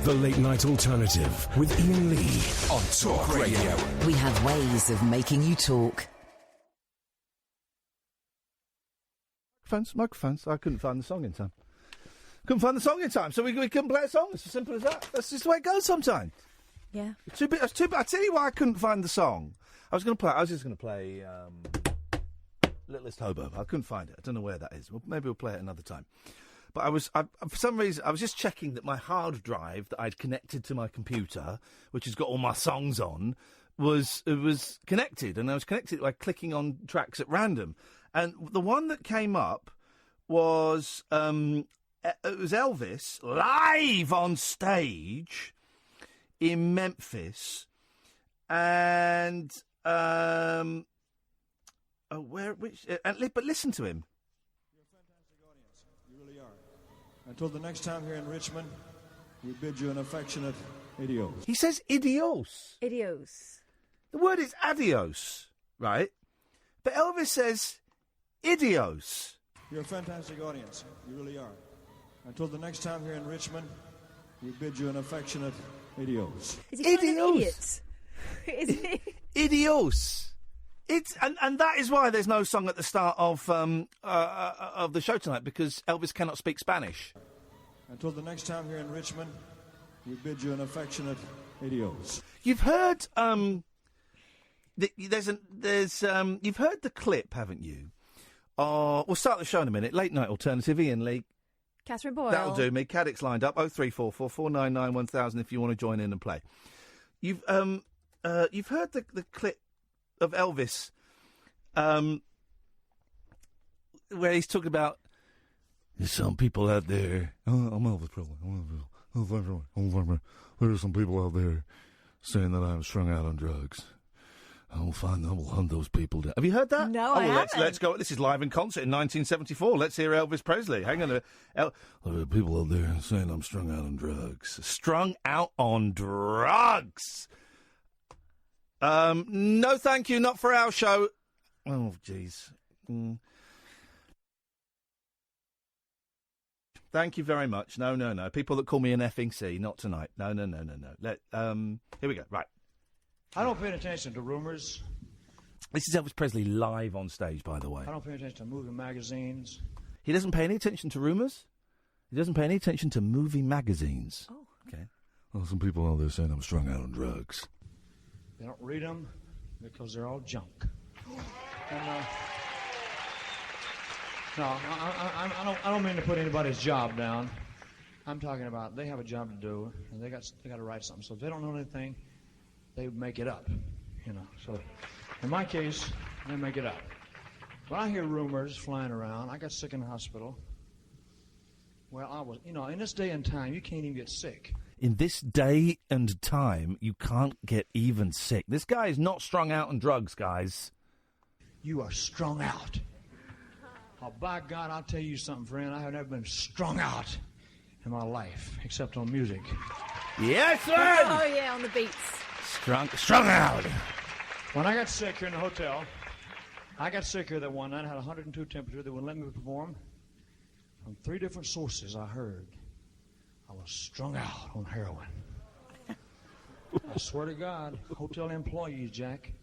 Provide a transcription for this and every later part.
The Late Night Alternative with Iain Lee on Talk Radio. We have ways of making you talk. Microphones. I couldn't find the song in time. So we couldn't play a song. It's as simple as that. That's just the way it goes sometimes. Yeah. I tell you why I couldn't find the song. I was just going to play Littlest Hobo. I couldn't find it. I don't know where that is. Well, maybe we'll play it another time. But for some reason, I was just checking that my hard drive that I'd connected to my computer, which has got all my songs on, was connected. And I was connected by clicking on tracks at random. And the one that came up was it was Elvis live on stage in Memphis, and but listen to him. You're a fantastic audience. You really are. Until the next time here in Richmond, we bid you an affectionate adios. He says idios. Idios. The word is adios, right? But Elvis says idios. You're a fantastic audience. You really are. Until the next time here in Richmond, we bid you an affectionate adios. Is he calling them idiots? Is he? Idios. And that is why there's no song at the start of the show tonight, because Elvis cannot speak Spanish. Until the next time here in Richmond, we bid you an affectionate adios. You've heard you've heard the clip, haven't you? We'll start the show in a minute. Late Night Alternative, Iain Lee. Catherine Boyle. That'll do me. Caddick's lined up. 0344 499 1000 if you want to join in and play. You've heard the clip of Elvis, where he's talking about there's some people out there. I'm Elvis Presley. There's some people out there saying that I'm strung out on drugs. I'll find them. We'll hunt those people down. Have you heard that? No, I haven't. Let's go. This is live in concert in 1974. Let's hear Elvis Presley. Hang on a minute. There are people out there saying I'm strung out on drugs. Strung out on drugs. No, thank you. Not for our show. Oh, jeez. Thank you very much. No. People that call me an effing C, not tonight. No. Here we go. Right. I don't pay attention to rumors. This is Elvis Presley live on stage, by the way. I don't pay attention to movie magazines. He doesn't pay any attention to rumours? He doesn't pay any attention to movie magazines? Oh. Okay. Well, some people out there saying I'm strung out on drugs. They don't read them because they're all junk. And, no, I don't mean to put anybody's job down. I'm talking about they have a job to do, and they got to write something. So if they don't know anything, they make it up, So in my case, they make it up. When I hear rumors flying around, I got sick in the hospital. Well, I was, in this day and time, you can't even get sick. In this day and time, you can't get even sick. This guy is not strung out on drugs, guys. You are strung out. Oh, by God, I'll tell you something, friend. I have never been strung out in my life, except on music. Yes, sir! Oh, yeah, on the beats. Strung out. When I got sick here in the hotel, I got sick here that one night. I had 102 temperature. They wouldn't let me perform. From 3 different sources, I heard I was strung out on heroin. I swear to God, hotel employees, Jack,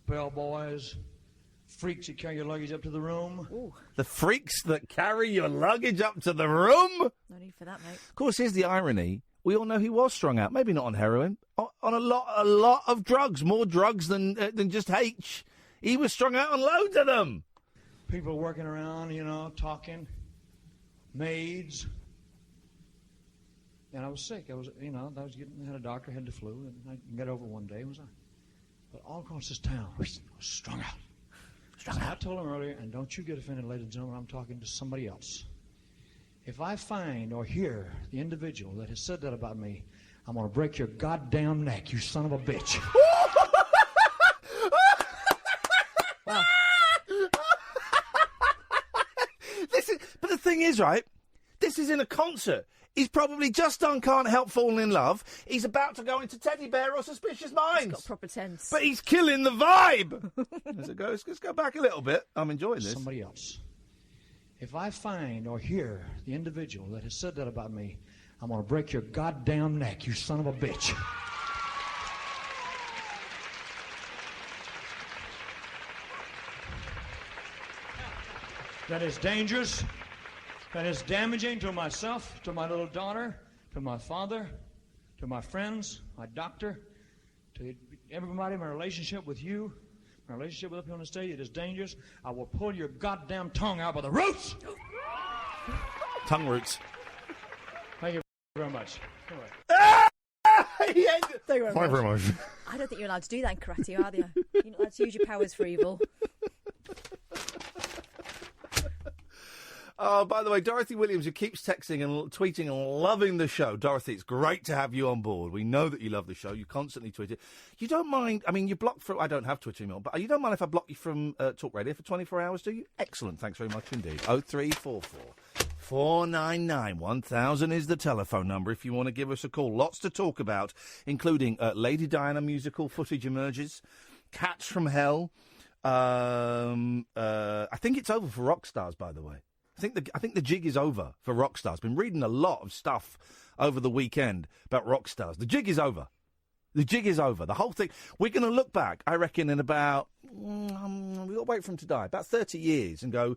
bellboys, freaks that carry your luggage up to the room. Ooh. The freaks that carry your luggage up to the room? No need for that, mate. Of course, here's the irony. We all know he was strung out. Maybe not on heroin. On a lot of drugs. More drugs than just H. He was strung out on loads of them. People working around, talking. Maids. And I was sick. I had a doctor, had the flu, and I got over one day. But all across this town, I was strung out. I told him earlier, and don't you get offended, ladies and gentlemen, I'm talking to somebody else. If I find or hear the individual that has said that about me, I'm going to break your goddamn neck, you son of a bitch. Wow. But the thing is, right, this is in a concert. He's probably just done Can't Help Falling in Love. He's about to go into Teddy Bear or Suspicious Minds. He's got proper tense. But he's killing the vibe. Let's go back a little bit. I'm enjoying this. Somebody else. If I find or hear the individual that has said that about me, I'm I'm going to break your goddamn neck, you son of a bitch. That is dangerous. That is damaging to myself, to my little daughter, to my father, to my friends, my doctor, to everybody, my relationship with you, my relationship with up here on the stage. It is dangerous. I will pull your goddamn tongue out by the roots. Tongue roots. Thank you very much. Thank you very Thank you very much. I don't think you're allowed to do that in karate, are you? You're not allowed to use your powers for evil. Oh, by the way, Dorothy Williams, who keeps texting and tweeting and loving the show. Dorothy, it's great to have you on board. We know that you love the show. You constantly tweet it. You don't mind, I mean, you block from, I don't have Twitter anymore, but you don't mind if I block you from Talk Radio for 24 hours, do you? Excellent. Thanks very much indeed. 0344 499 1000 is the telephone number if you want to give us a call. Lots to talk about, including Lady Diana musical footage emerges, Cats from Hell. I think it's over for rock stars, by the way. I think the jig is over for rock stars. Been reading a lot of stuff over the weekend about rock stars. The jig is over. The jig is over. The whole thing. We're going to look back, I reckon, in about we've got to wait for him to die, about 30 years, and go.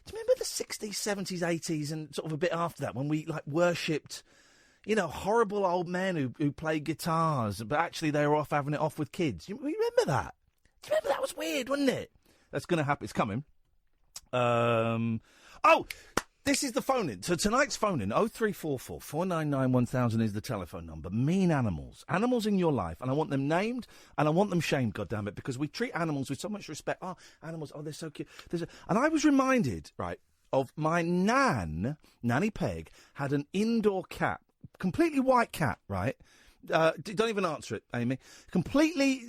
Do you remember the 60s, 70s, 80s, and sort of a bit after that when we like worshipped, horrible old men who played guitars, but actually they were off having it off with kids. You remember that? Do you remember that was weird, wasn't it? That's going to happen. It's coming. Oh, this is the phone-in. So tonight's phone-in, 0344 499 1000 is the telephone number. Mean animals. Animals in your life. And I want them named and I want them shamed, goddammit, because we treat animals with so much respect. Oh, animals, oh, they're so cute. And I was reminded, right, of my Nanny Peg, had an indoor cat, completely white cat, right? Don't even answer it, Amy. Completely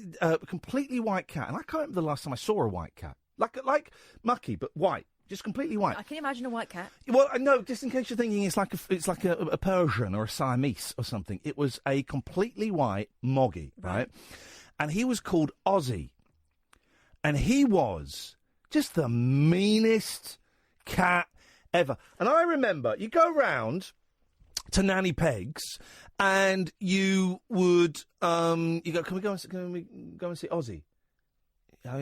white cat. And I can't remember the last time I saw a white cat. Like Mucky, but white. Just completely white. I can imagine a white cat. Well, no, just in case you're thinking it's like a Persian or a Siamese or something. It was a completely white moggy, right? And he was called Ozzy. And he was just the meanest cat ever. And I remember, you go round to Nanny Peg's and you would, you go, can we go and see Ozzy?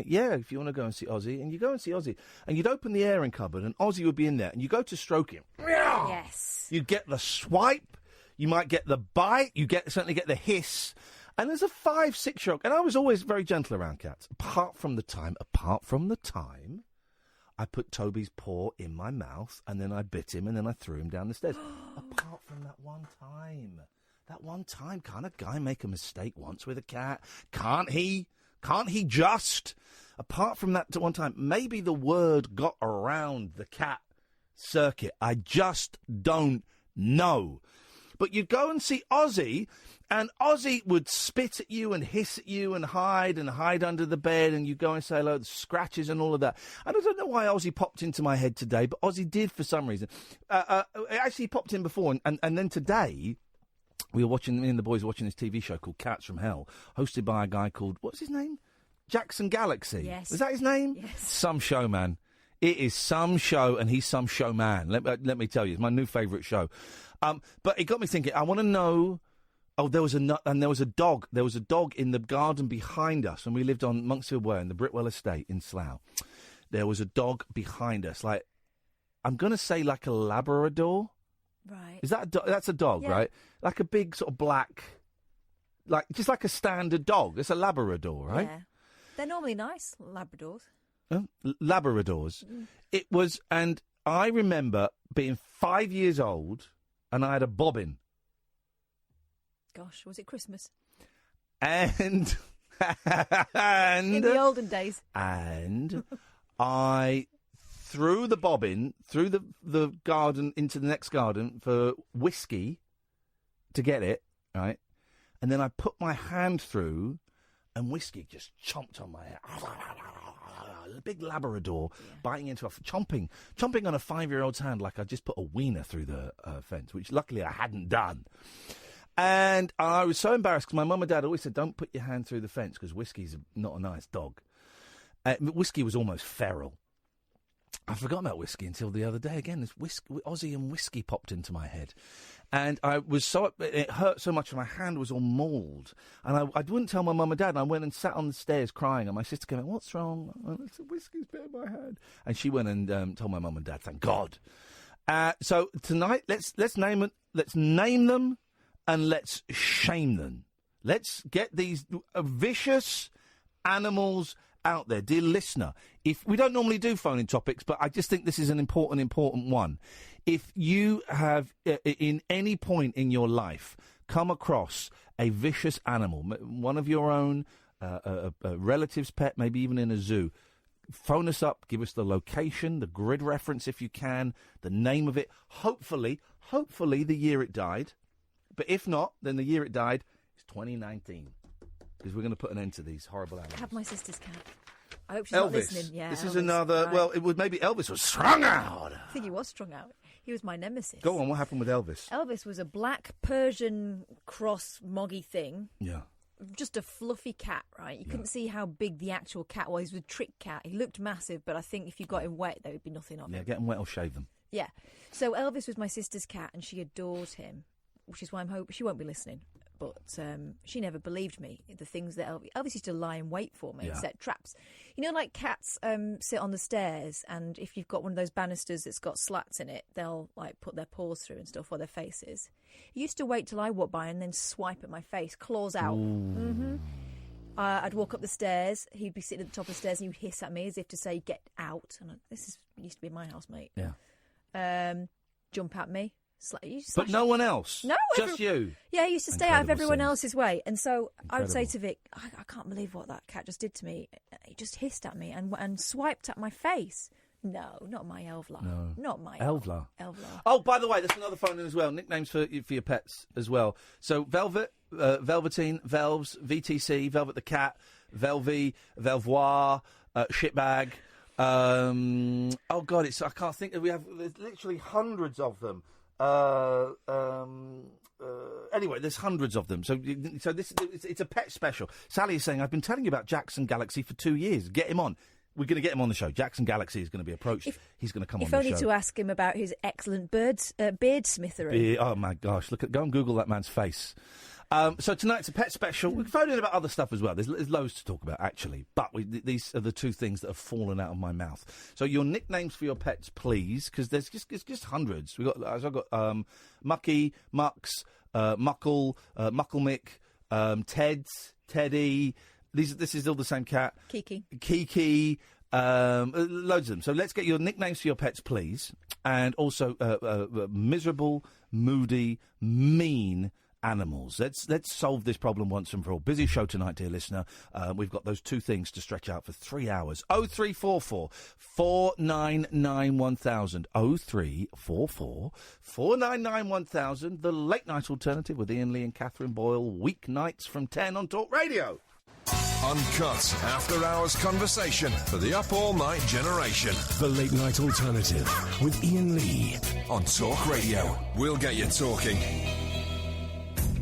Yeah, if you want to go and see Ozzy. And you go and see Ozzy. And you'd open the airing cupboard and Ozzy would be in there. And you go to stroke him. Yes. You'd get the swipe. You might get the bite. You certainly get the hiss. And there's a 5-6-year-old. And I was always very gentle around cats. Apart from the time I put Toby's paw in my mouth. And then I bit him. And then I threw him down the stairs. Apart from that one time. That one time. Can't a guy make a mistake once with a cat? Can't he? Can't he just? Apart from that one time, maybe the word got around the cat circuit. I just don't know. But you'd go and see Ozzy, and Ozzy would spit at you and hiss at you and hide under the bed, and you'd go and say hello, the scratches and all of that. And I don't know why Ozzy popped into my head today, but Ozzy did for some reason. It actually popped in before, and then today... We were watching, me and the boys were watching this TV show called Cats from Hell, hosted by a guy called, what's his name? Jackson Galaxy. Yes. Was that his name? Yes. Some show, man. It is some show, and he's some showman. Let me tell you, it's my new favourite show. But it got me thinking, I want to know, there was a dog. There was a dog in the garden behind us when we lived on Monksfield Way in the Britwell Estate in Slough. There was a dog behind us, like, I'm going to say like a Labrador. Right. Is that that's a dog, yeah. Right? Like a big sort of black, just like a standard dog. It's a Labrador, right? Yeah. They're normally nice, Labradors. Labradors. It was, and I remember being 5 years old, and I had a bobbin. Gosh, was it Christmas? And in the olden days. And I threw the bobbin through the garden into the next garden for whiskey to get it, right? And then I put my hand through, and whiskey just chomped on my head. A big Labrador biting into chomping on a 5-year-old's hand like I just put a wiener through the fence, which luckily I hadn't done. And I was so embarrassed because my mum and dad always said, don't put your hand through the fence because Whiskey's not a nice dog. Whiskey was almost feral. I forgot about Whiskey until the other day. Again, this Ozzy and Whiskey popped into my head. And it hurt so much, my hand was all mauled. And I wouldn't tell my mum and dad, and I went and sat on the stairs crying, and my sister came in, what's wrong? It's a whiskey's bit in my hand. And she went and told my mum and dad, thank God. So tonight, let's name them, and let's shame them. Let's get these vicious animals out there. Dear listener, if we don't normally do phone-in topics, but I just think this is an important one. If you have, in any point in your life, come across a vicious animal, one of your own, a relative's pet, maybe even in a zoo, phone us up, give us the location, the grid reference if you can, the name of it, hopefully the year it died. But if not, then the year it died is 2019. Because we're going to put an end to these horrible animals. I have my sister's cat. I hope she's Elvis. not listening. Yeah, this Elvis, is another. right. Well, it was maybe Elvis was strung out. I think he was strung out. He was my nemesis. Go on. What happened with Elvis? Elvis was a black Persian cross moggy thing. Yeah. Just a fluffy cat, right? You couldn't see how big the actual cat was. He was a trick cat. He looked massive, but I think if you got him wet, there would be nothing of him. Yeah, get them wet or shave them. Yeah. So Elvis was my sister's cat, and she adored him, which is why I'm hoping she won't be listening. But she never believed me. The things that Elvis used to lie in wait for me, set traps. You know, like cats sit on the stairs, and if you've got one of those banisters that's got slats in it, they'll like put their paws through and stuff, or their faces. He used to wait till I walked by and then swipe at my face, claws out. Mm-hmm. I'd walk up the stairs. He'd be sitting at the top of the stairs, and he would hiss at me as if to say, "Get out!" And used to be my house, mate. Yeah. Jump at me. But no one else? No. Just you? Yeah, he used to stay out of everyone else's way. And so Incredible. I would say to Vic, I can't believe what that cat just did to me. He just hissed at me and swiped at my face. No, not my Elvla. No. Not my Elvla. Elvla. Oh, by the way, there's another phone in as well. Nicknames for your pets as well. So Velvet, Velveteen, Velves, VTC, Velvet the Cat, Velvy, Velvoir, Shitbag. Oh, God, I can't think. There's literally hundreds of them. Anyway, there's hundreds of them. So it's a pet special. Sally is saying, I've been telling you about Jackson Galaxy for 2 years. Get him on. We're going to get him on the show. Jackson Galaxy is going to be approached. He's going to come on the show. If only to ask him about his excellent beardsmithery. Oh, my gosh. Go and Google that man's face. So tonight's a pet special. We can phone in about other stuff as well. There's loads to talk about, actually. But these are the two things that have fallen out of my mouth. So your nicknames for your pets, please, because there's just hundreds. I've got Mucky, Mux, Muckle, Muckle Mick, Teds, Teddy. This is all the same cat. Kiki. Loads of them. So let's get your nicknames for your pets, please. And also miserable, moody, mean animals. Let's solve this problem once and for all. Busy show tonight, dear listener. We've got those two things to stretch out for 3 hours. 0344 499 1000. 0344 499 1000. The late night alternative with Iain Lee and Catherine Boyle. Weeknights from 10 on Talk Radio. Uncut after-hours conversation for the up-all-night generation. The Late Night Alternative with Iain Lee on Talk Radio. We'll get you talking.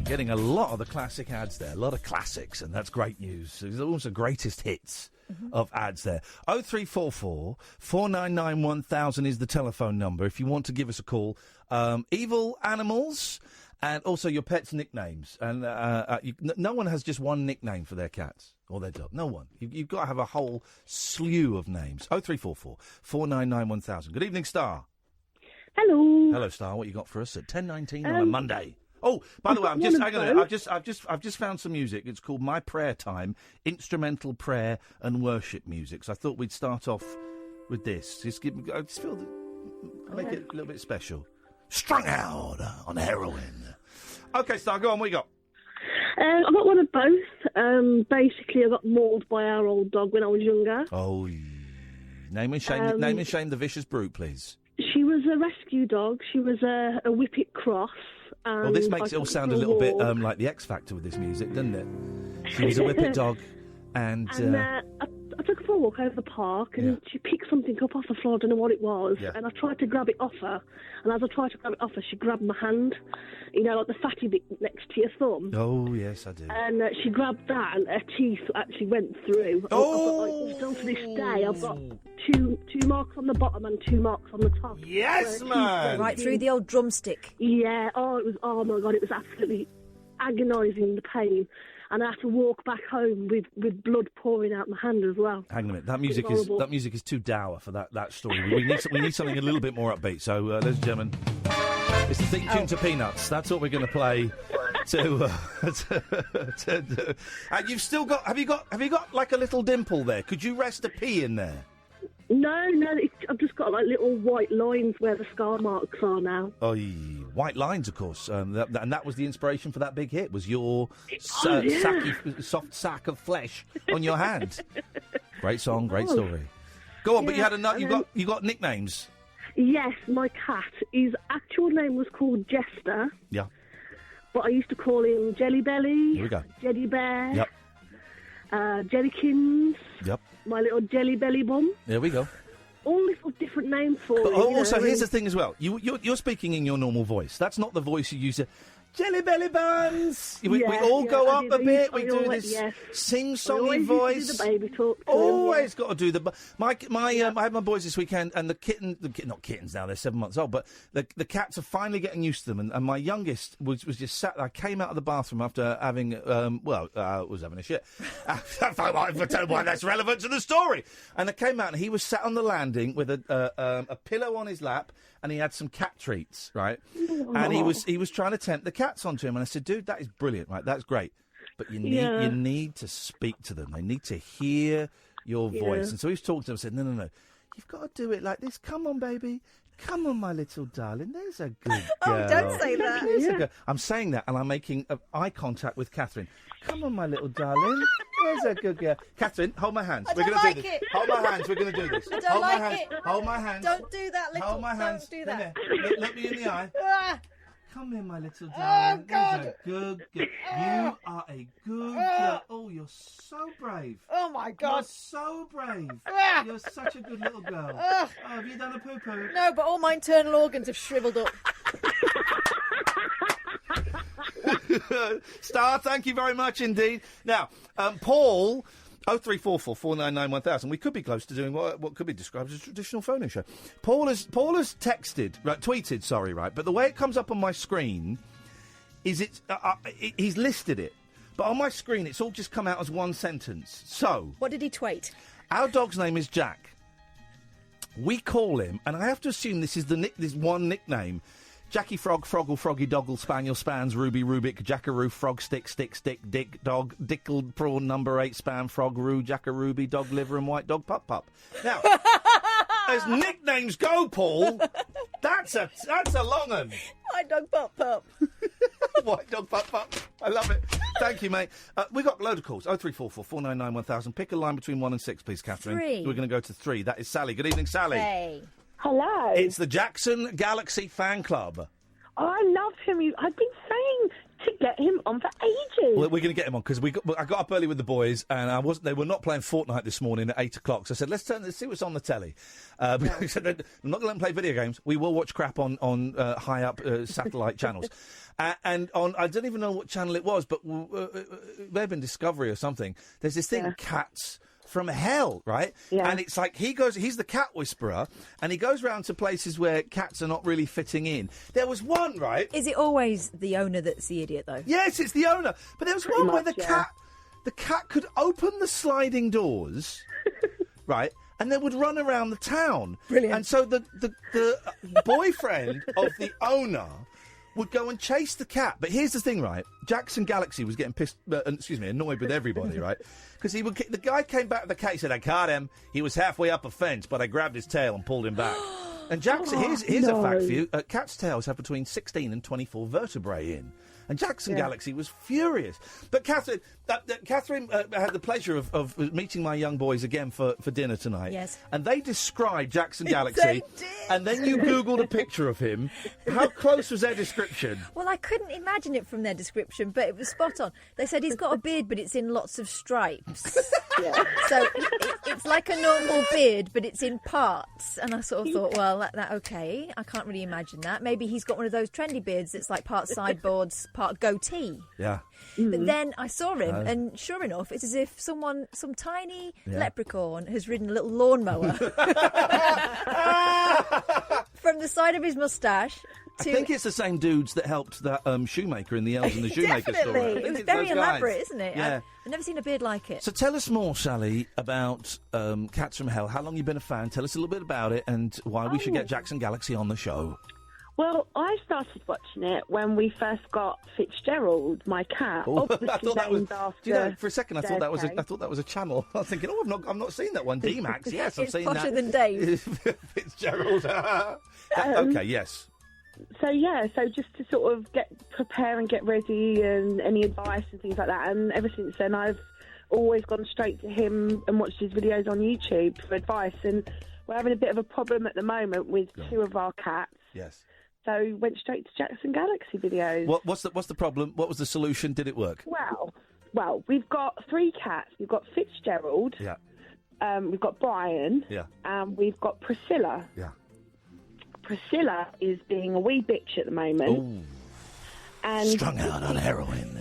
Getting a lot of the classic ads there, a lot of classics, and that's great news. There's also greatest hits of ads there. 0344 499 1000 is the telephone number if you want to give us a call. Evil animals and also your pets' nicknames. And no one has just one nickname for their cats or their dog. No one. You've got to have a whole slew of names. 0344 499 1000. Good evening, Star. Hello. Hello, Star. What you got for us at 10:19 on a Monday? Oh, by the way, I've just found some music. It's called My Prayer Time, instrumental prayer and worship music. So I thought we'd start off with this. Make it a little bit special. Strung out on heroin. Okay, Star, go on. What you got? I got one of both. Basically, I got mauled by our old dog when I was younger. Oh, name and shame the vicious brute, please. She was a rescue dog. She was a Whippet Cross. Well, this makes it all sound a little bit like the X Factor with this music, doesn't it? She was a Whippet dog, and I took her for a walk over the park, and she picked something up off the floor. I don't know what it was, and I tried to grab it off her. And as I tried to grab it off her, she grabbed my hand, like the fatty bit next to your thumb. Oh yes, I do. And she grabbed that, and her teeth actually went through. Oh! Still to this day, I've got two marks on the bottom and 2 marks on the top. Yes, man! Right through the old drumstick. Yeah, oh my God, it was absolutely agonising, the pain. And I had to walk back home with blood pouring out my hand as well. Hang on a minute, that music is too dour for that story. We need something a little bit more upbeat. So, ladies and gentlemen, it's the theme tune to Peanuts. That's what we're going to play. You've still got. Have you got like a little dimple there? Could you rest a pea in there? No, I've just got like little white lines where the scar marks are now. Oh, white lines, of course. And that was the inspiration for that big hit. Was your soft sack of flesh on your hand? Great song, great story. Go on, but you had you got nicknames. Yes, my cat. His actual name was called Jester. Yeah. But I used to call him Jelly Belly. Here we go. Jelly Bear. Yep. Jellykins. Yep. My little Jelly Belly Bum. There we go. All little different names for But him. also, here's the thing as well. You're speaking in your normal voice. That's not the voice you use. Jelly belly buns. We all go up a bit. We do this sing-songy voice. Do the baby talk. Always got to do the. I had my boys this weekend, and not kittens now. They're 7 months old, but the cats are finally getting used to them. And my youngest was just sat. I came out of the bathroom after having was having a shit. I don't know why that's relevant to the story. And I came out, and he was sat on the landing with a pillow on his lap. And he had some cat treats, right? And he was trying to tempt the cats onto him. And I said, dude, that is brilliant, right? That's great. But you need to speak to them. They need to hear your voice. And so he was talking to them and said, no. You've got to do it like this. Come on, baby. Come on, my little darling. There's a good girl. Oh, don't say that. I'm saying that and I'm making eye contact with Catherine. Come on, my little darling. There's a good girl. Catherine, hold my hands. We're going to do this. Hold my hands. We're going to do this. I don't like it. Hold my hands. Don't do that, little. Hold my hands. Don't do that. Look me in the eye. Come here, my little darling. Oh, God. There's a good girl. You are a good girl. Oh, you're so brave. Oh, my God. You're so brave. You're such a good little girl. Oh, have you done a poo-poo? No, but all my internal organs have shriveled up. Star, thank you very much indeed. Now, Paul, 0344 499 1000. We could be close to doing what could be described as a traditional phone-in show. Paul has tweeted, right? But the way it comes up on my screen is he's listed it, but on my screen it's all just come out as one sentence. So, what did he tweet? Our dog's name is Jack. We call him, and I have to assume this is this one nickname. Jackie Frog, Froggle, Froggy, Doggle, Spaniel, Spans, Ruby, Rubik, Jackaroo, Frog, Stick, Dick, Dog, Dickled, Prawn, Number 8, Span, Frog, Roo, Jackarooby, Dog, Liver, and White Dog, Pup. Now, as nicknames go, Paul, that's a long one. White Dog, Pup. White Dog, Pup. I love it. Thank you, mate. We got a load of calls. 0344 499 1000. Pick a line between 1 and 6, please, Catherine. 3. We're going to go to 3. That is Sally. Good evening, Sally. Hey. Hello. It's the Jackson Galaxy fan club. Oh, I love him. I've been saying to get him on for ages. Well, we're going to get him on because I got up early with the boys and they were not playing Fortnite this morning at 8 o'clock. So I said, let's see what's on the telly. I said, I'm not going to let them play video games. We will watch crap on high up satellite channels. And on, I don't even know what channel it was, but it may have been Discovery or something. There's this thing, Cats from Hell, right? Yeah. And it's like he's the cat whisperer, and he goes round to places where cats are not really fitting in. There was one, right? Is it always the owner that's the idiot, though? Yes, it's the owner. But there was one where the cat could open the sliding doors, right? And they would run around the town. Brilliant. And so the boyfriend of the owner would go and chase the cat. But here's the thing, right? Jackson Galaxy was getting annoyed with everybody, right? Because the guy came back with the cat. He said, I caught him. He was halfway up a fence, but I grabbed his tail and pulled him back. And Jackson, here's a fact for you. Cats' tails have between 16 and 24 vertebrae in. And Jackson Galaxy was furious. But Catherine had the pleasure of meeting my young boys again for dinner tonight. Yes. And they described Jackson Galaxy. They did. And then you Googled a picture of him. How close was their description? Well, I couldn't imagine it from their description, but it was spot on. They said he's got a beard, but it's in lots of stripes. So it's like a normal beard, but it's in parts. And I sort of thought, well, that okay. I can't really imagine that. Maybe he's got one of those trendy beards that's like part sideboards, part goatee. Yeah. But then I saw him, and sure enough, it's as if some tiny leprechaun has ridden a little lawnmower from the side of his moustache. I think it's the same dudes that helped that shoemaker in the Elves and the Shoemaker Definitely. story. It was very elaborate, isn't it? Yeah. I've never seen a beard like it. So tell us more, Sally, about Cats from Hell. How long you been a fan? Tell us a little bit about it and why we should get Jackson Galaxy on the show. Well, I started watching it when we first got Fitzgerald, my cat. Oh, obviously I thought that was. after Do you know, for a second, I thought that was. JFK. I thought that was a channel. I was thinking, I've not seen that one. D-Max, yes, I've It's seen posher that. than Dave. Fitzgerald. Okay, yes. So just to sort of prepare and get ready and any advice and things like that. And ever since then, I've always gone straight to him and watched his videos on YouTube for advice. And we're having a bit of a problem at the moment with two of our cats. Yes. So went straight to Jackson Galaxy videos. What's the problem? What was the solution? Did it work? Well, we've got 3 cats. We've got Fitzgerald. Yeah. We've got Brian. Yeah. And we've got Priscilla. Yeah. Priscilla is being a wee bitch at the moment. Ooh. And Strung out on heroin.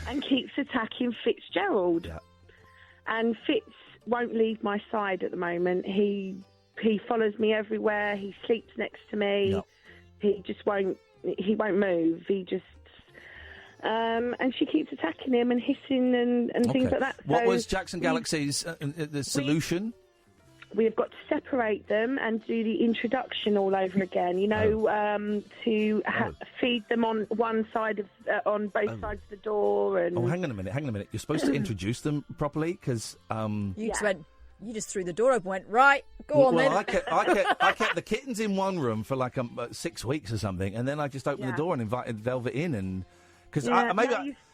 and keeps attacking Fitzgerald. Yeah. And Fitz won't leave my side at the moment. He follows me everywhere. He sleeps next to me. Yep. He just won't. He won't move. He just. And she keeps attacking him and hissing and things like that. What So was Jackson Galaxy's the solution? We have got to separate them and do the introduction all over again. You know, to feed them on one side of on both sides of the door. And Hang on a minute. You're supposed to introduce them properly because You just threw the door open and went, right, go on then. I kept the kittens in one room for like 6 weeks or something, and then I just opened the door and invited Velvet in, and because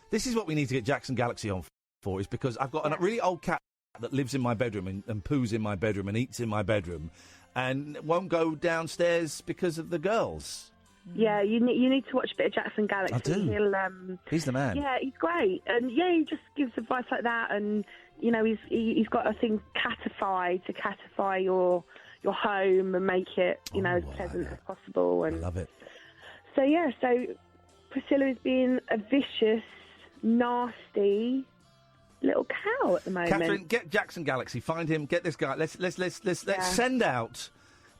this is what we need to get Jackson Galaxy on for, is because I've got a really old cat that lives in my bedroom and poos in my bedroom and eats in my bedroom, and won't go downstairs because of the girls. Yeah, you need to watch a bit of Jackson Galaxy. I do. He's the man. Yeah, he's great, and he just gives advice like that, and you know he's got a thing Catify to catify your home and make it as pleasant as possible. And I love it. So Priscilla is being a vicious, nasty little cow at the moment. Catherine, get Jackson Galaxy. Find him. Get this guy. Let's send out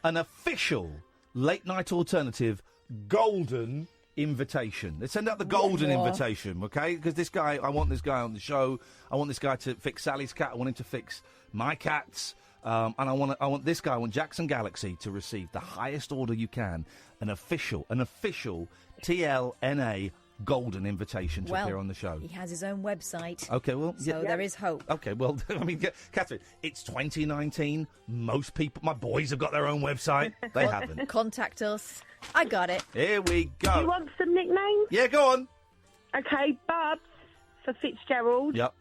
an official late night alternative golden invitation. Let's send out the golden invitation, okay? Because this guy, I want this guy on the show. I want this guy to fix Sally's cat. I want him to fix my cats. And I want this guy. I want Jackson Galaxy to receive the highest order you can, an official TLNA golden invitation to appear on the show. He has his own website. Okay, well, there is hope. Okay, well, I mean, Catherine, it's 2019. Most people, my boys, have got their own website. They haven't. Contact us. I got it. Here we go. Do you want some nicknames? Yeah, go on. Okay, Bubs for Fitzgerald. Yep.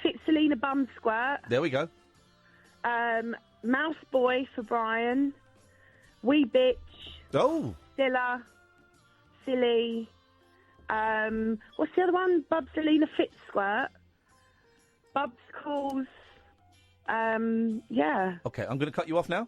Fitzalina Bumsquirt. There we go. Mouse Boy for Brian. Wee Bitch. Oh. Dilla. Silly. What's the other one? Bubsalina Fitzsquirt. Bubs calls. Yeah. Okay, I'm going to cut you off now.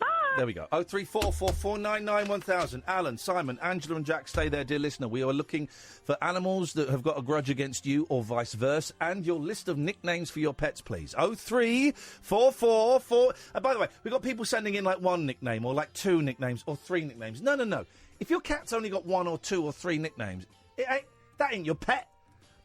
Bye. There we go. 03444991000. Alan, Simon, Angela and Jack, stay there, dear listener. We are looking for animals that have got a grudge against you or vice versa, and your list of nicknames for your pets, please. 03444... by the way, we've got people sending in like one nickname or like 2 nicknames or 3 nicknames. No. If your cat's only got 1 or 2 or 3 nicknames, that ain't your pet.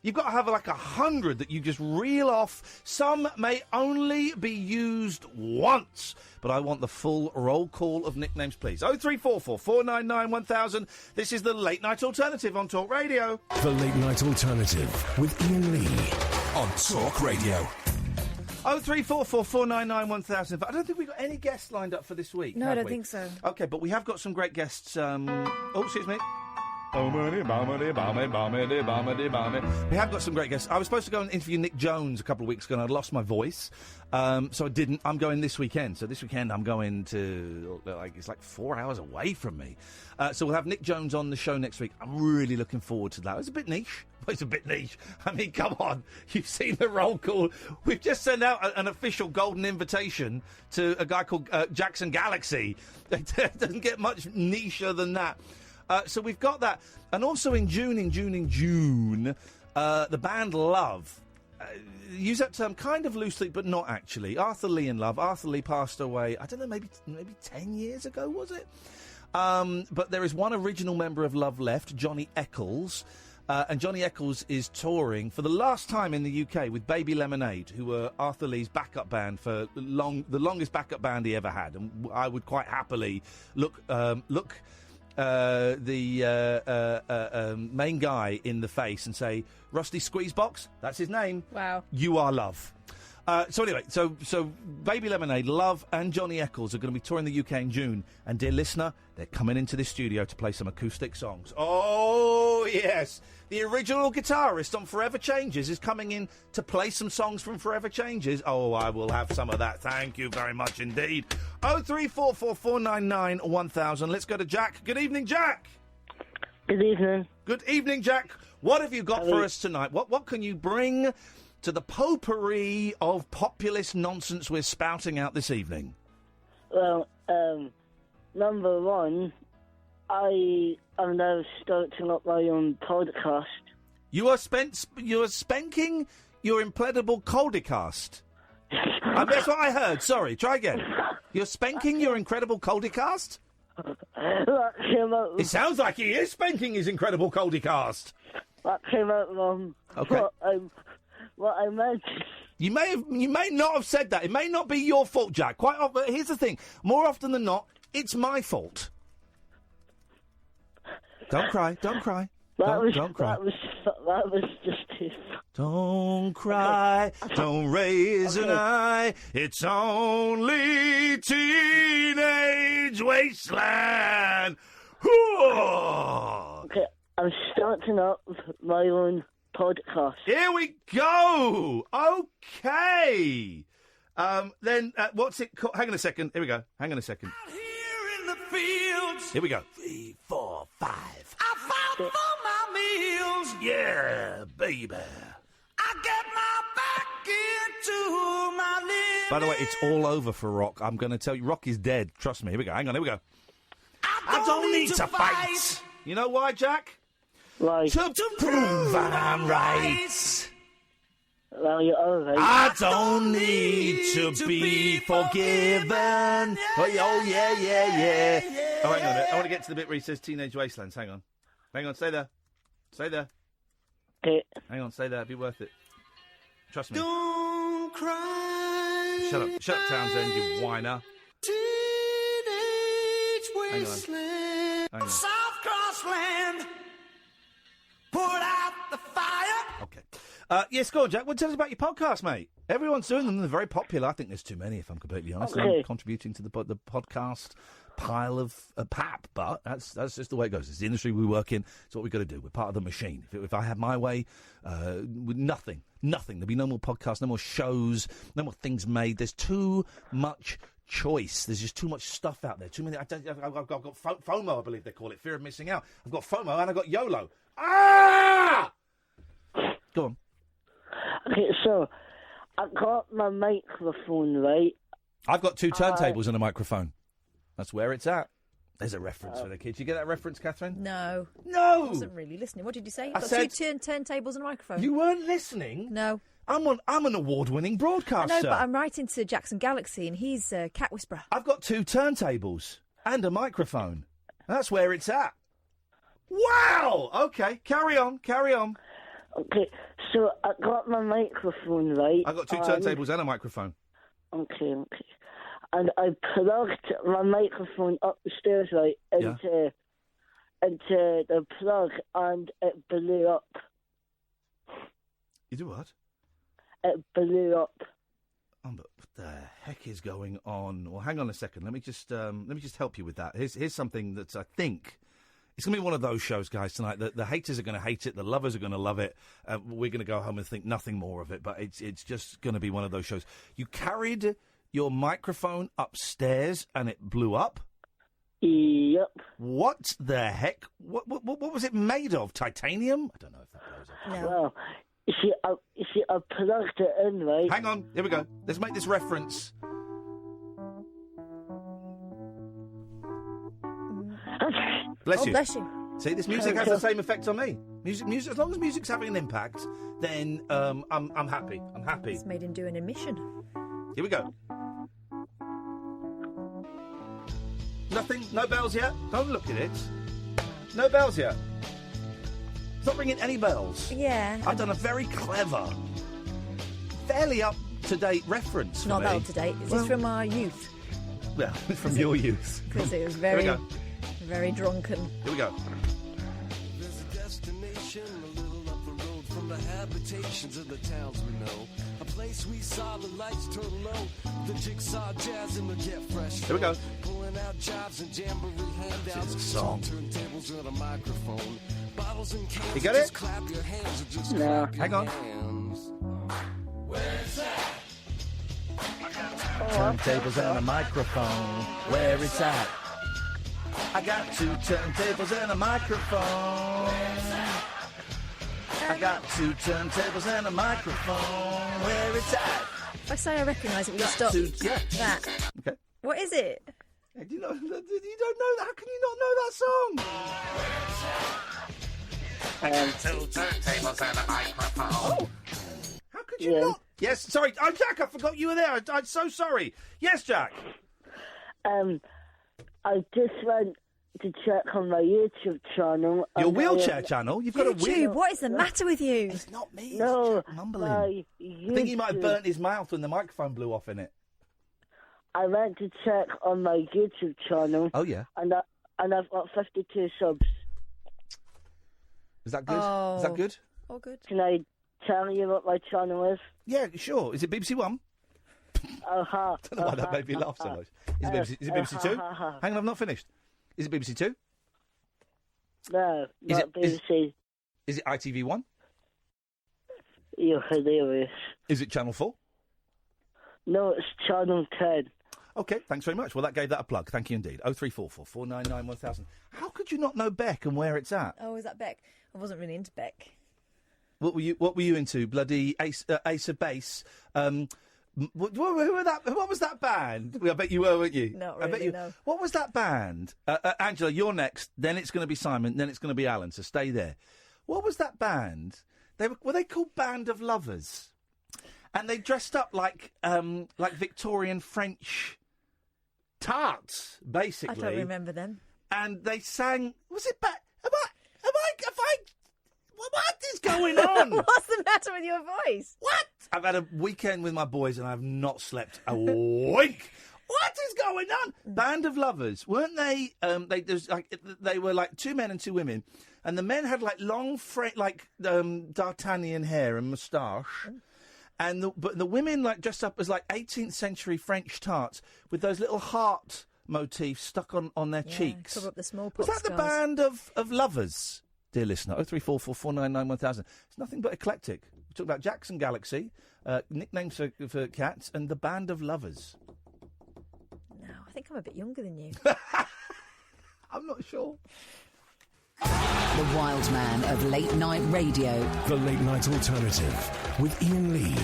You've got to have like 100 that you just reel off. Some may only be used once, but I want the full roll call of nicknames, please. 03444991000. This is the Late Night Alternative on Talk Radio. The Late Night Alternative with Iain Lee on Talk Radio. 03444991000. But I don't think we've got any guests lined up for this week. No, I don't think so. Okay, but we have got some great guests. Excuse me. We have got some great guests. I was supposed to go and interview Nick Jones a couple of weeks ago, and I'd lost my voice, so I didn't. I'm going this weekend. So this weekend I'm going to, it's like 4 hours away from me. So we'll have Nick Jones on the show next week. I'm really looking forward to that. It's a bit niche. It's a bit niche. I mean, come on. You've seen the roll call. We've just sent out an official golden invitation to a guy called Jackson Galaxy. It doesn't get much nicher than that. So we've got that. And also in June, the band Love, use that term kind of loosely, but not actually. Arthur Lee and Love. Arthur Lee passed away, I don't know, maybe 10 years ago, was it? But there is one original member of Love left, Johnny Eccles. And Johnny Eccles is touring for the last time in the UK with Baby Lemonade, who were Arthur Lee's backup band for the longest backup band he ever had. And I would quite happily look the main guy in the face and say, Rusty Squeezebox, that's his name. Wow. You are Love. So anyway, so Baby Lemonade, Love and Johnny Eccles are going to be touring the UK in June. And dear listener, they're coming into this studio to play some acoustic songs. Oh, yes. The original guitarist on Forever Changes is coming in to play some songs from Forever Changes. Oh, I will have some of that. Thank you very much indeed. 03444991000. Let's go to Jack. Good evening, Jack. Good evening. Good evening, Jack. What have you got for us tonight? What can you bring to the potpourri of populist nonsense we're spouting out this evening? Well, number one, I am now starting up my own podcast. You are spanking your incredible coldicast. That's what I heard. Sorry, try again. You're spanking your incredible coldicast? It sounds like he is spanking his incredible coldicast. That came out wrong. Okay. What I meant. You may not have said that. It may not be your fault, Jack. Quite often, here's the thing. More often than not, it's my fault. Don't cry. Don't cry. Don't cry. That was just his. Don't cry. Don't raise an eye. It's only teenage wasteland. Okay, I'm starting up my own podcast. Here we go. Okay. Then what's it called? Hang on a second. Here we go. Hang on a second. Out here in the fields. Here we go. 3, 4, 5. I found for my meals. Yeah, baby. I get my back into my living. By the way, it's all over for Rock. I'm going to tell you, Rock is dead. Trust me. Here we go. Hang on. Here we go. I don't need to fight. You know why, Jack? Like, to prove I'm right. Well, you're all right. I don't need to be forgiven. Oh, yeah. Oh, hang on a minute. I want to get to the bit where he says Teenage Wastelands. Hang on, stay there. Okay. Hang on, stay there. It'll be worth it. Trust me. Don't cry. Shut up, Townsend, you whiner. Teenage wasteland. Hang on. South Crossland. Put out the fire. Okay. Yes, go on, Jack. Well, tell us about your podcast, mate. Everyone's doing them. They're very popular. I think there's too many, if I'm completely honest. Okay. I'm contributing to the podcast pile of pap, but that's just the way it goes. It's the industry we work in. It's what we've got to do. We're part of the machine. If I had my way, with nothing. There'd be no more podcasts, no more shows, no more things made. There's too much choice. There's just too much stuff out there. Too many. I've got FOMO, I believe they call it, fear of missing out. I've got FOMO and I've got YOLO. Ah! Go on. Okay, so I got my microphone right. I've got 2 turntables and a microphone. That's where it's at. There's a reference for the kids. You get that reference, Catherine? No. No! I wasn't really listening. What did you say? You've I got said- 2 turntables and a microphone. You weren't listening? No. I'm an award-winning I broadcaster. know, but I'm writing to Jackson Galaxy and he's a cat whisperer. I've got 2 turntables and a microphone. That's where it's at. Wow! Okay, carry on. Okay, so I got my microphone right. I've got 2 turntables and a microphone. Okay. And I plugged my microphone up the stairs right into the plug, and it blew up. You do what? It blew up. But what the heck is going on? Well, hang on a second. Let me just help you with that. Here's something that I think it's going to be one of those shows, guys, tonight. The haters are going to hate it. The lovers are going to love it. We're going to go home and think nothing more of it. But it's just going to be one of those shows. You carried your microphone upstairs and it blew up? Yep. What the heck? What was it made of? Titanium? I don't know if that blows up. No. Well, you see, I plugged it in right. Hang on. Here we go. Let's make this reference. Bless you. Bless you. See, this music has the same effect on me. Music. As long as music's having an impact, then I'm happy. I'm happy. It's made him do an admission. Here we go. Nothing? No bells yet? Don't look at it. No bells yet. It's not ringing any bells. Yeah. I've done a very clever, fairly up-to-date reference for Not me. that up to date. Is this from our youth? Well, from your youth. Because it was Here very, we go. very drunken. Here we go. There's a destination a little up the road from the habitations of the towns we know. A place we saw the lights turn low, the jigsaw jazz and the get fresh. Here we go. Pulling out jobs and jamboree handouts. It's a song. Turntables and a microphone. Bottles and cans. You got it? Just clap your hands or just No. clap your Hang on. hands. Turntables and a microphone. Where it's at? I got 2 turntables and a microphone. I got 2 turntables and a microphone. Where it's at? If I say I recognise it, will you stop? Yeah. That. Okay. What is it? Hey, you don't know that? How can you not know that song? I got 2 turntables and a microphone. Oh. How could you not? Yes, sorry. Oh, Jack, I forgot you were there. I'm so sorry. Yes, Jack. I just went to check on my YouTube channel. Your wheelchair channel? You've got a wheel. YouTube, what is the matter with you? It's not me. No, it's Jack mumbling. my I think he might have burnt his mouth when the microphone blew off in it. I went to check on my YouTube channel. Oh, yeah. And I've got 52 subs. Is that good? Is that good? Oh, good. Can I tell you what my channel is? Yeah, sure. Is it BBC One? Uh-huh. I don't know why that made me laugh so much. Is it BBC Two? Hang on, I've not finished. Is it BBC Two? No, not BBC. Is it ITV1? You're hilarious. Is it Channel 4? No, it's Channel 10. OK, thanks very much. Well, that gave that a plug. Thank you indeed. 0344 499 1000. How could you not know Beck and where it's at? Oh, is that Beck? I wasn't really into Beck. What were you into? Bloody Ace of Base. What was that band? I bet you were, weren't you? Not I bet really, you. no. What was that band? Angela, you're next. Then it's going to be Simon. Then it's going to be Alan. So stay there. What was that band? Were they called Band of Lovers? And they dressed up like Victorian French tarts, basically. I don't remember them. And they sang. Was it? What is going on? What's the matter with your voice? What? I've had a weekend with my boys and I've not slept a wink. What is going on? Band of Lovers, weren't they? They were like 2 men and 2 women, and the men had long, D'Artagnan hair and moustache, but the women dressed up as 18th century French tarts with those little heart motifs stuck on their cheeks. Cover up the smallpox. Was that the Band of Lovers? Dear listener, 0344 499 1000. It's nothing but eclectic. We talked about Jackson Galaxy, nicknames for cats, and the Band of Lovers. No, I think I'm a bit younger than you. I'm not sure. The wild man of late night radio. The Late Night Alternative with Iain Lee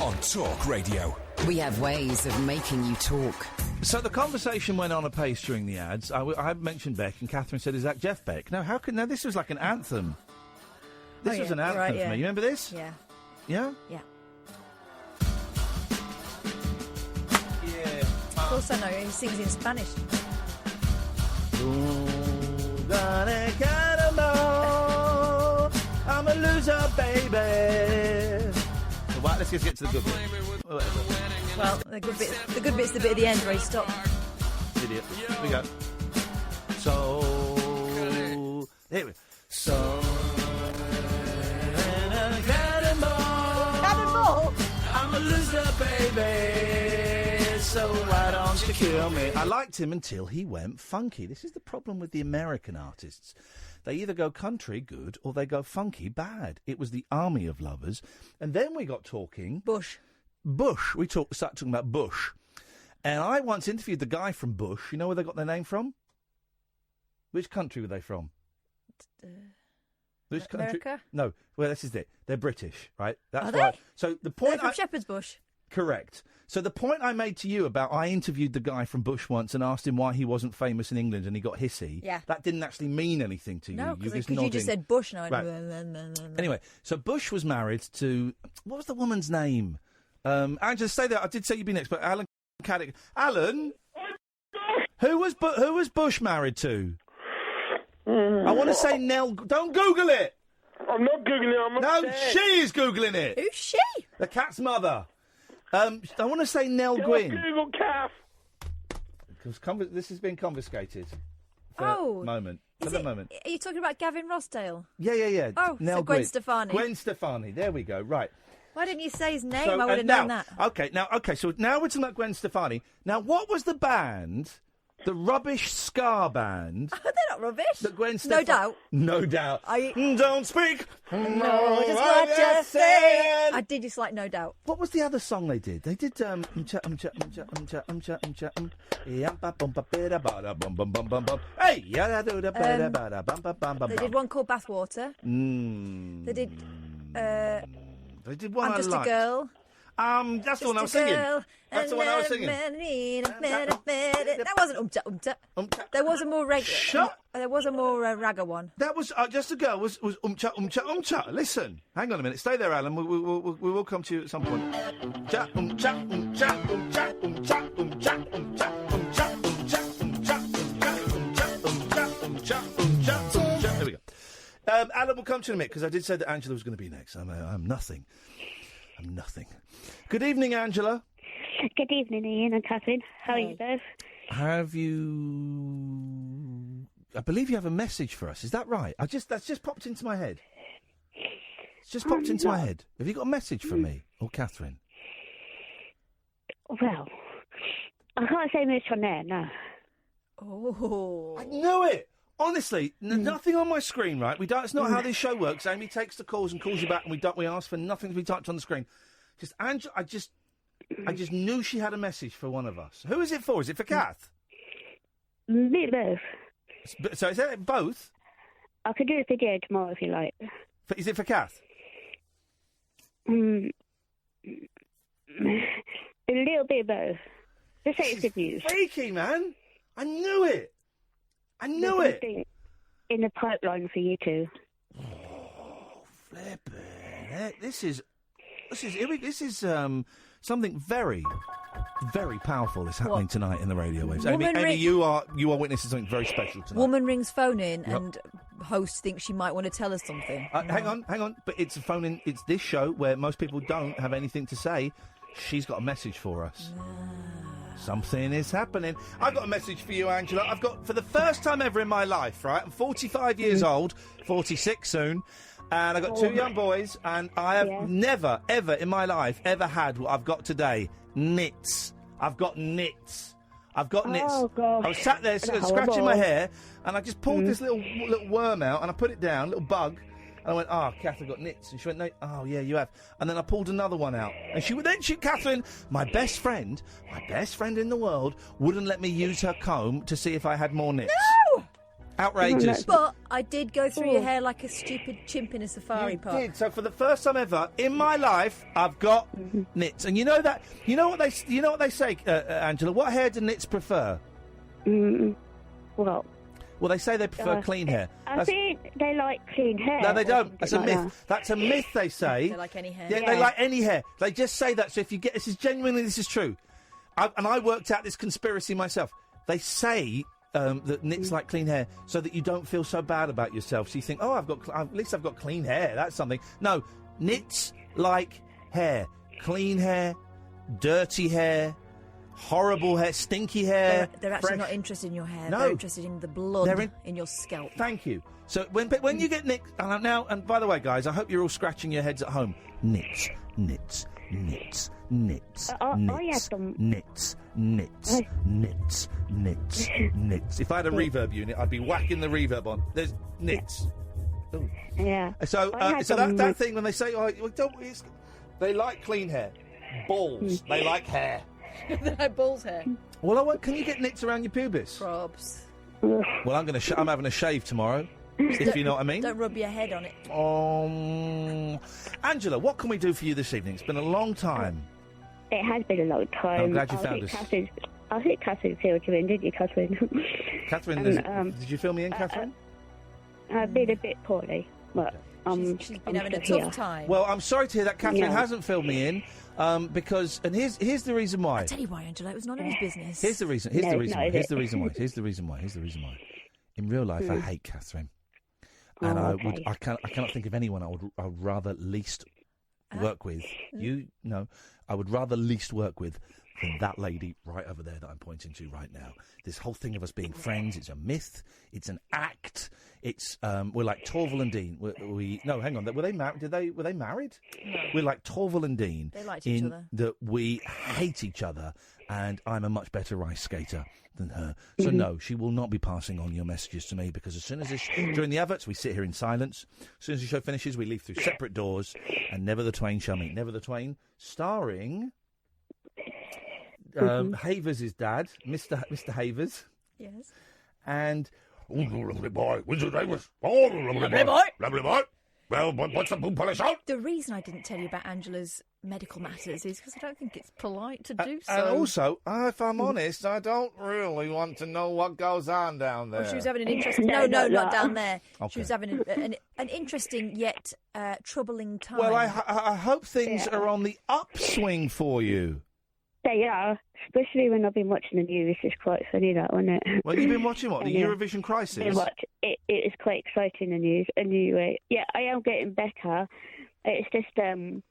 on Talk Radio. We have ways of making you talk. So the conversation went on apace during the ads. I mentioned Beck, and Catherine said, "Is that Jeff Beck?" No, how can? No, this was like an anthem. This was an anthem for me. You remember this? Yeah. Yeah. Yeah. Yeah. Of course I know. He sings in Spanish. I'm a loser, baby. Right, let's just get to the good bit. Well, the good bit's the bit at the end where he stopped. Idiot. Here we go. So, here we go. So, Cannonball! I'm a loser, baby. So why don't you kill me? I liked him until he went funky. This is the problem with the American artists. They either go country, good, or they go funky, bad. It was the Army of Lovers. And then we got talking... Bush. We started talking about Bush. And I once interviewed the guy from Bush. You know where they got their name from? Which country were they from? Which country? America? No. Well, this is it. They're British, right? That's Are why. they? So the point... They're from Shepherd's Bush. Correct. So the point I made to you about I interviewed the guy from Bush once and asked him why he wasn't famous in England and he got hissy, that didn't actually mean anything to you. No, because nodding. you just said Bush. No, Right. Anyway, so Bush was married to... What was the woman's name? Angela, stay there. I did say you'd be next, but Alan Caddick. Alan? Who was Bush married to? I want to say Nell... Don't Google it! I'm not Googling it, I'm No, upstairs. she is Googling it! Who's she? The cat's mother. I want to say Nell Gwynn. Google calf. Because this has been confiscated. For Oh. the moment. For Is the it- moment. Are you talking about Gavin Rossdale? Yeah. Oh, Nell so Gwen Stefani. Gwen Stefani. There we go. Right. Why didn't you say his name? So, I would have now, known that. Okay. So now we're talking about Gwen Stefani. Now, what was the band? The Rubbish Ska Band. They're not rubbish. That Gwen No Stefani. doubt. No doubt. Don't speak. No, just what you're saying. I did just like No Doubt. What was the other song they did? They did Hey, They did one called Bathwater. They did. They did one I'm I Just liked. a Girl. That's the one I was singing. That's the one I was singing. That wasn't umta. There was a more regular. There was a more ragga one. That was Just a Girl. Was umcha. Listen, hang on a minute. Stay there, Alan. We will come to you at some point. There we go. Alan will come to you in a minute because I did say that Angela was going to be next. I'm nothing. I'm nothing. Good evening, Angela. Good evening, Ian and Catherine. How are you both? Have you... I believe you have a message for us. Is that right? That's just popped into my head. It's just popped into my head. Have you got a message for me or Catherine? Well, I can't say much on there, no. Oh. I knew it! Honestly, nothing on my screen, right? We don't. It's not how this show works. Amy takes the calls and calls you back, and we ask for nothing to be typed on the screen. Just Angela, I just knew she had a message for one of us. Who is it for? Is it for Kath? Me both. So is it both? I could do a video tomorrow if you like. Is it for Kath? A little bit of both. Just say it's good news. Freaky, man! I knew it. There's something in the pipeline for you two. Oh, flippin'! This is something very, very powerful is happening tonight in the radio waves. Amy, you are witnessing something very special tonight. Woman rings phone in and host thinks she might want to tell us something. Hang on. But it's a phone in. It's this show where most people don't have anything to say. She's got a message for us. Something is happening. I've got a message for you, Angela. I've got, for the first time ever in my life, right? I'm 45 years old, 46 soon, and I've got two young boys, and I have never, ever in my life, ever had what I've got today. Nits. I've got nits. Oh, gosh. I was sat there scratching my hair, and I just pulled this little worm out, and I put it down, little bug. And I went, Kath, I've got nits. And she went, no, yeah, you have. And then I pulled another one out. And Catherine, my best friend in the world, wouldn't let me use her comb to see if I had more nits. No! Outrageous. But I did go through your hair like a stupid chimp in a safari park. You did. So for the first time ever in my life, I've got nits. And you know what they say, Angela? What hair do nits prefer? Well, they say they prefer clean hair. I think they like clean hair. No, they don't. That's a myth. That's a myth, they say. They like any hair. Yeah, they like any hair. They just say that. So if you get... This is true. And I worked out this conspiracy myself. They say that nits like clean hair so that you don't feel so bad about yourself. So you think, at least I've got clean hair. That's something. No, nits like hair. Clean hair, dirty hair, horrible hair, stinky hair. They're actually fresh. not interested in your hair. No. They're interested in the blood in your scalp. Thank you. So when you get nits, and by the way, guys, I hope you're all scratching your heads at home. Nits. I had them. Nits. If I had a reverb unit, I'd be whacking the reverb on. There's nits. Ooh. Yeah. So that thing when they say, they like clean hair, balls. They like hair. They like balls hair. Well, can you get nits around your pubis? Probs. Well, I'm having a shave tomorrow. If you know what I mean. Don't rub your head on it. Angela, what can we do for you this evening? It's been a long time. It has been a long time. I'm glad you found us. I think Catherine filled you in, didn't you, Catherine? Catherine, did you fill me in, Catherine? I've been a bit poorly, but she's been having a tough time. Well, I'm sorry to hear that Catherine Yeah. hasn't filled me in, because here's the reason why. I'll tell you why, Angela. It was none of his business. Here's the reason. Here's the reason why. In real life, I hate Catherine, and I cannot think of anyone I would rather least work with. I would rather least work with than that lady right over there that I'm pointing to right now. This whole thing of us being friends, it's a myth, it's an act, it's we're like Torval and Dean. No, hang on, were they married? Were they married? No. We're like Torval and Dean. They liked each other. That we hate each other, and I'm a much better ice skater than her. So no, she will not be passing on your messages to me, because as soon as during the adverts, we sit here in silence. As soon as the show finishes, we leave through separate doors, and never the twain shall meet. Never the twain, starring Havers' dad, Mr. Havers. Yes. And lovely boy, Mr. Havers. Oh, lovely boy. Well, what's the boom polish out? The reason I didn't tell you about Angela's medical matters is because I don't think it's polite to do so. And also, if I'm honest, I don't really want to know what goes on down there. Well, she was having an interesting... No, not down there. Okay. She was having an interesting yet troubling time. Well, I hope things are on the upswing for you. They are, especially when I've been watching the news. It's quite funny, that, wasn't it? Well, you've been watching what? The Eurovision Crisis? It is quite exciting, the news. Anyway, I am getting better. It's just, I think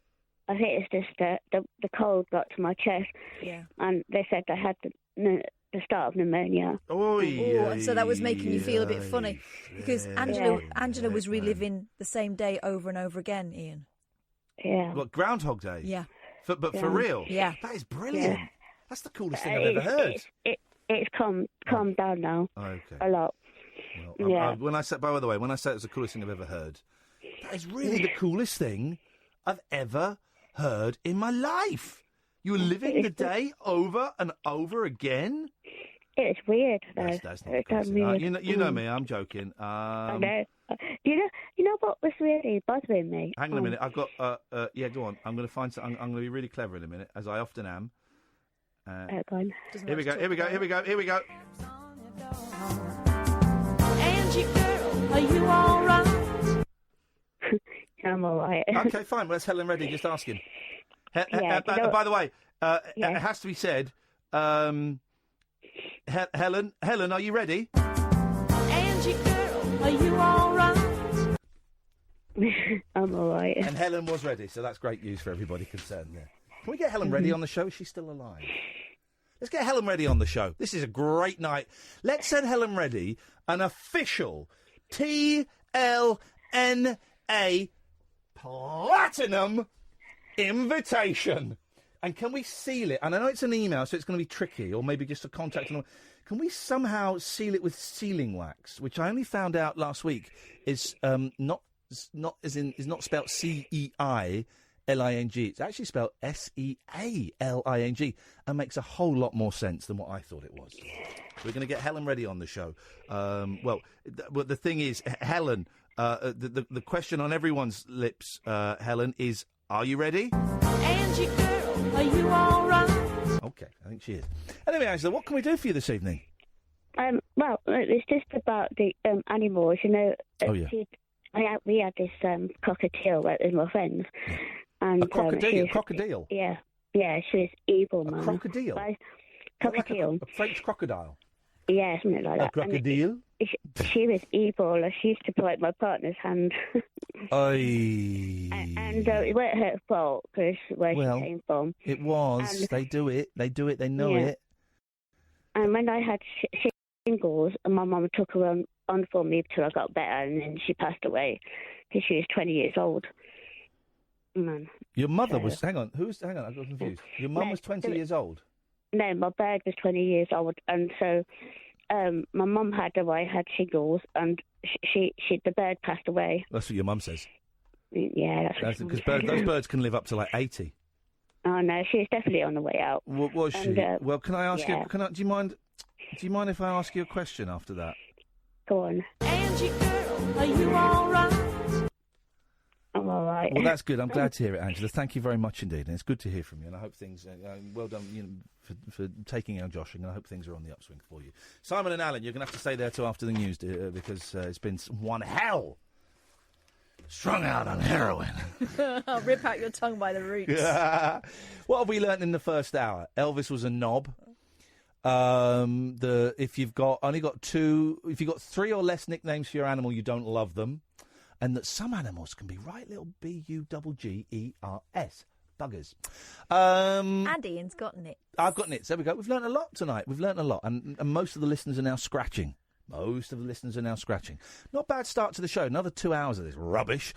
it's just the cold got to my chest. Yeah. And they said I had the start of pneumonia. And so that was making you feel a bit funny. Because Angela was reliving the same day over and over again, Ian. Yeah. What, Groundhog Day? Yeah. For real? Yeah. That is brilliant. Yeah. That's the coolest thing I've ever heard. It's calmed down now. Okay. A lot. Well, when I say it's the coolest thing I've ever heard, that is really the coolest thing I've ever heard in my life. You're living the day over and over again? It's weird, though. That's not weird. You know me, I'm joking. I know. You know what was really bothering me? Hang on a minute. I've got. Go on. I'm going to find. I'm going to be really clever in a minute, as I often am. Go on. Here we go. Angie girl, are you all right? I'm all right. Okay, fine. Well, that's Helen Reddy just asking. By the way, it has to be said. Helen, are you ready? Angie girl, are you all right? I'm all right. And Helen was ready, so that's great news for everybody concerned there. Can we get Helen Reddy on the show? Is she still alive? Let's get Helen Reddy on the show. This is a great night. Let's send Helen Reddy an official TLNA Platinum invitation. And can we seal it? And I know it's an email, so it's going to be tricky, or maybe just a contact. Can we somehow seal it with sealing wax, which I only found out last week is not spelled CEILING. It's actually spelled SEALING, and makes a whole lot more sense than what I thought it was. We're going to get Helen Reddy on the show. The thing is, Helen, the question on everyone's lips, Helen, is: are you ready? Angie girl, are you all right? Okay, I think she is. Anyway, Angela, what can we do for you this evening? Well, it's just about the animals. You know. We had this cockatiel with my friends. And, a crocodile? Crocodile? Yeah, she was evil, man. A crocodile? Crocodile. Like a French crocodile? Yeah, something like that. A crocodile? She was evil. She used to bite my partner's hand. Aye. And it wasn't her fault, because where she came from. It was. And they do it. They know it. And when I had shingles, and my mum took her on for me till I got better, and then she passed away because she was 20 years old. Man. Your mother was... Hang on, I got confused. Your mum was 20 years old? No, my bird was 20 years old, and so my mum had shingles, and the bird passed away. That's what your mum says? Yeah, that's what because those birds can live up to like 80. Oh, no, she was definitely on the way out. Was she? Well, can I ask you... do you mind if I ask you a question after that? Go on. Angie girl, are you all right? I'm all right. Well, that's good. I'm glad to hear it, Angela. Thank you very much indeed, and it's good to hear from you. And I hope things. Well done, for taking our joshing, and I hope things are on the upswing for you. Simon and Alan, you're going to have to stay there till after the news because it's been one hell. Strung out on heroin. I'll rip out your tongue by the roots. What have we learnt in the first hour? Elvis was a knob. If you've got 3 or less nicknames for your animal, you don't love them. And that some animals can be right little buggers. Buggers. And Ian's got nits. I've got nits. There we go. We've learnt a lot tonight. We've learnt a lot. And most of the listeners are now scratching. Not bad start to the show. Another 2 hours of this rubbish.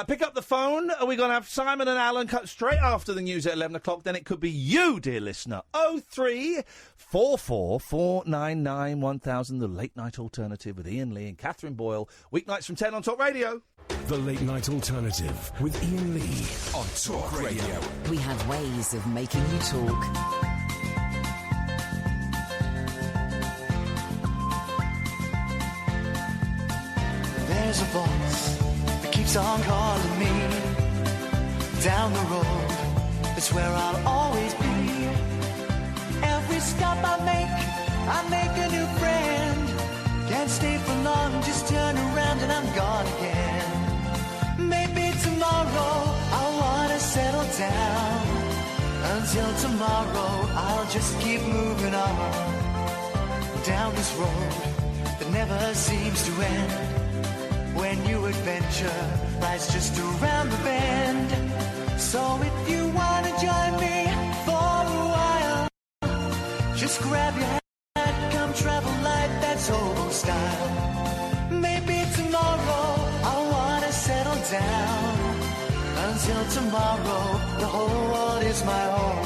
Pick up the phone. We're going to have Simon and Alan cut straight after the news at 11 o'clock. Then it could be you, dear listener. 0344 499 1000. The Late Night Alternative with Iain Lee and Catherine Boyle. Weeknights from 10 on Talk Radio. The Late Night Alternative with Iain Lee on Talk Radio. We have ways of making you talk. There's a voice that keeps on calling me down the road. It's where I'll always be. Every stop I make a new friend. Can't stay for long, just turn around and I'm gone again. Maybe tomorrow I'll wanna settle down. Until tomorrow I'll just keep moving on down this road that never seems to end. When new adventure lies just around the bend. So if you wanna join me for a while, just grab your hat, come travel light, that's old style. Maybe tomorrow I'll wanna settle down. Until tomorrow, the whole world is my home.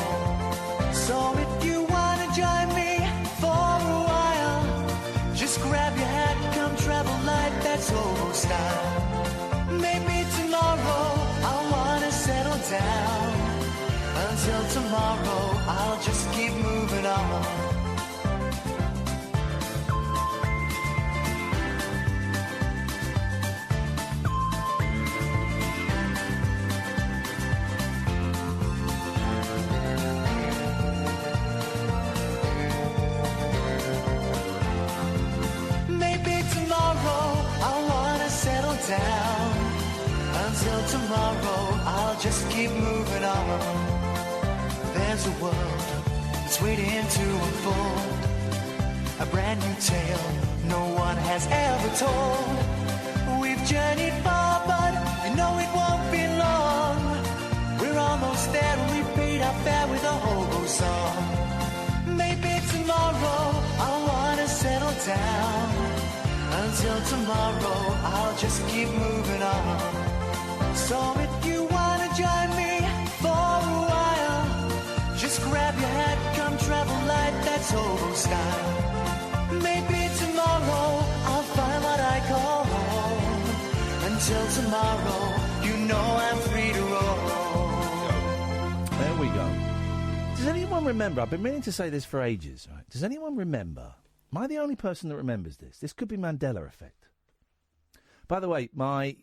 So if you wanna join me for a while, just grab your hat, come travel light, that's old style. Maybe tomorrow I'll wanna settle down. Until tomorrow I'll just keep moving on. Down. Until tomorrow I'll just keep moving on. There's a world that's waiting to unfold, a brand new tale no one has ever told. We've journeyed far but I know it won't be long. We're almost there and we've paid our fare with a hobo song. Maybe tomorrow I'll wanna settle down. Until tomorrow, I'll just keep moving on. So if you wanna join me for a while, just grab your hat, come travel light, that's old style. Maybe tomorrow, I'll find what I call home. Until tomorrow, you know I'm free to roll. There we go. Does anyone remember, I've been meaning to say this for ages, right? Does anyone remember... Am I the only person that remembers this? This could be Mandela effect. By the way,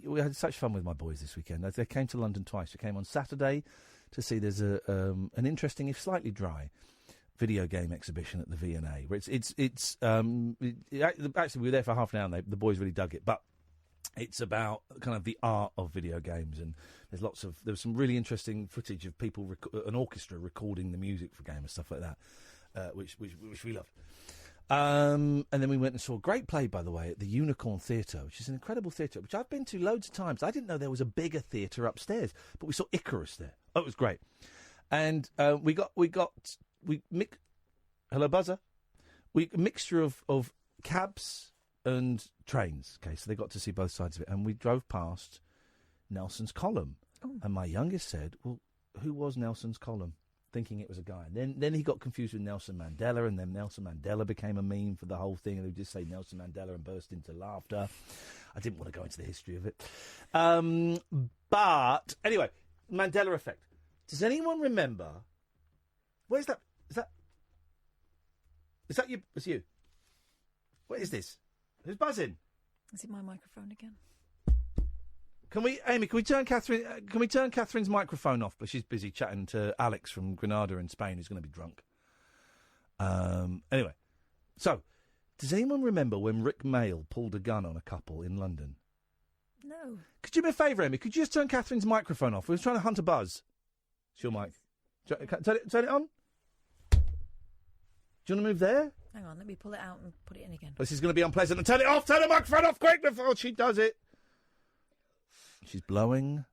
we had such fun with my boys this weekend. They came to London twice. They came on Saturday to see there's an interesting, if slightly dry, video game exhibition at the V&A. Where actually we were there for half an hour and the boys really dug it. But it's about kind of the art of video games, and there's some really interesting footage of people, an orchestra recording the music for games and stuff like that, which we loved. And then we went and saw a great play, by the way, at the Unicorn Theatre, which is an incredible theatre, which I've been to loads of times. I didn't know there was a bigger theatre upstairs, but we saw Icarus there. Oh, it was great. And hello, buzzer. A mixture of cabs and trains. Okay, so they got to see both sides of it. And we drove past Nelson's Column. Oh. And my youngest said, well, who was Nelson's Column? Thinking it was a guy. And then he got confused with Nelson Mandela, and then Nelson Mandela became a meme for the whole thing, and they would just say Nelson Mandela and burst into laughter. I didn't want to go into the history of it. But anyway, Mandela effect. Does anyone remember? Where's that? Is that you? It's you. What is this? Who's buzzing? Is it my microphone again? Amy? Can we turn Catherine? Can we turn Catherine's microphone off? But she's busy chatting to Alex from Granada in Spain, who's going to be drunk. Anyway, so does anyone remember when Rick Mail pulled a gun on a couple in London? No. Could you do me a favour, Amy? Could you just turn Catherine's microphone off? We were trying to hunt a buzz. It's your mic. Turn it on. Do you want to move there? Hang on, let me pull it out and put it in again. This is going to be unpleasant. And turn it off. Turn the microphone off quick before she does it. She's blowing.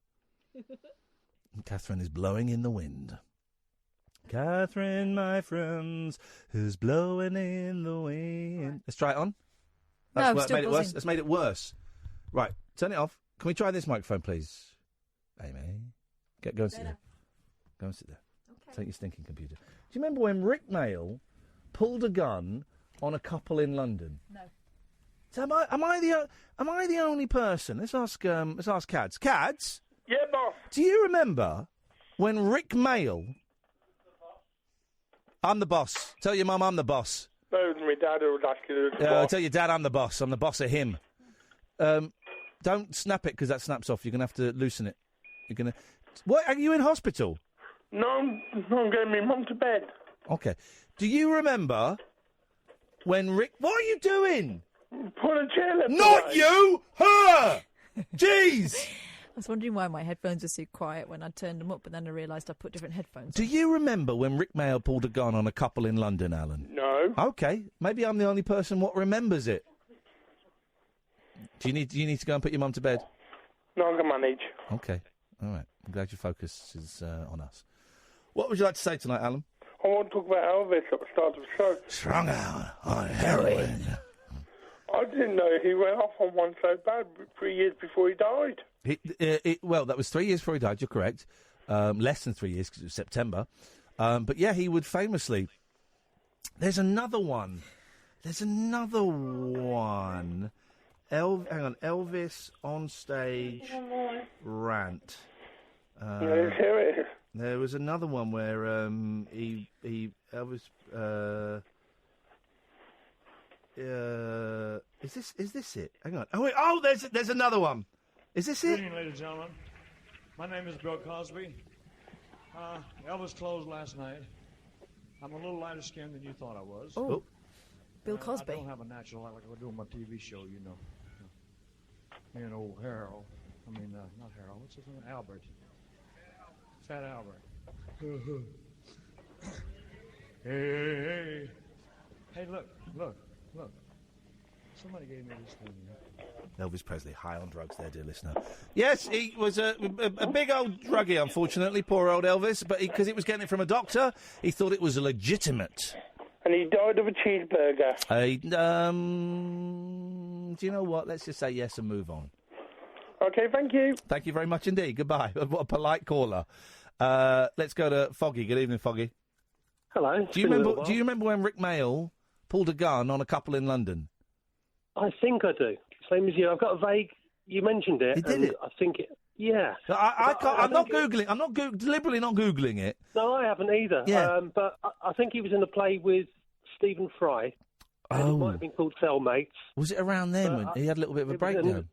Catherine is blowing in the wind. Catherine, my friends, who's blowing in the wind. Let's try it on. That's still made it buzzing. worse. That's made it worse. Right, turn it off. Can we try this microphone, please? Amy, go and sit there. Go and sit there. Okay. Take your stinking computer. Do you remember when Rick Mail pulled a gun on a couple in London? No. So am I the only person? Let's ask Cads. Cads? Yeah, boss. Do you remember when Rick Mail? I'm the boss. Tell your mum I'm the boss. No, it was my dad who was asking you. Tell your dad I'm the boss. I'm the boss of him. Don't snap it because that snaps off. You're gonna have to loosen it. You're gonna. What? Are you in hospital? No, I'm getting my mum to bed. Okay. Do you remember when Rick? What are you doing? Put a chair left Not away. you! Her! Jeez! I was wondering why my headphones were so quiet when I turned them up, but then I realised I put different headphones Do you remember when Rick Mail pulled a gun on a couple in London, Alan? No. Okay. Maybe I'm the only person what remembers it. Do you need to go and put your mum to bed? No, I can manage. Okay. All right. I'm glad your focus is on us. What would you like to say tonight, Alan? I want to talk about Elvis at the start of the show. Strung out on heroin. I didn't know he went off on one so bad 3 years before he died. Well, that was 3 years before he died, you're correct. Less than 3 years because it was September. But yeah, he would famously... There's another one. Hang on, Elvis on stage rant. Let's hear it. There was another one where Elvis... is this it? Hang on. Oh, wait, there's another one. Is this Good it? evening, ladies and gentlemen. My name is Bill Cosby. Elvis closed last night. I'm a little lighter skinned than you thought I was. Oh. Bill Cosby. I don't have a natural light like I do on my TV show, you know. Me and old Harold. I mean, not Harold. What's his name? Albert. Fat Albert. Hey. Hey, look. Somebody gave me this thing. Elvis Presley, high on drugs there, dear listener. Yes, he was a big old druggie, unfortunately, poor old Elvis, but because he was getting it from a doctor, he thought it was legitimate. And he died of a cheeseburger. Do you know what? Let's just say yes and move on. Okay, thank you. Thank you very much indeed. Goodbye. What a polite caller. Let's go to Foggy. Good evening, Foggy. Hello. Do you remember when Rick Mail pulled a gun on a couple in London? I think I do. Same as you. I've got a vague. You mentioned it. You did it. I think it. Yeah. I can't. I'm not googling. I'm not deliberately not googling it. No, I haven't either. Yeah. But I think he was in a play with Stephen Fry. And it might have been called Cellmates. Was it around then when he had a little bit of a breakdown?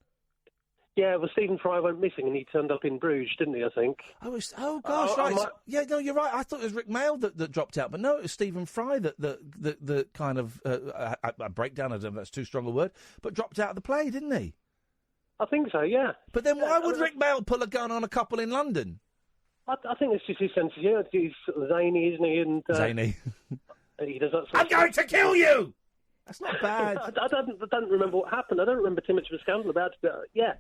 Yeah, well, Stephen Fry went missing and he turned up in Bruges, didn't he, I think? Oh gosh, right. Yeah, no, you're right. I thought it was Rick Mail that dropped out, but no, it was Stephen Fry that kind of, a breakdown, I don't know if that's too strong a word, but dropped out of the play, didn't he? I think so, yeah. But then why would Rick Mail pull a gun on a couple in London? I think it's just his sense of humour. He's sort of zany, isn't he? And, zany. He does that sort I'm going to kill you! That's not bad. I don't remember what happened. I don't remember too much of a scandal about it, but yeah.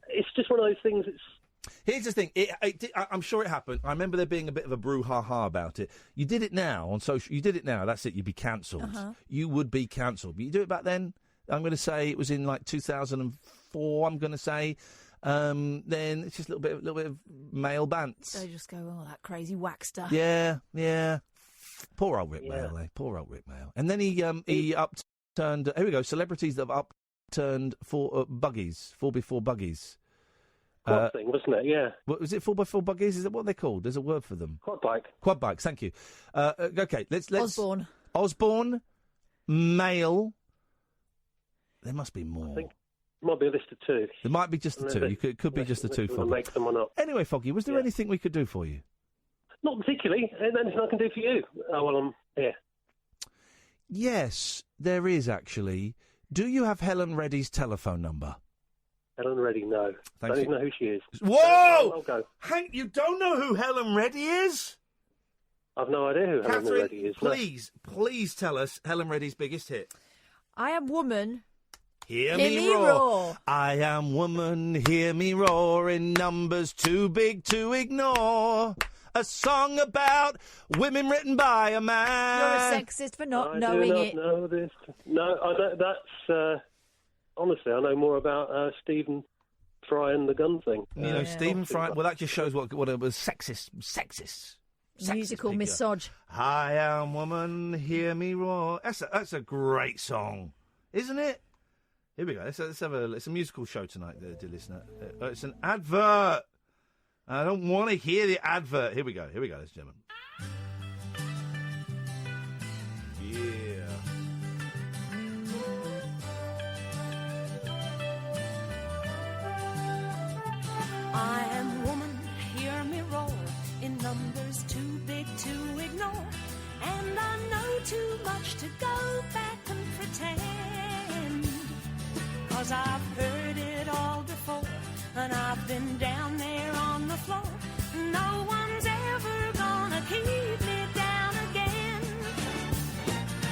It's just one of those things. Here's the thing. I'm sure it happened. I remember there being a bit of a brouhaha about it. You did it now on social. You did it now. That's it. You'd be cancelled. You would be cancelled. But you do it back then. I'm going to say it was in like 2004. I'm going to say. Then it's just a little bit of male bants. They just go, oh, that crazy whack stuff. Yeah. Poor old Rick Mail. Poor old Rick Mail. And then he upturned. Here we go. Celebrities that have upturned buggies, 4x4 buggies. Quad thing, wasn't it? Yeah. What, was it 4x4 buggies? Is that what they're called? There's a word for them. Quad bike. Quad bikes. Thank you. Okay, let's. Osborne. Mail. There must be more. Might be a list of two. There might be just the two. It could be just the two, Foggy. Make someone up. Anyway, Foggy, was there anything we could do for you? Not particularly. Anything I can do for you? Oh, well, I'm here. Yes, there is actually. Do you have Helen Reddy's telephone number? Helen Reddy, no. Thanks. Don't even know who she is. Whoa! I'll go. Hank, you don't know who Helen Reddy is? I've no idea who Helen Catherine, Reddy is. please tell us Helen Reddy's biggest hit. I am woman. Hear me roar. I am woman, hear me roar, in numbers too big to ignore. A song about women written by a man. You're a sexist for not knowing I do not it. know this. No, I know, that's... honestly, I know more about Stephen Fry and the gun thing. You know, Stephen Fry... Well, that just shows what it was. Sexist. Musical figure. misog. I am woman, hear me roar. That's a great song, isn't it? Here we go. Let's have it's a musical show tonight, dear listener. It's an advert. I don't want to hear the advert. Here we go, ladies and gentlemen. Yeah. I am woman, hear me roar, in numbers too big to ignore. And I know too much to go back and pretend. 'Cause I've heard it all before, and I've been down there on the floor. No one's ever gonna keep me down again.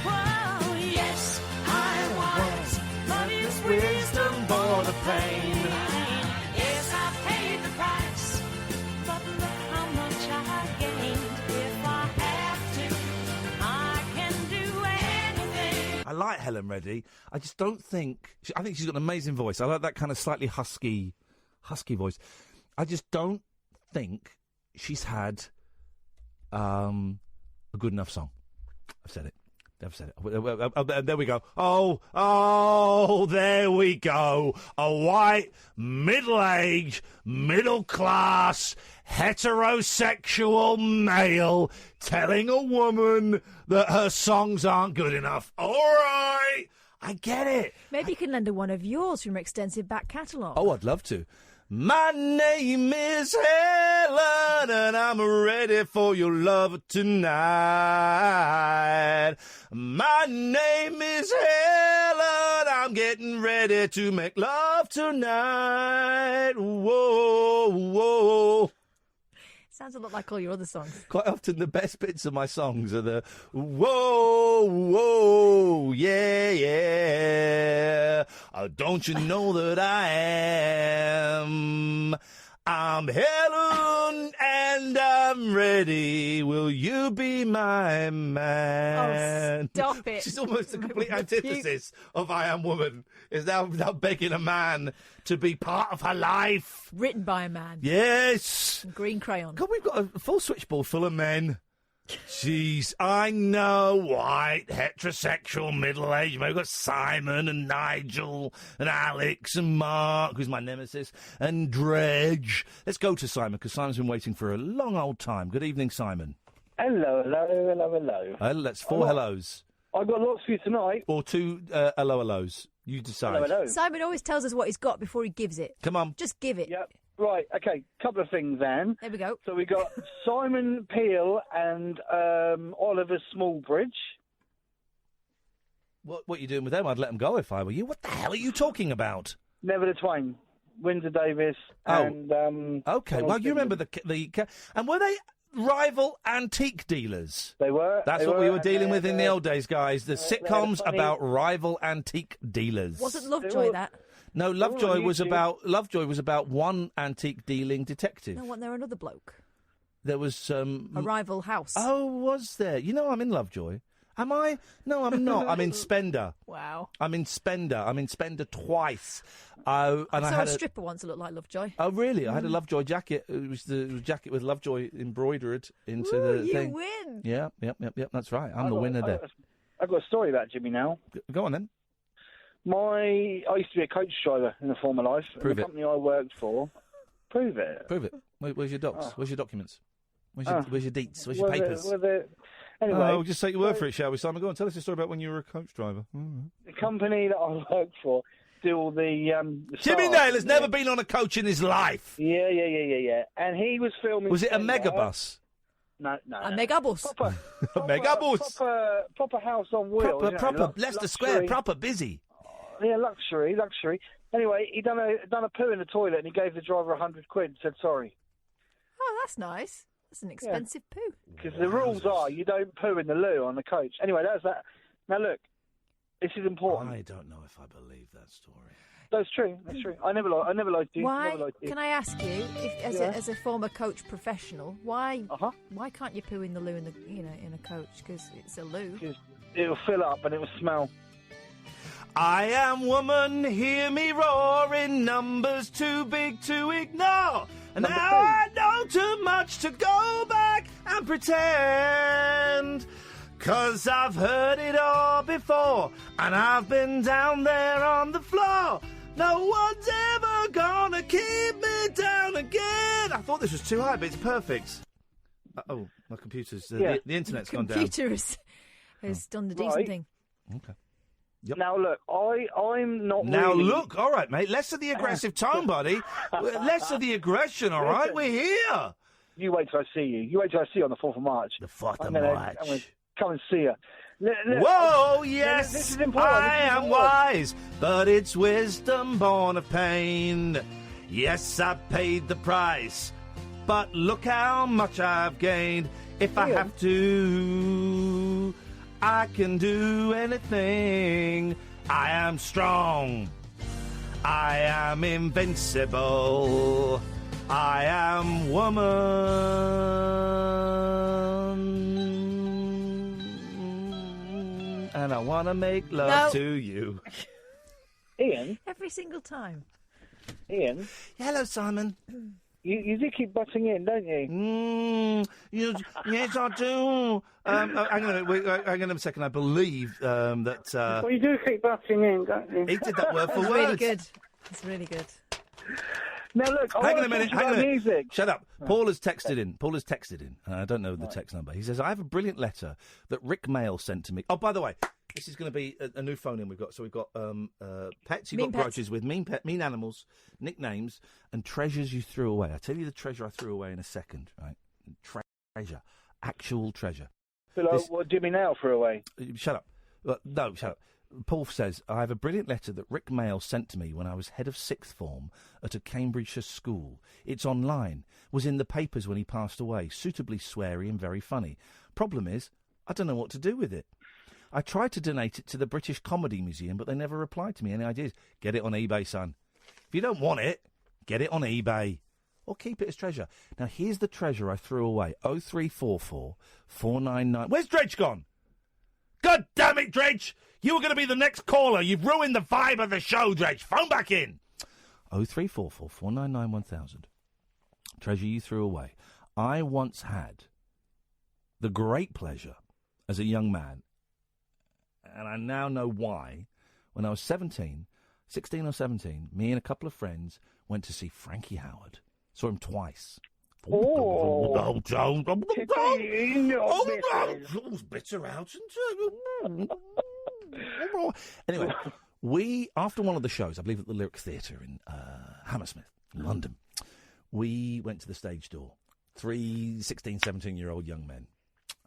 Whoa, yes, I was, but it's wisdom born of pain. Yes, I paid the price, but look how much I gained. If I have to, I can do anything. I like Helen Reddy. I just don't think... I think she's got an amazing voice. I like that kind of slightly husky voice. I just don't think she's had a good enough song. I've said it. There we go. Oh, there we go. A white, middle-aged, middle-class, heterosexual male telling a woman that her songs aren't good enough. All right, I get it. Maybe you can lend her one of yours from your extensive back catalogue. Oh, I'd love to. My name is Helen, and I'm ready for your love tonight. My name is Helen, I'm getting ready to make love tonight. Whoa, whoa. Sounds a lot like all your other songs. Quite often the best bits of my songs are the whoa, whoa, yeah, yeah. Don't you know that I am? I'm Helen and I'm ready. Will you be my man? Oh, stop it. She's almost the complete antithesis of I Am Woman. Is now begging a man to be part of her life. Written by a man. Yes. Green crayon. God, we've got a full switchboard full of men. Jeez, I know, white, heterosexual, middle-aged. We've got Simon and Nigel and Alex and Mark, who's my nemesis, and Dredge. Let's go to Simon, because Simon's been waiting for a long old time. Good evening, Simon. Hello. That's four hellos. I've got lots for you tonight. Or two hellos. You decide. Hello. Simon always tells us what he's got before he gives it. Come on. Just give it. Yep. Right, okay, couple of things, Anne. There we go. So we got Simon Peel and Oliver Smallbridge. What are you doing with them? I'd let them go if I were you. What the hell are you talking about? Never the Twain. Windsor Davis and... okay, well, you remember the... And were they rival antique dealers? They were. That's what we were dealing with in the old days, guys. The sitcoms funny. about rival antique dealers. Wasn't Lovejoy that? No, Lovejoy was about one antique dealing detective. No, wasn't there another bloke? There was A rival house. Oh, was there? You know, I'm in Lovejoy. Am I? No, I'm not. I'm in Spender. Wow. I'm in Spender twice. I I saw had a stripper once that looked like Lovejoy. Oh, really? I had a Lovejoy jacket. It was the jacket with Lovejoy embroidered into the you thing. win. Yep. That's right. I'm the winner there. I've got a story about Jimmy now. Go on then. I used to be a coach driver in a former life. Prove the it. company I worked for. Prove it. Where's your docs? Oh. Where's your documents? Where's your deets? Where's your Were papers? Anyway, We'll just take your word for it, shall we, Simon? Go on, tell us a story about when you were a coach driver. The company that I worked for, do all the Jimmy stars, Nail has didn't never he? been on a coach in his life. Yeah. And he was filming. Was it a Splendor. megabus? No. A megabus. Megabus. Proper house on wheels. Proper Leicester Square, proper busy. Yeah, luxury. Anyway, he done a poo in the toilet and he gave the driver £100 and said sorry. Oh, that's nice. That's an expensive poo. Because the rules are you don't poo in the loo on the coach. Anyway, that's that. Now look, this is important. I don't know if I believe that story. That's true. I never liked you. Why? Never liked you. Can I ask you, as a former coach professional, why can't you poo in the loo in a coach? Because it's a loo. It'll fill up and it will smell. I am woman, hear me roar in numbers too big to ignore. And now I know too much to go back and pretend. 'Cause I've heard it all before, and I've been down there on the floor. No one's ever gonna keep me down again. I thought this was too high, but it's perfect. Oh, my computer's... the internet's gone down. The computer has done the decent thing. Okay. Yep. Now, look, I'm not Now, really... look, all right, mate, less of the aggressive tone, buddy. Less of the aggression, all right? We're here. You wait till I see you. You wait till I see you on the 4th of March. The 4th of I'm March. gonna come and see you. Whoa, yes, this is important. I am wise, but it's wisdom born of pain. Yes, I paid the price, but look how much I've gained. If I have to, I can do anything. I am strong. I am invincible. I am woman. And I want to make love to you. Ian? Every single time. Ian? Hello, Simon. You do keep butting in, don't you? Yes, I do. Hang on a second. I believe that... well, you do keep butting in, don't you? He did that word for That's word. really good. It's really good. Now, look, Hang on a minute. Music. Shut up. Paul has texted in. I don't know the text number. He says, I have a brilliant letter that Rick Mail sent to me. Oh, by the way, this is going to be a new phone-in we've got. So we've got pets. You've got grudges with mean animals, nicknames, and treasures you threw away. I'll tell you the treasure I threw away in a second, right? Treasure. Actual treasure. What do you mean now threw away? Shut up. No, shut up. Paul says, I have a brilliant letter that Rick Mail sent to me when I was head of sixth form at a Cambridgeshire school. It's online, was in the papers when he passed away, suitably sweary and very funny. Problem is, I don't know what to do with it. I tried to donate it to the British Comedy Museum, but they never replied to me. Any ideas? Get it on eBay, son. If you don't want it, get it on eBay. Or keep it as treasure. Now, here's the treasure I threw away. 0344 499... Where's Dredge gone? God damn it, Dredge! You were going to be the next caller. You've ruined the vibe of the show, Dredge. Phone back in. 0344 499 1000. Treasure you threw away. I once had the great pleasure as a young man, and I now know why, when I was 16 or 17, me and a couple of friends went to see Frankie Howard. Saw him twice. Bitter out. Anyway, after one of the shows, I believe at the Lyric Theatre in Hammersmith, London, we went to the stage door. 3 16, 17-year-old young men.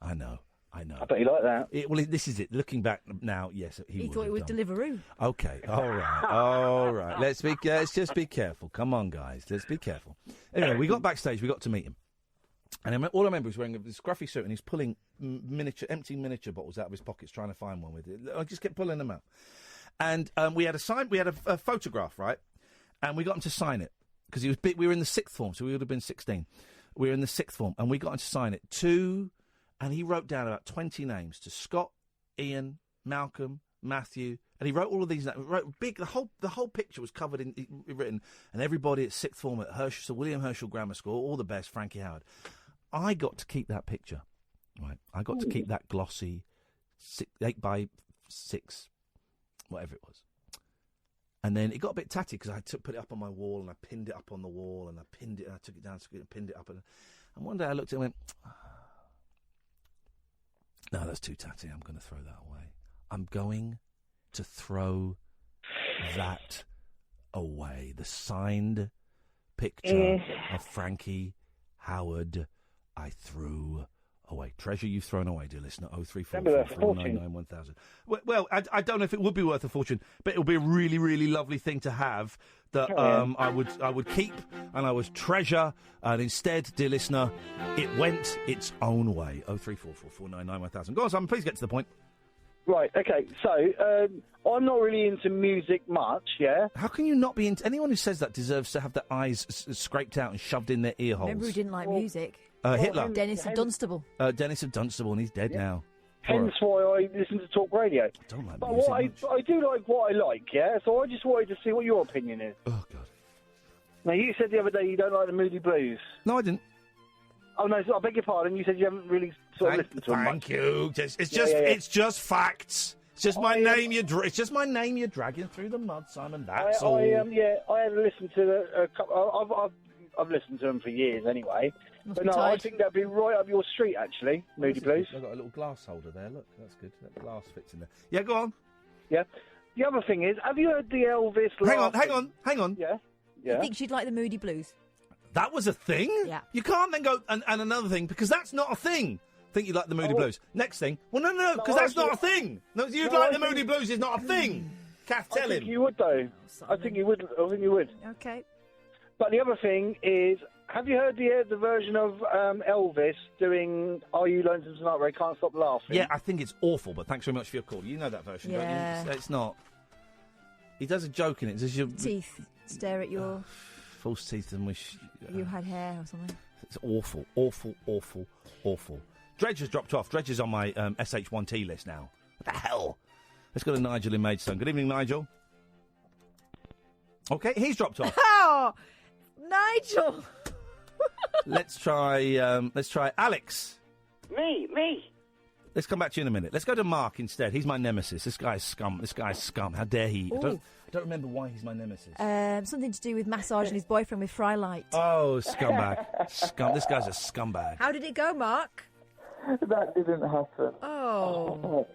I know. I bet you like that. This is it. Looking back now, yes, he thought it was Deliveroo. Okay, all right. Let's just be careful. Come on, guys, let's be careful. Anyway, we got backstage. We got to meet him, and all I remember was wearing a scruffy suit, and he's pulling empty miniature bottles out of his pockets, trying to find one with it. I just kept pulling them out, and we had a photograph, right? And we got him to sign it because he was big. We were in the sixth form, so we would have been 16. We were in the sixth form, and we got him to sign it to. And he wrote down about 20 names to Scott, Ian, Malcolm, Matthew, and he wrote all of these. Wrote big. The whole picture was covered in written, and everybody at sixth form at Sir William Herschel Grammar School, all the best. Frankie Howard. I got to keep that picture, right? I got to keep that glossy 8x6, whatever it was. And then it got a bit tatty because I put it up on my wall and I pinned it up on the wall and I pinned it and I took it down and pinned it up and one day I looked at it and went. No, that's too tatty. I'm going to throw that away. I'm going to throw that away. The signed picture of Frankie Howard I threw away. Treasure you've thrown away, dear listener. 03444991000. Well, I don't know if it would be worth a fortune, but it would be a really, really lovely thing to have that I would keep and I would treasure. And instead, dear listener, it went its own way. 03444991000. Go on, Simon. Please get to the point. Right, okay, so I'm not really into music much, yeah? How can you not be into... Anyone who says that deserves to have their eyes scraped out and shoved in their ear holes. Remember who didn't like music? Hitler. Dennis of Dunstable. Dennis of Dunstable, and he's dead now. Hence why I listen to talk radio. I don't like but music I do like what I like, yeah? So I just wanted to see what your opinion is. Oh, God. Now, you said the other day you don't like the Moody Blues. No, I didn't. Oh, no, I beg your pardon. You said you haven't really sort of listened to them much. Thank you. It's just facts. It's just my name. It's just my name you're dragging through the mud, Simon. That's all. I had listened to a couple. I've listened to them for years anyway. But no, I think that'd be right up your street, actually. Moody Blues. I've got a little glass holder there. Look, that's good. That glass fits in there. Yeah, go on. Yeah. The other thing is, have you heard the Elvis? Hang on. Yeah. You think she'd like the Moody Blues? That was a thing? Yeah. You can't then go, and another thing, because that's not a thing. Think you like the Moody Blues. Next thing. Well, no, because that's not a thing. No, you'd like the Moody Blues is not a thing. Kath, tell him. I think you would, though. I think you would. Okay. But the other thing is, have you heard the version of Elvis doing "Are You Lonesome Tonight" where he can't stop laughing? Yeah, I think it's awful, but thanks very much for your call. You know that version, don't you? It's not. He does a joke in it. Does your teeth stare at your false teeth and wish you had hair or something? It's awful, awful, awful, awful. Dredge has dropped off. Dredge is on my SH1T list now. What the hell? Let's go to Nigel in Maidstone. Good evening, Nigel. Okay, he's dropped off. Oh, Nigel. Let's try Alex. Me. Let's come back to you in a minute. Let's go to Mark instead. He's my nemesis. This guy's scum. How dare he? I don't remember why he's my nemesis. Something to do with massaging his boyfriend with Frylight. Oh, scumbag. This guy's a scumbag. How did it go, Mark? That didn't happen. Oh.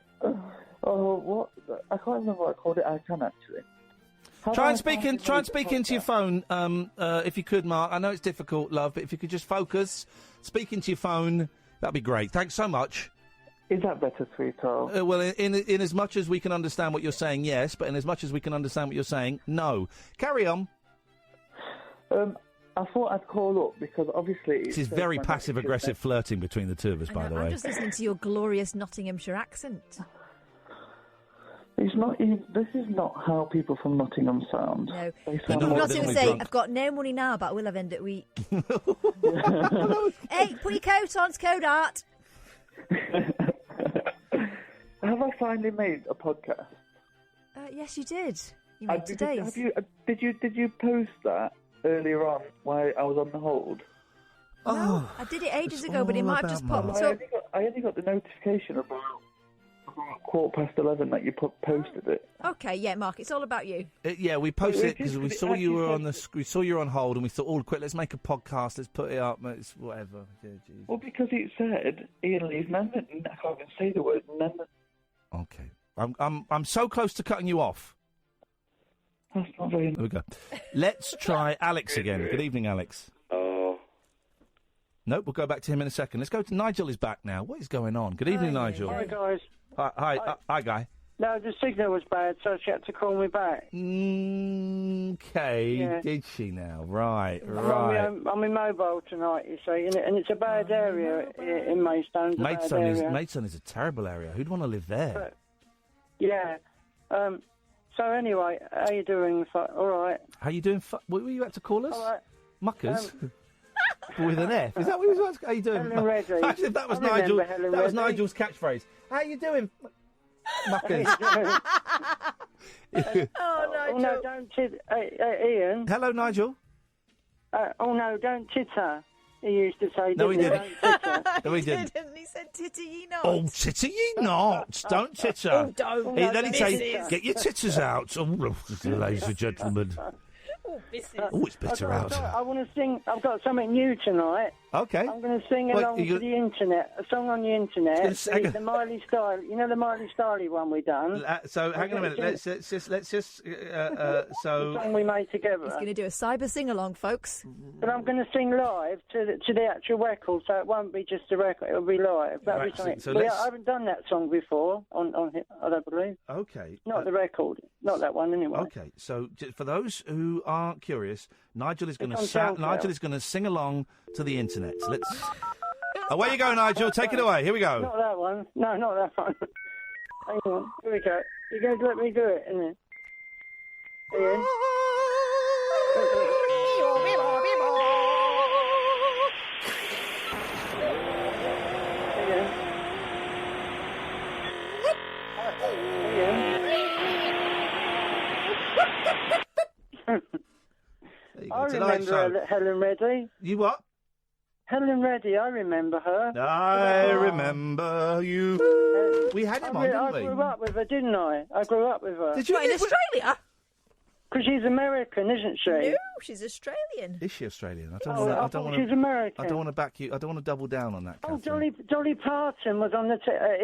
What? I can't remember what I called it. I can actually. Try and speak into your phone, if you could, Mark. I know it's difficult, love, but if you could just focus, speak into your phone, that'd be great. Thanks so much. Is that better, sweetheart? Well, in as much as we can understand what you're saying, yes, but in as much as we can understand what you're saying, no. Carry on. I thought I'd call up because obviously... This is very passive-aggressive flirting between the two of us, by the way. I'm just listening to your glorious Nottinghamshire accent. It's not. This is not how people from Nottingham sound. No. People from Nottingham say, "I've got no money now, but I will have end at week." Hey, put your coat on. It's code art. Have I finally made a podcast? Yes, you did. You made today's. Did you post that earlier on while I was on the hold? No, I did it ages ago, but it might have just popped up. I only got the notification about 11:15 that you posted it. Okay, yeah, Mark, it's all about you. Yeah, we posted it because we saw you were we saw you were on hold, and we thought, oh, quick, let's make a podcast, let's put it up, it's whatever. Yeah, well, because it said Iain Lee's amendment, I can't even say the word amendment. Okay, I'm so close to cutting you off. That's not very. There we go. Let's try Alex again. Good evening, Alex. Nope, we'll go back to him in a second. Let's go to Nigel. Is back now. What is going on? Good evening, Nigel. Hi, guys. Hi, guy. No, the signal was bad, so she had to call me back. Okay, yeah. Did she now? Right. I'm in mobile tonight, you see, and it's a bad area in Maidstone. Maidstone is a terrible area. Who'd want to live there? But, yeah. So anyway, how you doing? All right. How you doing? What were you about to call us? All right. Muckers. With an F. Is that what he was asking? How you doing? Actually, if that was Nigel. That was Nigel's catchphrase. How you doing, Muckers? Oh, no, don't titter. Iain. Hello, Nigel. Oh, no, don't titter. He used to say, no, he didn't. No, he didn't. He said, titter ye not. Oh, titter ye not. Don't titter. Oh, don't. Then he'd say, get your titters out. Oh, ladies and gentlemen. Oh, it's bitter out. I want to sing. I've got something new tonight. Okay. I'm going to sing along to the internet, a song on the internet. The Miley Stylee, you know the Miley Stylee one we done. So hang on a minute. Let's just. The song we made together. He's going to do a cyber sing along, folks. But I'm going to sing live to the actual record, so it won't be just a record. It'll be live. That'll be something. So I haven't done that song before on I don't believe. Okay. Not the record. Not that one anyway. Okay. So for those who are curious, Nigel is going to sing along to the internet. Let's. Away you go, Nigel. Take it away. Here we go. Not that one. No, not that one. Hang on. Here we go. You're going to let me do it, isn't it? Ian? I remember Helen Reddy. You what? Helen Reddy, I remember her. I remember you. We had him on, didn't we? I grew up with her, didn't I? I grew up with her. Did you in Australia? Because she's American, isn't she? No, she's Australian. Is she Australian? I don't want. She's American. I don't want to back you. I don't want to double down on that. Oh, Catherine. Dolly Parton was on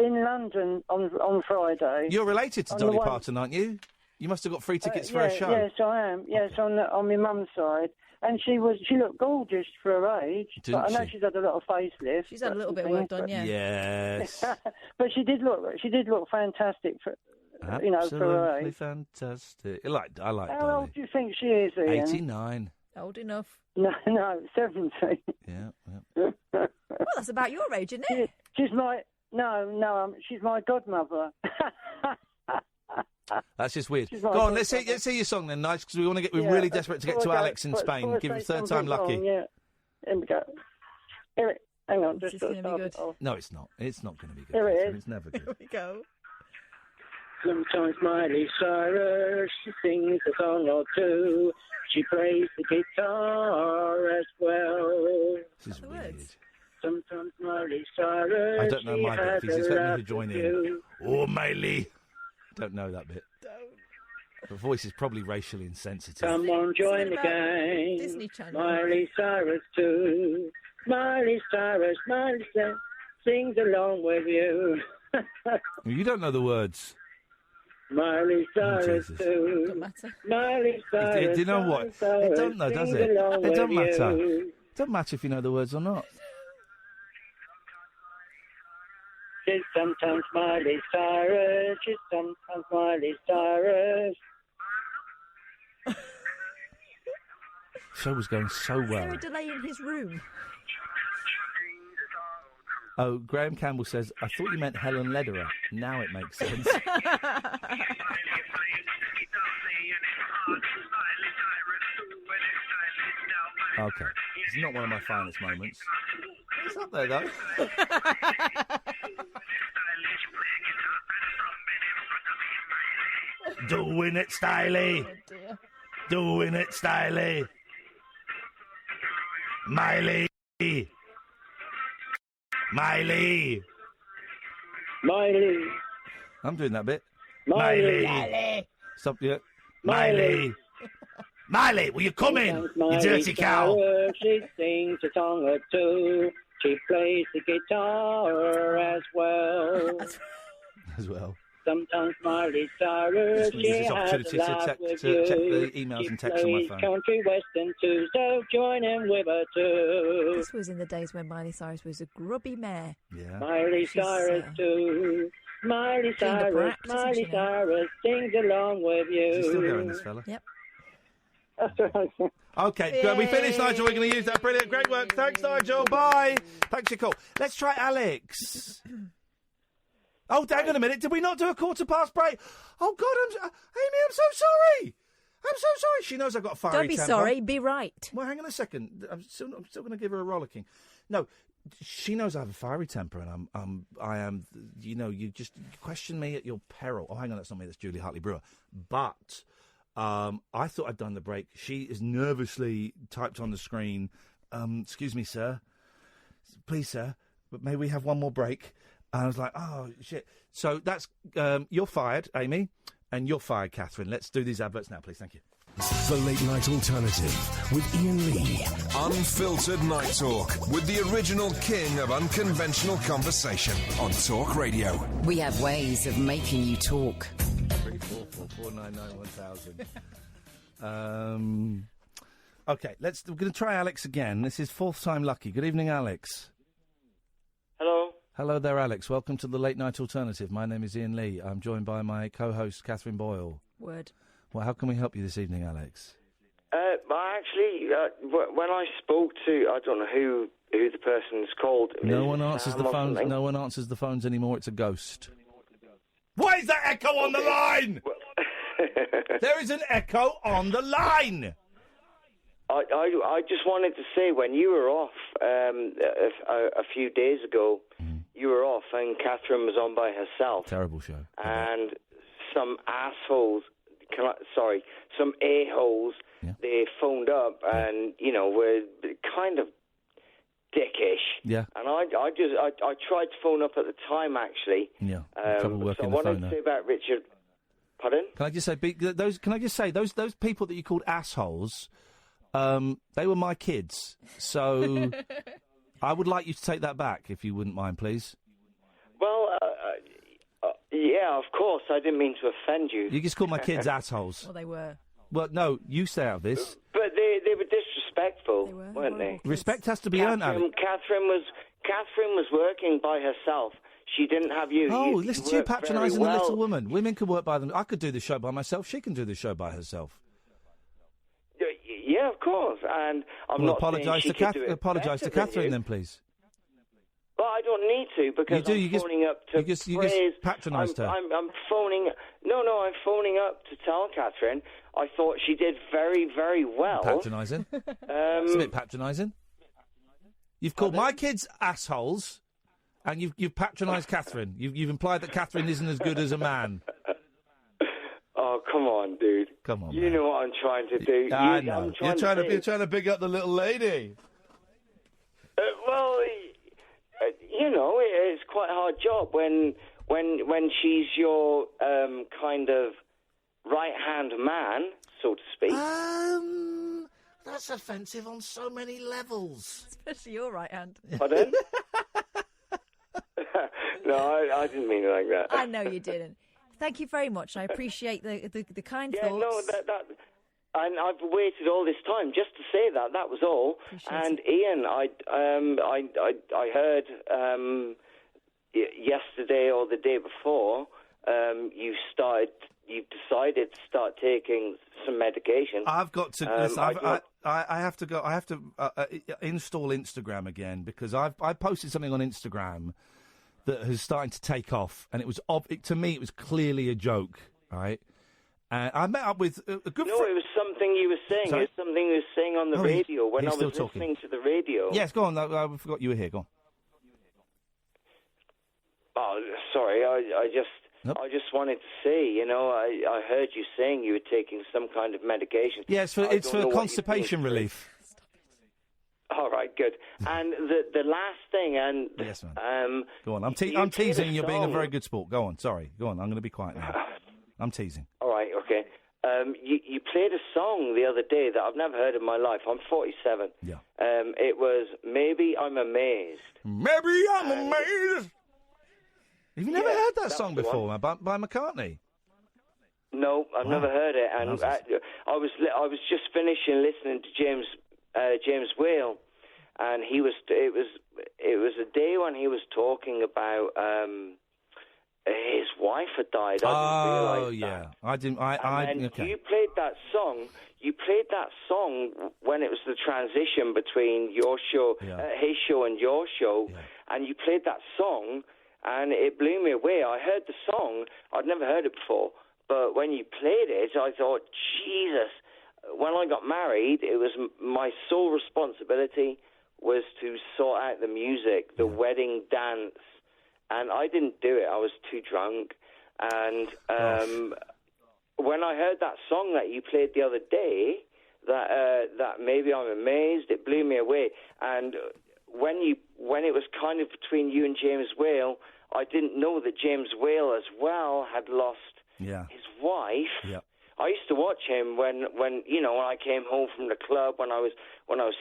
in London on Friday. You're related to Dolly Parton, aren't you? You must have got free tickets for her show. Yes, I am. Yes, on my mum's side. And she looked gorgeous for her age. Didn't but I know she? she's had a lot of facelift. She's had a little bit of work done, yeah. Yes. But she did look fantastic for Absolutely for her age. Fantastic. I like How Dolly. old do you think she is, Ian? 89. Old enough. No, 70. Yeah. Well, that's about your age, isn't it? She's my she's my godmother. That's just weird. Go on, let's hear your song then, Nigel, because we're really desperate to get to Alex in Spain. Give him third time lucky. Yeah. Here we go. Hang on, this is going to be good. No, it's not. It's not going to be good. Here it is. It's never good. Here we go. Sometimes Miley Cyrus, she sings a song or two. She plays the guitar as well. This is weird. Sometimes Miley Cyrus. I don't know Michael. If he's expecting me to join in. Oh, Miley. Don't know that bit. The voice is probably racially insensitive. Come on, join the gang. Disney Channel. Miley Cyrus too. Miley Cyrus, sings along with you. You don't know the words. Miley Cyrus too. Don't matter. Miley Cyrus. Do you know what? It don't know, does it? It don't matter. It doesn't matter if you know the words or not. She's sometimes Miley Cyrus. She's sometimes Miley Cyrus. Show was going so Is well. there a delay in his room? Oh, Graham Campbell says, I thought you meant Helen Lederer. Now it makes sense. Okay. It's not one of my finest moments. It's up there, though. Doing it, Stylee. Oh, Doing it, Stylee. Miley. Miley. I'm doing that bit. Miley. Stop you. Miley. Miley, will you come in, you dirty cow? She sings a song or two. She plays the guitar as well. As well. Sometimes Miley Cyrus, This she is has opportunity a to laugh check with the you. emails She and texts on my plays phone. country western too, so join in with her too. This was in the days when Miley Cyrus was a grubby mare. Yeah. Miley Cyrus too. Miley Cyrus, Miley Cyrus sings along with you. Is he still going, this fella? Yep. Okay, good. We finished, Nigel. We're going to use that. Brilliant. Great work. Thanks, Nigel. Bye. Thanks for your call. Let's try Alex. Oh, hang on a minute. Did we not do a quarter past break? Oh, God, Amy, I'm so sorry. I'm so sorry. She knows I've got a fiery Don't be temper. sorry. Be right. Well, hang on a second. I'm still going to give her a rollicking. No, she knows I have a fiery temper, and I am. You know, you just question me at your peril. Oh, hang on, that's not me. That's Julie Hartley-Brewer. But I thought I'd done the break. She is nervously typed on the screen. Excuse me, sir. Please, sir. But may we have one more break? And I was like, oh, shit. So that's, you're fired, Amy, and you're fired, Catherine. Let's do these adverts now, please. Thank you. The Late Night Alternative with Iain Lee. Unfiltered night talk with the original king of unconventional conversation on Talk Radio. We have ways of making you talk. 344991000. Okay, we're going to try Alex again. This is fourth time lucky. Good evening, Alex. Hello. Hello there, Alex. Welcome to the Late Night Alternative. My name is Iain Lee. I'm joined by my co-host, Catherine Boyle. Word. Well, how can we help you this evening, Alex? When I spoke to, I don't know who the person's called. No one answers the phones. No one answers the phones anymore. It's a ghost. Why is that echo on the line? There is an echo on the line. I just wanted to say, when you were off a few days ago, you were off and Catherine was on by herself. Terrible show. And some assholes, some a-holes, they phoned up and, were kind of dickish. Yeah. And I tried to phone up at the time, actually. Yeah. So Trouble working I the wanted phone to now. say about Richard. Pardon? Can I just say those people that you called assholes, they were my kids. So I would like you to take that back, if you wouldn't mind, please. Well, yeah, of course. I didn't mean to offend you. You just called my kids assholes. Well, they were. Well, no, you stay out of this. But they were disrespectful, weren't they? Respect has to be earned, Alex. Catherine was working by herself. She didn't have you. Oh, you listen to you worked patronising very the well. little woman. Women can work by them. I could do the show by myself. She can do the show by herself. Yeah, of course. And I'm not apologise saying she could do it apologise to better than Catherine you. then, please. Well, I don't need to because I'm phoning up to you just patronised her. I'm phoning. No, I'm phoning up to tell Catherine. I thought she did very, very well. Patronising. It's a bit patronising. You've called my kids assholes, and you've patronised Catherine. You've implied that Catherine isn't as good as a man. Oh, come on, dude. Come on, You know what I'm trying to do. I know. You're trying to big up the little lady. Well, it's quite a hard job when she's your kind of right-hand man, so to speak. That's offensive on so many levels. Especially your right hand. Pardon? No, I didn't mean it like that. I know you didn't. Thank you very much. I appreciate the kind thoughts. No, and I've waited all this time just to say that. That was all. And Iain, I heard yesterday or the day before you've decided to start taking some medication. I've got to. Listen, I have to go. I have to install Instagram again because I posted something on Instagram that has started to take off, and it was to me it was clearly a joke, right? And I met up with a good. No, it was something you were saying. Sorry? It was something you were saying on the radio when I was still listening talking. to the radio. Yes, go on. I forgot you were here. Go on. Oh, sorry. I just wanted to say, I heard you saying you were taking some kind of medication. Yeah, it's for constipation relief. All right, good. And the last thing, and yes, man. Go on. I'm teasing. You're being a very good sport. Go on. Sorry. Go on. I'm going to be quiet now. I'm teasing. All right. Okay. You played a song the other day that I've never heard in my life. I'm 47. Yeah. It was Maybe I'm Amazed. Maybe I'm amazed. Have you never heard that that's song the before, man, by McCartney? No, I've never heard it. And I was just finishing listening to James Whale, and it was a day when he was talking about his wife had died. I didn't realise that. I didn't. Okay. You played that song. You played that song when it was the transition between your show, his show, and your show, and you played that song, and it blew me away. I heard the song. I'd never heard it before, but when you played it, I thought, Jesus. When I got married, it was my sole responsibility was to sort out the music, the wedding dance, and I didn't do it. I was too drunk. And when I heard that song that you played the other day, that Maybe I'm Amazed, it blew me away. And when it was kind of between you and James Whale, I didn't know that James Whale as well had lost his wife. Yeah. I used to watch him when I came home from the club when I was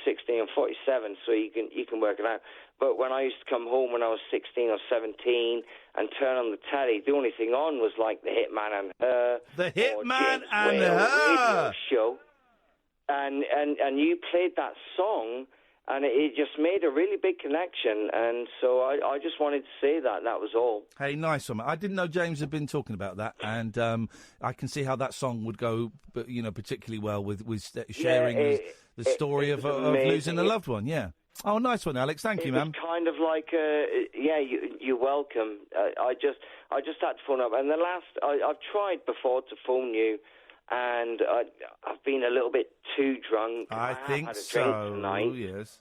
16 and 47, so you can work it out. But when I used to come home when I was 16 or 17 and turn on the telly, the only thing on was like the Hitman and Her, the Hitman and Her radio show, and you played that song. And it just made a really big connection, and so I just wanted to say that was all. Hey, nice one, mate. I didn't know James had been talking about that, and I can see how that song would go, particularly well with sharing the story of losing a loved one. Yeah. Oh, nice one, Alex. Thank you, man. It's kind of like, you're welcome. I just had to phone up, and I've tried before to phone you. And I've been a little bit too drunk. I think had a so. drink tonight. Yes.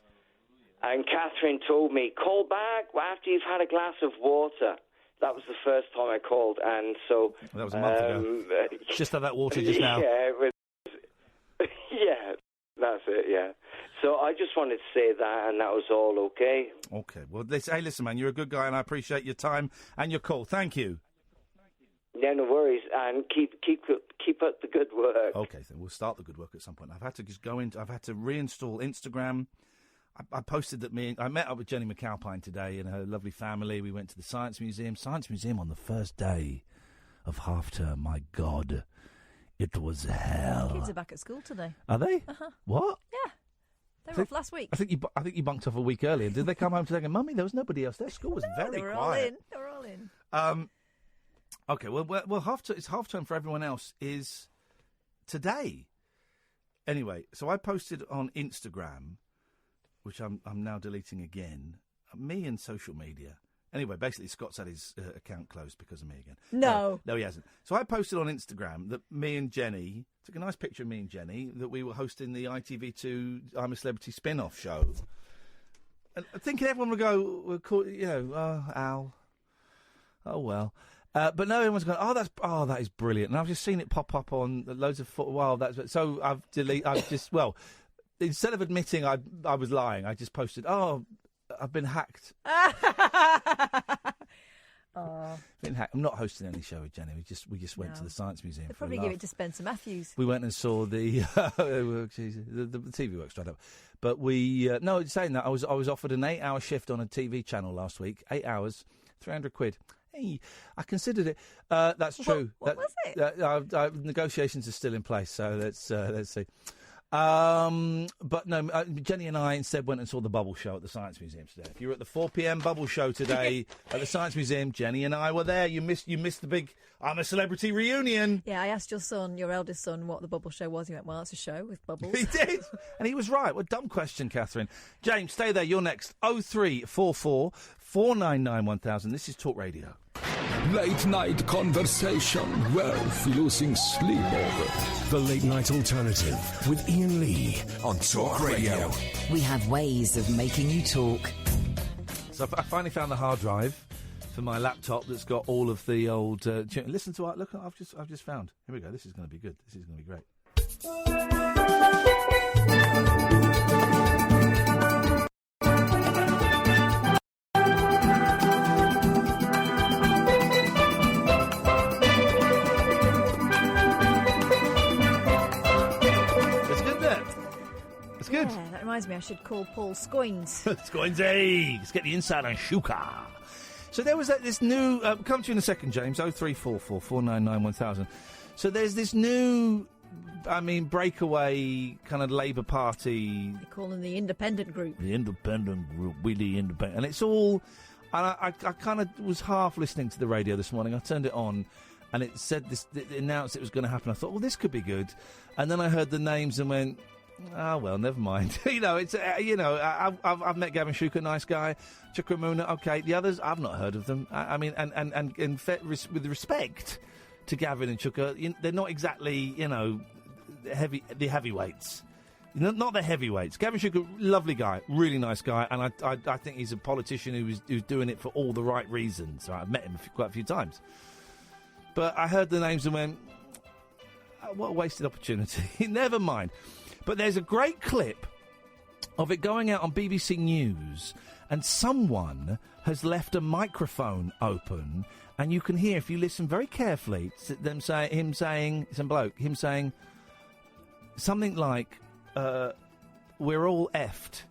And Catherine told me, call back after you've had a glass of water. That was the first time I called, and so... That was a month ago. Just had that water just now. Yeah, yeah, that's it, yeah. So I just wanted to say that, and that was all okay. Okay. Well, listen, man, you're a good guy, and I appreciate your time and your call. Thank you. Yeah, no worries, and keep up the good work. Okay, so we'll start the good work at some point. I've had to just I've had to reinstall Instagram. I posted that I met up with Jenny McAlpine today and her lovely family. We went to the Science Museum. Science Museum on the first day of half term. My God, it was hell. Kids are back at school today. Are they? Uh-huh. What? Yeah. They were off last week. I think you bunked off a week earlier. Did they come home today and go, Mummy, there was nobody else there? School was very quiet. They were all in. Okay, well, it's half term for everyone else is today. Anyway, so I posted on Instagram, which I'm now deleting again. Me and social media. Anyway, basically, Scott's had his account closed because of me again. No, he hasn't. So I posted on Instagram that me and Jenny took a nice picture of me and Jenny that we were hosting the ITV2 I'm a Celebrity spin-off show, and thinking everyone would go, Al. Oh well. But no, everyone's going, that is brilliant. And I've just seen it pop up on loads of so I've instead of admitting I was lying, I just posted, I've been hacked. Been hacked. I'm not hosting any show with Jenny. We just went to the Science Museum. They'll probably give it to Spencer Matthews. We went and saw the TV works right up. But saying that, I was offered an 8-hour shift on a TV channel last week. 8 hours, £300. Hey, I considered it. That's true. What was it? Negotiations are still in place, so let's see. But no, Jenny and I instead went and saw the Bubble Show at the Science Museum today. If you were at the 4 p.m. Bubble Show today at the Science Museum, Jenny and I were there. You missed the big I'm a Celebrity reunion. Yeah, I asked your eldest son, what the Bubble Show was. He went, well, it's a show with bubbles. He did, and he was right. What a dumb question, Catherine. James, stay there. You're next. 0344 499 1000. This is Talk Radio. Late night conversation worth losing sleep over. The Late Night Alternative with Iain Lee on Talk Radio. We have ways of making you talk. So I finally found the hard drive for my laptop that's got all of the old... listen to it. Look, I've just found. Here we go. This is going to be good. This is going to be great. Good. Yeah, that reminds me, I should call Paul Scoins. Scoins, let's get the inside on Shuka. So there was this new... come to you in a second, James, 0344 499 1000. So there's this new, breakaway kind of Labour Party... They call them the Independent Group. The Independent Group, really independent. And it's all... I kind of was half listening to the radio this morning. I turned it on, and it said this... It announced it was going to happen. I thought, well, this could be good. And then I heard the names and went... Oh, well, never mind. It's, I've met Gavin Shuker, nice guy. Chukramuna, okay. The others, I've not heard of them. With respect to Gavin and Shuker, they're not exactly, the heavyweights. Not the heavyweights. Gavin Shuker, lovely guy, really nice guy, and I think he's a politician who's doing it for all the right reasons. Right? I've met him quite a few times. But I heard the names and went, what a wasted opportunity. Never mind. But there's a great clip of it going out on BBC News, and someone has left a microphone open, and you can hear, if you listen very carefully, him saying something like, we're all effed.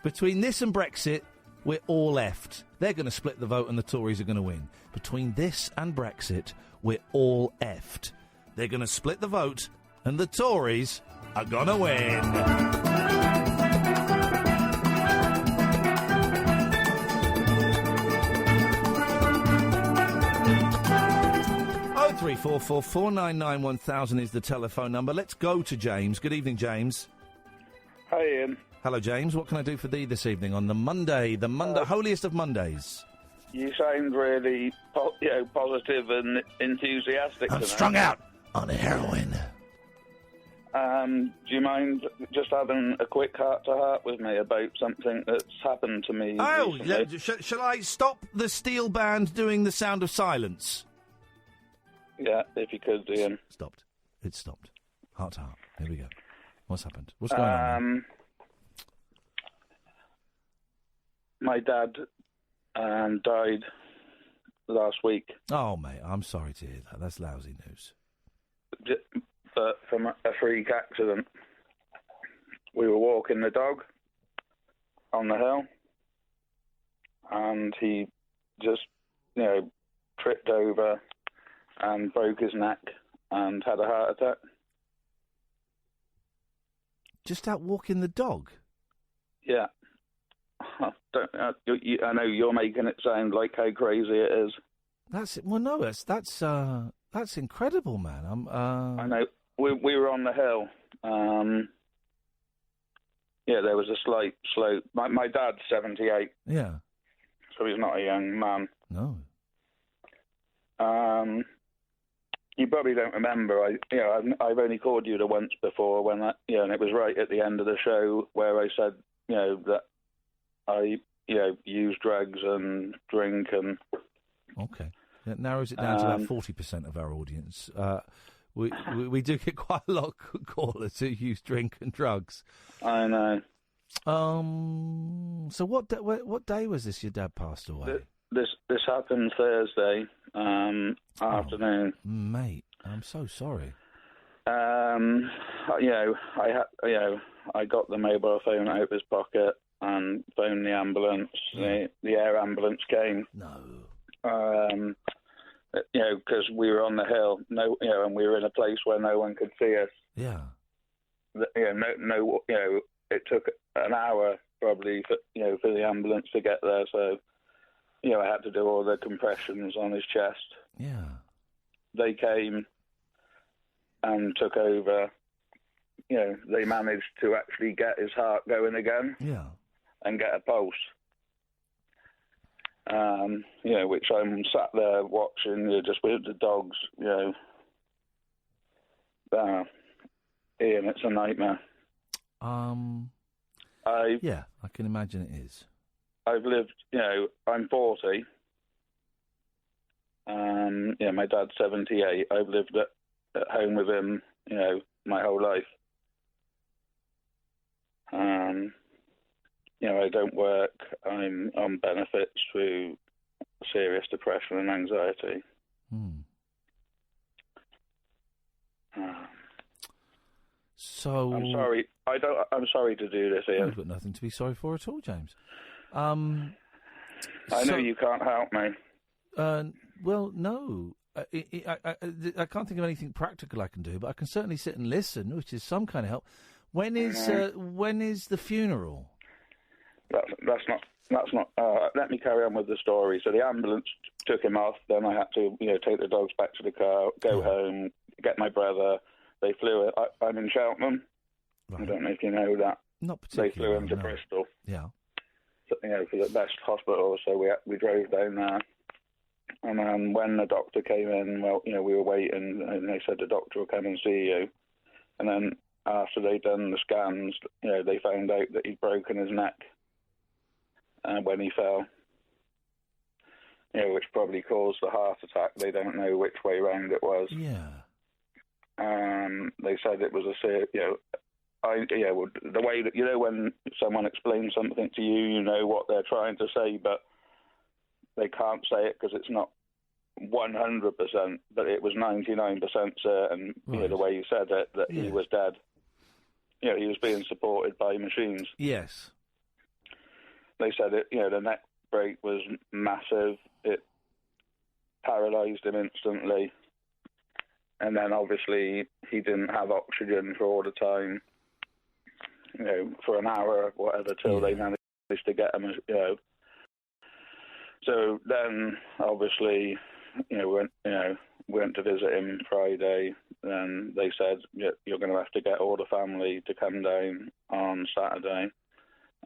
Between this and Brexit, we're all effed. They're going to split the vote and the Tories are going to win. Between this and Brexit, we're all effed. They're going to split the vote and the Tories are going to win. 0344 499 1000 is the telephone number. Let's go to James. Good evening, James. Hi, Ian. Hello, James. What can I do for thee this evening on the Monday, holiest of Mondays? You sound really, positive and enthusiastic. I'm strung out on heroin. Do you mind just having a quick heart-to-heart with me about something that's happened to me recently? Shall I stop the steel band doing the sound of silence? Yeah, if you could, Ian. Stopped. It's stopped. Heart to heart. Here we go. What's happened? What's going on? My dad died last week. Oh, mate, I'm sorry to hear that. That's lousy news. But from a freak accident. We were walking the dog on the hill, and he just, tripped over and broke his neck and had a heart attack. Just out walking the dog? Yeah. I know you're making it sound like how crazy it is. That's incredible, man. I know. We were on the hill. There was a slight slope. My dad's 78. Yeah. So he's not a young man. No. You probably don't remember. I've only called you the once before when and it was right at the end of the show where I said, that I, use drugs and drink and. Okay, that narrows it down to about 40% of our audience. We do get quite a lot of callers who use drink and drugs. I know. So what day was this? Your dad passed away. This happened Thursday afternoon. Mate, I'm so sorry. I got the mobile phone out of his pocket and phoned the ambulance. The air ambulance came. No. Because we were on the hill, and we were in a place where no one could see us. Yeah. It took an hour probably for the ambulance to get there. So, I had to do all the compressions on his chest. Yeah. They came and took over. They managed to actually get his heart going again. Yeah. And get a pulse. Which I'm sat there watching, just with the dogs, Ian, it's a nightmare. Yeah, I can imagine it is. I've lived, I'm 40. My dad's 78. I've lived at home with him, my whole life. I don't work. I'm on benefits through serious depression and anxiety. So I'm sorry. I'm sorry to do this, Ian. I've got nothing to be sorry for at all, James. I know you can't help me. Well, no. I can't think of anything practical I can do, but I can certainly sit and listen, which is some kind of help. When is the funeral? That's not. Let me carry on with the story. So the ambulance took him off. Then I had to, take the dogs back to the car, go home, get my brother. They flew it. I'm in Cheltenham. Right. I don't know if you know that. Not particularly. They flew him to Bristol. Yeah. So, for the best hospital. So we drove down there. And when the doctor came in, we were waiting, and they said the doctor will come and see you. And then after they'd done the scans, they found out that he'd broken his neck when he fell, which probably caused the heart attack. They don't know which way round it was. Yeah. They said it was the way that, when someone explains something to you, you know what they're trying to say, but they can't say it because it's not 100%, but it was 99% certain, the way you said it, that he was dead. He was being supported by machines. Yes. They said it, the neck break was massive. It paralysed him instantly. And then obviously he didn't have oxygen for all the time, for an hour or whatever, till they managed to get him, So then obviously, went to visit him Friday, and they said, you're going to have to get all the family to come down on Saturday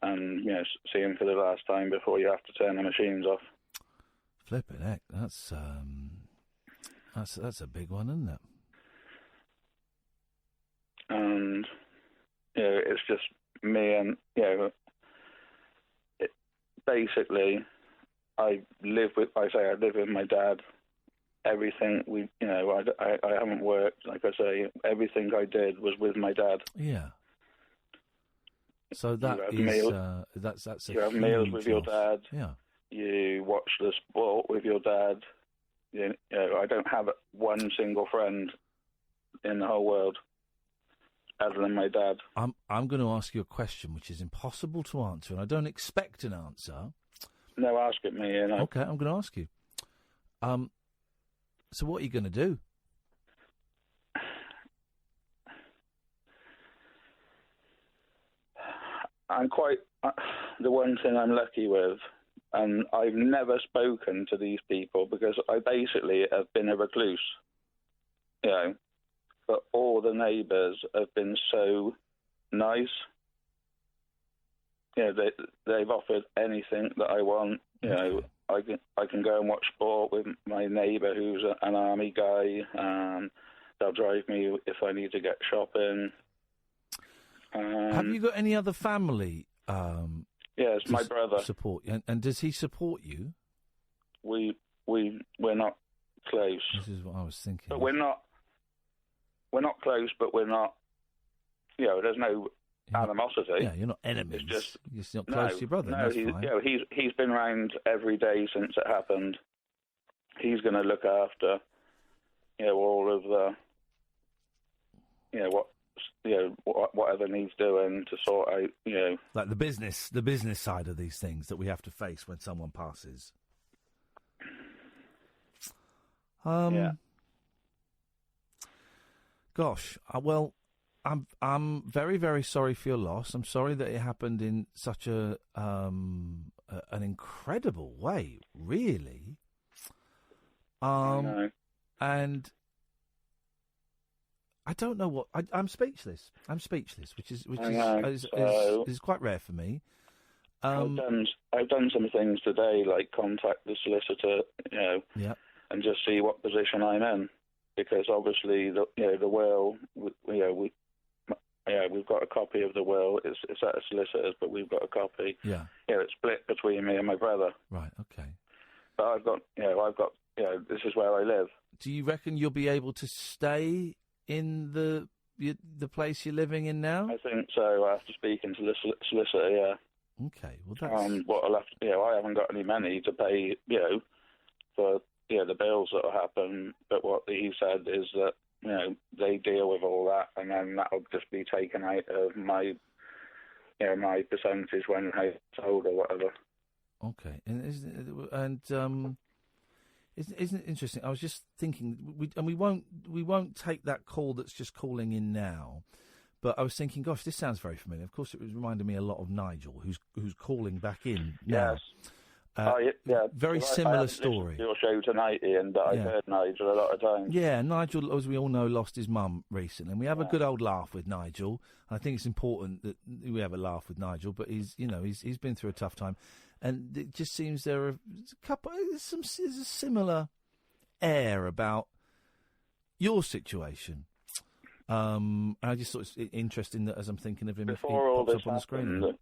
and, see him for the last time before you have to turn the machines off. Flipping heck, that's a big one, isn't it? And, it's just me and, basically, I live with my dad. Everything I haven't worked. Like I say, everything I did was with my dad. Yeah. So that that's a you have meals huge with your loss. dad. Yeah. You watch the sport with your dad. I don't have one single friend in the whole world other than my dad. I'm going to ask you a question which is impossible to answer, and I don't expect an answer. No, ask it me. Okay, I'm going to ask you. So what are you going to do? I'm quite... the one thing I'm lucky with, and I've never spoken to these people because I basically have been a recluse, but all the neighbours have been so nice. They've offered anything that I want. I can go and watch sport with my neighbour who's an army guy. They'll drive me if I need to get shopping. Have you got any other family? Yes, my brother. Support you, and does he support you? We're not close. This is what I was thinking. But we're not close. But we're not. There's no animosity. Yeah, you're not enemies. It's just not close to your brother. No, that's fine. he's been round every day since it happened. He's going to look after, all of the, whatever needs doing to sort out, like the business side of these things that we have to face when someone passes. Gosh, well, I'm very, very sorry for your loss. I'm sorry that it happened in such an incredible way, really. And I don't know what I'm speechless. which is quite rare for me. I've done some things today, like contact the solicitor, and just see what position I'm in, because obviously the will, we've got a copy of the will. It's at a solicitor's, but we've got a copy. Yeah. It's split between me and my brother. Right. Okay. But I've got this is where I live. Do you reckon you'll be able to stay in the place you're living in now? I think so. After speaking to the solicitor, yeah. Okay. Well, that's what I'll have to, I haven't got any money to pay, for the bills that'll happen. But what he said is that they deal with all that, and then that'll just be taken out of my, my percentage when I sold or whatever. Okay, isn't it interesting? I was just thinking, we won't take that call that's just calling in now, but I was thinking, gosh, this sounds very familiar. Of course, it was reminding me a lot of Nigel, who's calling back in now. Yes. Very similar story. Your show tonight, Ian, but I've heard Nigel a lot of times. Yeah, Nigel, as we all know, lost his mum recently, and we have a good old laugh with Nigel. I think it's important that we have a laugh with Nigel, but he's been through a tough time, and it just seems there's a similar air about your situation. I just thought it's interesting that as I'm thinking of him, he pops up on the screen.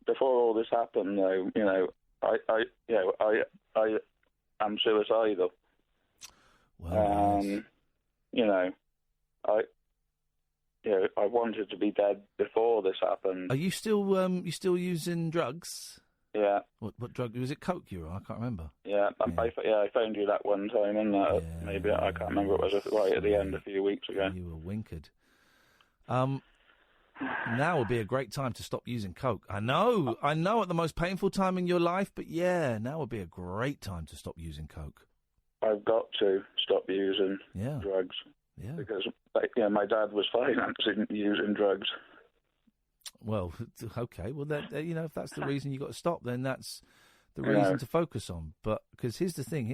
Before all this happened, though, I am suicidal. Well, I wanted to be dead before this happened. Are you still using drugs? Yeah. What drug was it? Coke you were on? I can't remember. Yeah, I phoned you that one time, and maybe I can't remember. It was right at the end a few weeks ago. You were winkered. Now would be a great time to stop using Coke. I know at the most painful time in your life, but yeah, now would be a great time to stop using Coke. I've got to stop using drugs. Yeah. Because my dad was financing using drugs. Well, okay. Well, if that's the reason you got to stop, then that's the reason to focus on. But because here's the thing.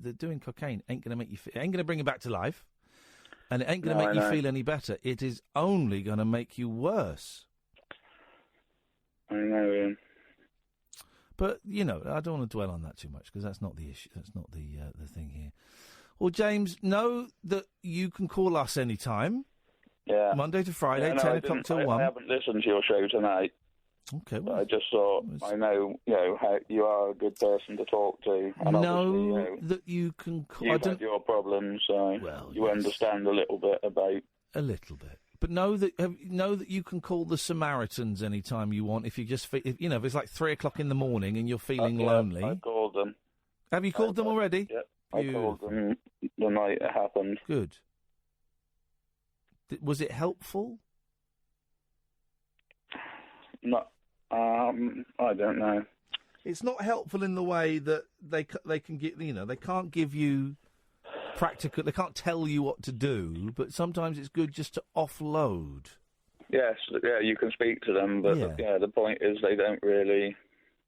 The doing cocaine ain't going to make you. It ain't going to bring you back to life, and it ain't going to make you feel any better. It is only going to make you worse. I know, Ian. But I don't want to dwell on that too much because that's not the issue. That's not the thing here. Well, James, know that you can call us anytime. Yeah. Monday to Friday, 10 o'clock till 1. I haven't listened to your show tonight. Okay. Well, I just thought, I know, how you are a good person to talk to. And know that you can call... You've had your problems, so you understand a little bit about... A little bit. But know that you can call the Samaritans anytime you want if you just... if it's like 3 o'clock in the morning and you're feeling lonely... I called them. Have you called them already? Yep. I called them the night it happened. Good. Was it helpful? No, I don't know. It's not helpful in the way that they can get. They can't give you practical. They can't tell you what to do. But sometimes it's good just to offload. Yes, you can speak to them, but the point is they don't really.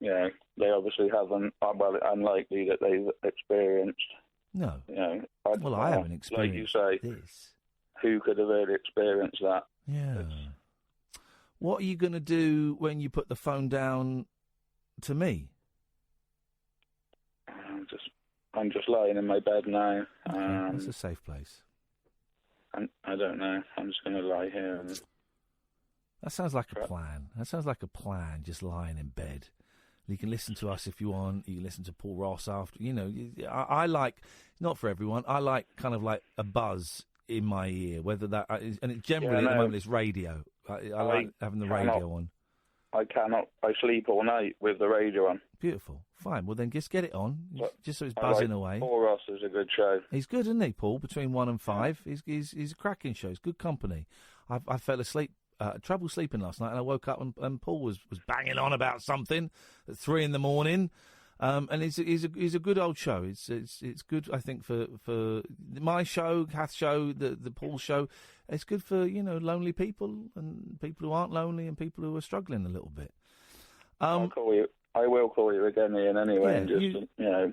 They obviously haven't. Well, unlikely that they've experienced. No. I haven't experienced like you say, this. Who could have really experienced that? Yeah. What are you going to do when you put the phone down to me? I'm just lying in my bed now. That's a safe place. I don't know. I'm just going to lie here. That sounds like a plan. Just lying in bed. You can listen to us if you want. You can listen to Paul Ross after. I like, not for everyone, I like kind of like a buzz in my ear, whether that is, and it generally at the moment it's radio. I like having the radio on. I sleep all night with the radio on. Beautiful. Fine. Well, then just get it on, just so it's buzzing away. Paul Ross is a good show. He's good, isn't he, Paul? Between 1 and 5, he's a cracking show. He's good company. I fell asleep. Trouble sleeping last night, and I woke up and Paul was banging on about something at 3 a.m. And he's a good old show. It's good, I think, for my show, Kath's show, the Paul show. It's good for lonely people and people who aren't lonely and people who are struggling a little bit. I'll call you. I will call you again, Ian. Anyway,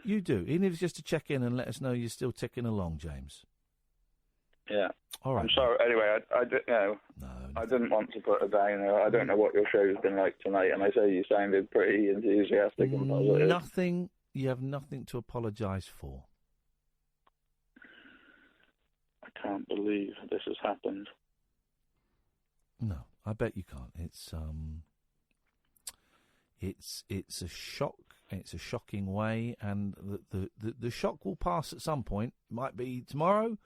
you do. Even if it's just to check in and let us know you're still ticking along, James. Yeah. All right. I'm sorry. Anyway, I didn't want to put it down. I don't know what your show's been like tonight, and I say you sounded pretty enthusiastic and positive. You have nothing to apologise for. I can't believe this has happened. No, I bet you can't. It's a shock. It's a shocking way, and the shock will pass at some point. Might be tomorrow.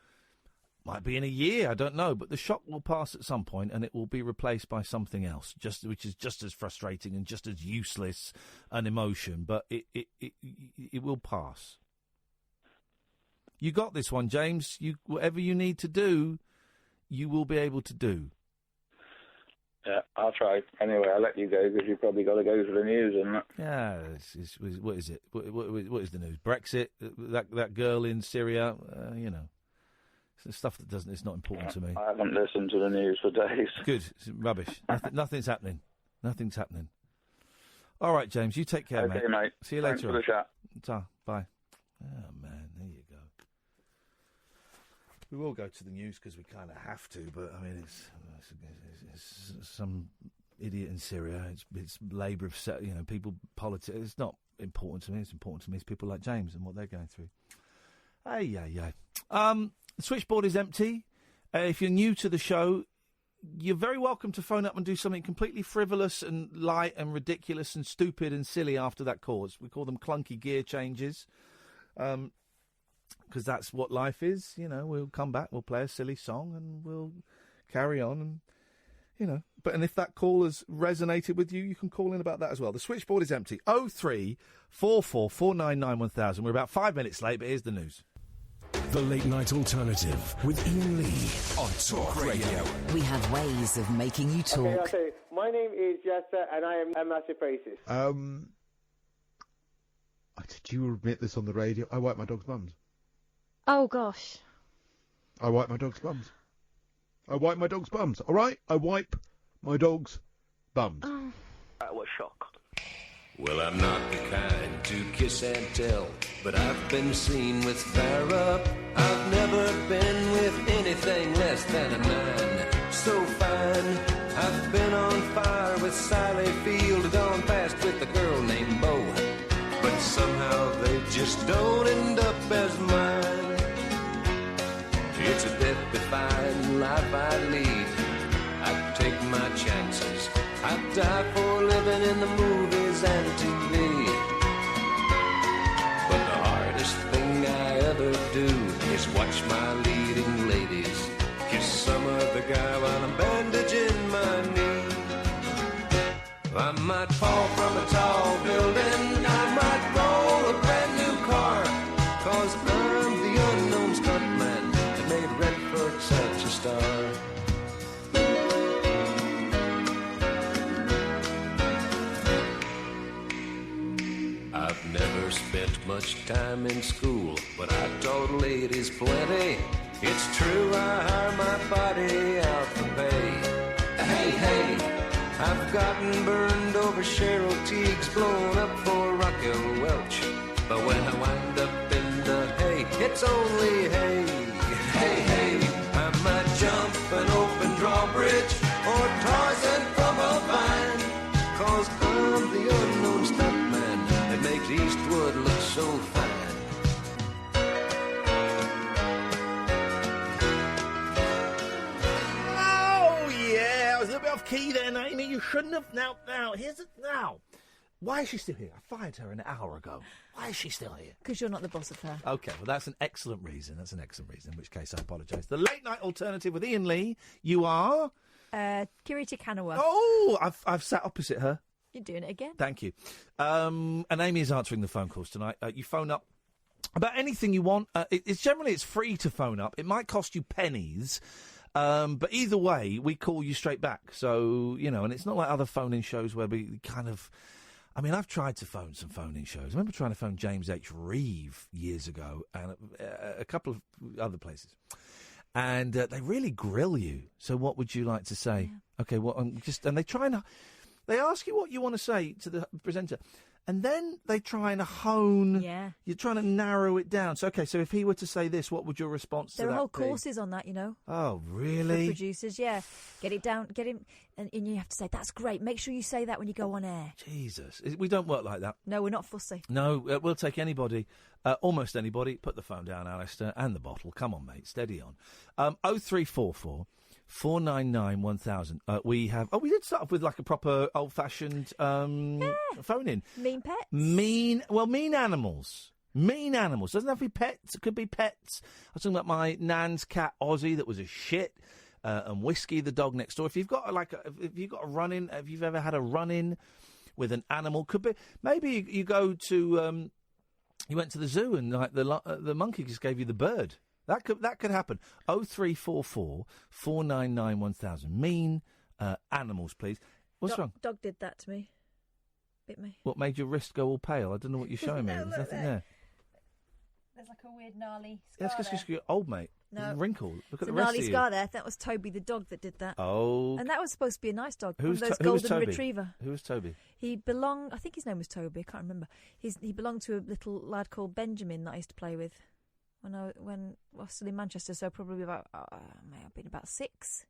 Might be in a year, I don't know, but the shock will pass at some point and it will be replaced by something else, which is just as frustrating and just as useless an emotion, but it will pass. You got this one, James. Whatever you need to do, you will be able to do. Yeah, I'll try. Anyway, I'll let you go because you've probably got to go to the news, isn't it? Yeah, what is it? What is the news? Brexit? That girl in Syria? It's stuff that it's not important to me. I haven't listened to the news for days. Good. It's rubbish. Nothing's happening. Nothing's happening. All right, James, you take care, okay, mate. See you later. Thanks for the chat. Ta. Bye. Oh, man, there you go. We will go to the news because we kind of have to, but, I mean, it's some idiot in Syria. It's labour of, people, politics. It's not important to me. It's important to me. It's people like James and what they're going through. The switchboard is empty. If you're new to the show, you're very welcome to phone up and do something completely frivolous and light and ridiculous and stupid and silly after that cause. We call them clunky gear changes, because that's what life is. We'll come back, we'll play a silly song, and we'll carry on, and you know. And if that call has resonated with you, you can call in about that as well. The switchboard is empty. 0344 499 1000. We're about 5 minutes late, but here's the news. The Late Night Alternative with Iain Lee on Talk Radio. We have ways of making you talk. Okay. My name is Yasser, and I am a massive racist. Did you admit this on the radio? I wipe my dog's bums. Oh, gosh. I wipe my dog's bums. I wipe my dog's bums, all right? I wipe my dog's bums. Oh. That was shock. Well, I'm not the kind to kiss and tell, but I've been seen with Farrah. I've never been with anything less than a 9. So fine, I've been on fire with Sally Field, gone past with a girl named Bo, but somehow they just don't end up as mine. It's a death-defying life I lead. I take my chances. I die for living in the movies and TV. But the hardest thing I ever do is watch my leading ladies kiss some other guy while I'm bandaging my knee. I might fall from a tall building, I might roll a brand new car, 'cause I'm the unknown stuntman that made Redford such a star. I've never spent much time in school, but I taught ladies plenty. It's true, I hire my body out for pay. Hey, I've gotten burned over Cheryl Teague's, blown up for Raquel Welch. But when I wind up in the hay, it's only hay. Hey, I might jump an open drawbridge or Tarzan from a vine, 'cause I'm the unknown stuntman that makes Eastwood look so fine. Oh, yeah. I was a little bit off key then, Amy. You shouldn't have. Now, here's it now. Why is she still here? I fired her an hour ago. Why is she still here? Because you're not the boss of her. OK, well, that's an excellent reason. In which case I apologise. The Late Night Alternative with Iain Lee. You are? Kiriti Kanawa. Oh, I've sat opposite her. You're doing it again. Thank you. And Amy is answering the phone calls tonight. You phone up about anything you want. It's free to phone up. It might cost you pennies. But either way, we call you straight back. So, you know, and it's not like other phone-in shows where we kind of... I mean, I've tried to phone some phone-in shows. I remember trying to phone James H. Reeve years ago and a couple of other places. And they really grill you. So what would you like to say? Yeah. OK, well, and they try and... They ask you what you want to say to the presenter, and then they try and hone... Yeah. You're trying to narrow it down. So, OK, so if he were to say this, what would your response to that be? There are whole courses on that, you know. Oh, really? For producers, yeah. Get it down, get him... And you have to say, that's great. Make sure you say that when you go on air. Jesus. We don't work like that. No, we're not fussy. No, we'll take anybody, almost anybody. Put the phone down, Alistair, and the bottle. Come on, mate. Steady on. 0344 499 1000. We did start off with like a proper old-fashioned phone-in. Mean pets. Mean animals. Mean animals. Doesn't have to be pets. It could be pets. I was talking about my nan's cat, Ozzy, that was a shit. And Whiskey, the dog next door. If you've got a run-in, if you've ever had a run-in with an animal, could be maybe you go to you went to the zoo and like the monkey just gave you the bird. That could happen. 0344 499 1000. Mean animals, please. What's wrong? Dog did that to me. Bit me. What made your wrist go all pale? I don't know what you're showing me. There's nothing there. There's like a weird gnarly scar. Yeah, it's because you're old, mate. No. Wrinkled. Look at the a rest gnarly of you. scar there. That was Toby the dog that did that. Oh. And that was supposed to be a nice dog. Who was one of those who was golden Toby? retriever. Who was Toby? He belonged, I think his name was Toby, I can't remember. He belonged to a little lad called Benjamin that I used to play with when I was still in Manchester, so probably about, may have been about 6.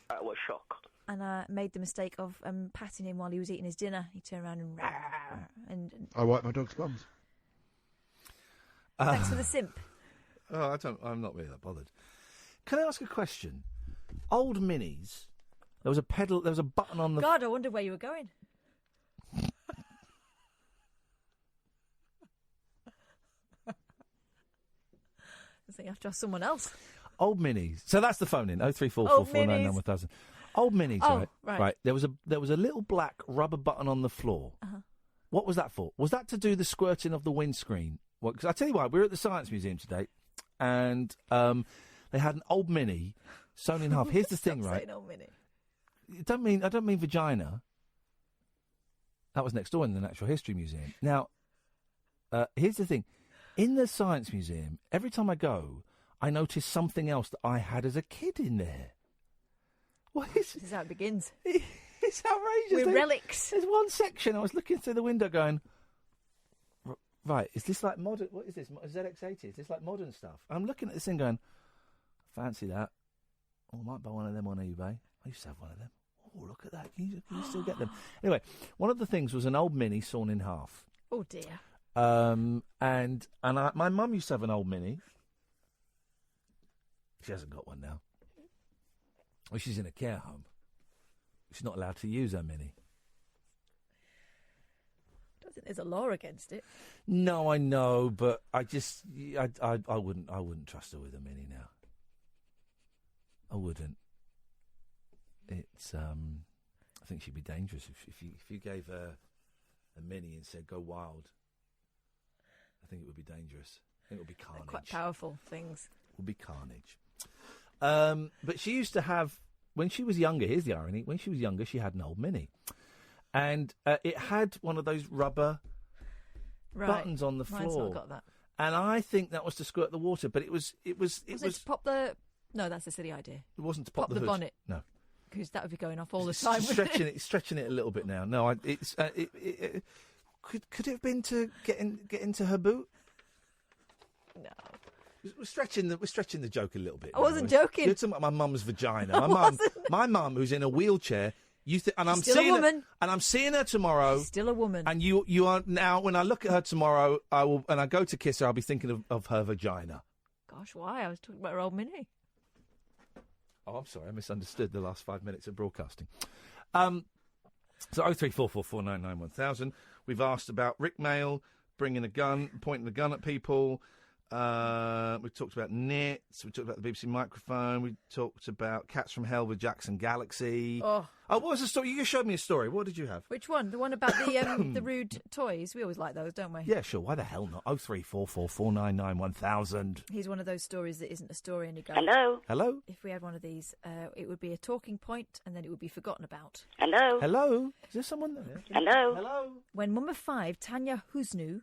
That was shock. And I made the mistake of patting him while he was eating his dinner. He turned around and I wipe my dog's bums. Thanks for the simp. Oh, I'm not really that bothered. Can I ask a question? Old minis. There was a button on the... God, I wonder where you were going. I think you have to ask someone else. Old minis. So that's the phone in. 03444991000. Old minis, Oh, right? right. There was a little black rubber button on the floor. Uh-huh. What was that for? Was that to do the squirting of the windscreen? Well, because I tell you what, we were at the Science Museum today, and they had an old mini sewn in half. Here's the thing, Stop right? saying old mini. I don't mean vagina. That was next door in the Natural History Museum. Now, here's the thing. In the Science Museum, every time I go, I notice something else that I had as a kid in there. This is how it begins. It's outrageous. With relics. There's one section I was looking through the window going, right, is this like modern... What is this? ZX80? Is this like modern stuff? I'm looking at this thing going, fancy that. Oh, I might buy one of them on eBay. I used to have one of them. Oh, look at that. Can you still get them? Anyway, one of the things was an old mini sawn in half. Oh, dear. My mum used to have an old mini. She hasn't got one now. Well, she's in a care home. She's not allowed to use her mini. I don't think there's a law against it. No, I know, but I wouldn't trust her with a mini now. I wouldn't. It's I think she'd be dangerous if you gave her a mini and said go wild. I think it would be dangerous. I think it would be carnage. They're quite powerful things. It would be carnage. But she used to have, when she was younger, here's the irony, when she was younger, she had an old mini. And it had one of those rubber buttons on the floor. Mine's not got that. And I think that was to squirt the water, but it was it to pop the... No, that's a silly idea. It wasn't to pop the hood. bonnet. No. Because that would be going off all the time. Stretching it a little bit now. No, could it have been to get into her boot? No. We're stretching the joke a little bit. I wasn't joking. You're talking about my mum's vagina. My mum, who's in a wheelchair. I'm seeing her tomorrow. She's still a woman. And you are now. When I look at her tomorrow, and I go to kiss her, I'll be thinking of her vagina. Gosh, why? I was talking about her old mini. Oh, I'm sorry. I misunderstood the last 5 minutes of broadcasting. So 03444991000. We've asked about Rick Mail bringing a gun, pointing a gun at people. We talked about nits. We talked about the BBC microphone. We talked about Cats from Hell with Jackson Galaxy. Oh, what was the story? You just showed me a story. What did you have? Which one? The one about the rude toys? We always like those, don't we? Yeah, sure. Why the hell not? 03444991000. Here's one of those stories that isn't a story and you go... Hello? Hello? If we had one of these, it would be a talking point and then it would be forgotten about. Hello? Hello? Is there someone there? Hello? Hello? When Mum of 5, Tanya Husnu,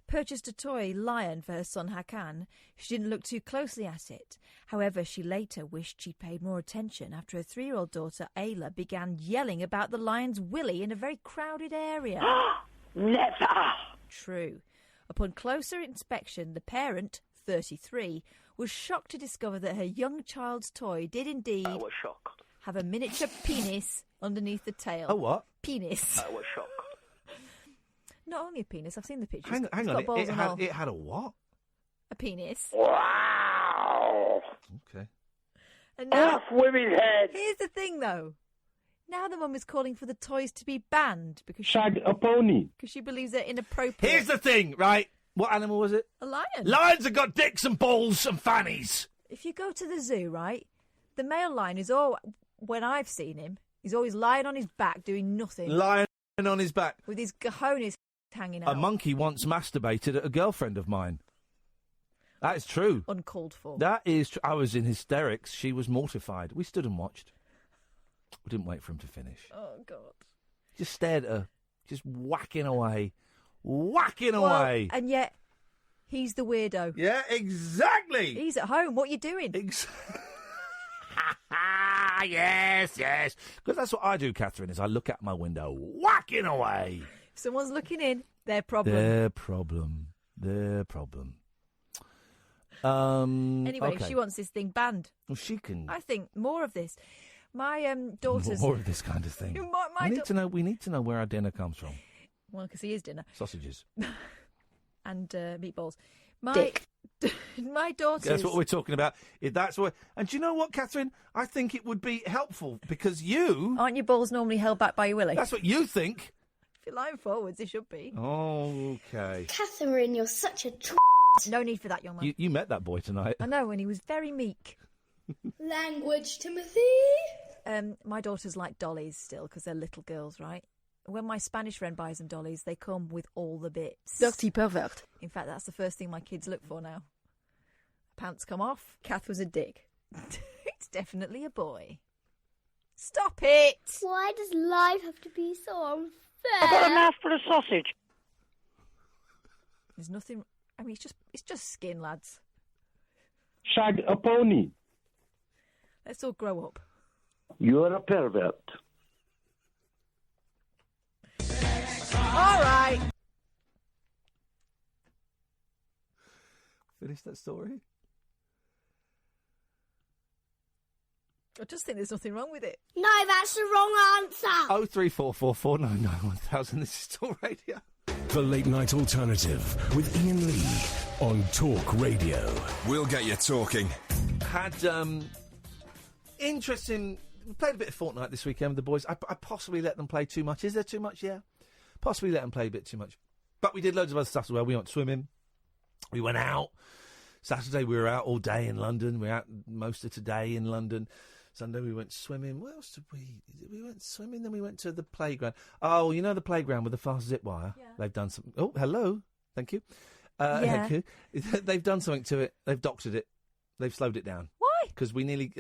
purchased a toy lion for her son Hakan, she didn't look too closely at it. However, she later wished she'd paid more attention after her 3-year-old daughter Ayla began yelling about the lion's willy in a very crowded area. Never! True. Upon closer inspection, the parent, 33, was shocked to discover that her young child's toy did indeed have a miniature penis underneath the tail. Oh, what? Penis. I was shocked. Not only a penis, I've seen the pictures. Hang It's on, got balls and all. it had a what? A penis. Wow! Okay. And now, Off women's heads! here's the thing, though. Now the mum is calling for the toys to be banned because Shag a pony. because she believes they're inappropriate. Here's the thing, right? What animal was it? A lion. Lions have got dicks and balls and fannies. If you go to the zoo, right, the male lion is all. When I've seen him, he's always lying on his back doing nothing. Lying on his back. With his cojones hanging out. A monkey once masturbated at a girlfriend of mine. That is true. Uncalled for. That is true. I was in hysterics. She was mortified. We stood and watched. We didn't wait for him to finish. Oh, God. Just stared at her. Just whacking away. Whacking away. And yet, he's the weirdo. Yeah, exactly. He's at home. What are you doing? Yes. Because that's what I do, Catherine, is I look out my window, whacking away. If someone's looking in, their problem. Their problem. Anyway, okay. she wants this thing banned. Well, she can. I think more of this. My daughter's... More of this kind of thing. We need to know where our dinner comes from. Well, because he is dinner. Sausages. And meatballs. Dick. My daughter's... That's what we're talking about. That's what. And do you know what, Catherine? I think it would be helpful because you... Aren't your balls normally held back by your willy? That's what you think. If you're lying forwards, it should be. Okay. Catherine, you're such a No need for that, young man. You met that boy tonight. I know, and he was very meek. Language, Timothy. My daughters like dollies still because they're little girls, right? When my Spanish friend buys them dollies, they come with all the bits. Dirty pervert. In fact, that's the first thing my kids look for now. Pants come off. Kath was a dick. It's definitely a boy. Stop it! Why does life have to be so unfair? I've got a mouthful of sausage. There's nothing... I mean, it's just skin, lads. Shag a pony. Let's all grow up. You're a pervert. All right. Finish that story? I just think there's nothing wrong with it. No, that's the wrong answer. 03444991000. This is Talk Radio. The Late Night Alternative with Iain Lee on Talk Radio. We'll get you talking. Had interesting... We played a bit of Fortnite this weekend with the boys. I possibly let them play too much. Is there too much? Yeah. Possibly let them play a bit too much. But we did loads of other stuff as well. We went swimming. We went out. Saturday we were out all day in London. We were out most of today in London. Sunday we went swimming. Where else did we... We went swimming, then we went to the playground. Oh, you know the playground with the fast zip wire? Yeah. They've done some... Oh, hello. Thank you. Thank you. They've done something to it. They've doctored it. They've slowed it down. Why? Because we nearly...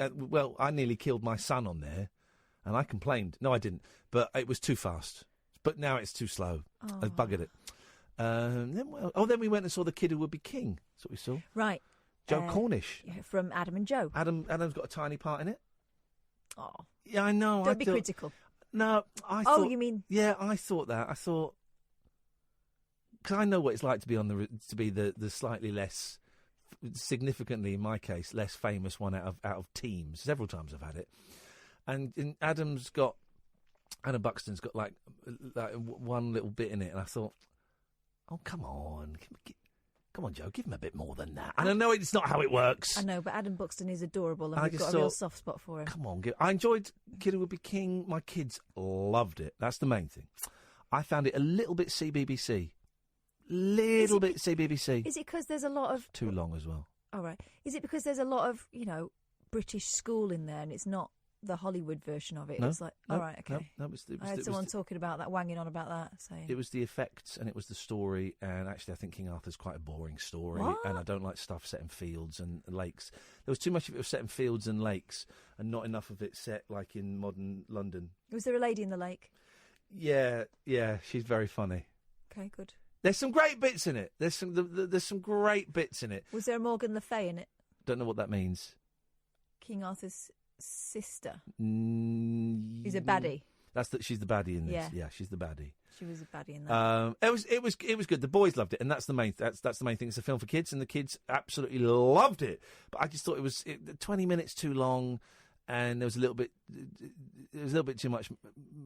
I nearly killed my son on there, and I complained. No, I didn't. But it was too fast. But now it's too slow. Oh. I've buggered it. Then we went and saw The Kid Who Would Be King. That's what we saw. Right. Joe Cornish. From Adam and Joe. Adam's got a tiny part in it. Oh. Yeah, I know. Don't be critical. No, I thought... Oh, you mean... Yeah, I thought that. I thought... Because I know what it's like to be the slightly less, significantly in my case, less famous one out of teams. Several times I've had it. And Adam Buxton's got like one little bit in it, and I thought, oh, come on. Come on, Joe, give him a bit more than that. And I know it's not how it works. I know, but Adam Buxton is adorable, and we've got a real soft spot for him. Come on, I enjoyed Kid Who Would Be King. My kids loved it. That's the main thing. I found it a little bit CBBC. Little bit CBBC. Is it because there's a lot of... Too long as well. All right. Is it because there's a lot of, British school in there, and it's not the Hollywood version of it? No, it's like, all right, okay. No, I had someone talking about that, wanging on about that, saying... It was the effects, and it was the story, and actually I think King Arthur's quite a boring story, What? and I don't like stuff set in fields and lakes. There was too much of it was set in fields and lakes, and not enough of it set, like, in modern London. Was there a lady in the lake? Yeah, she's very funny. Okay, good. There's some great bits in it. There's some great bits in it. Was there a Morgan Le Fay in it? Don't know what that means. King Arthur's sister. Who's a baddie. She's the baddie in this. Yeah. Yeah, she's the baddie. She was a baddie in that. It was good. The boys loved it, and that's the main thing. It's a film for kids, and the kids absolutely loved it. But I just thought it was 20 minutes too long, and there was a little bit too much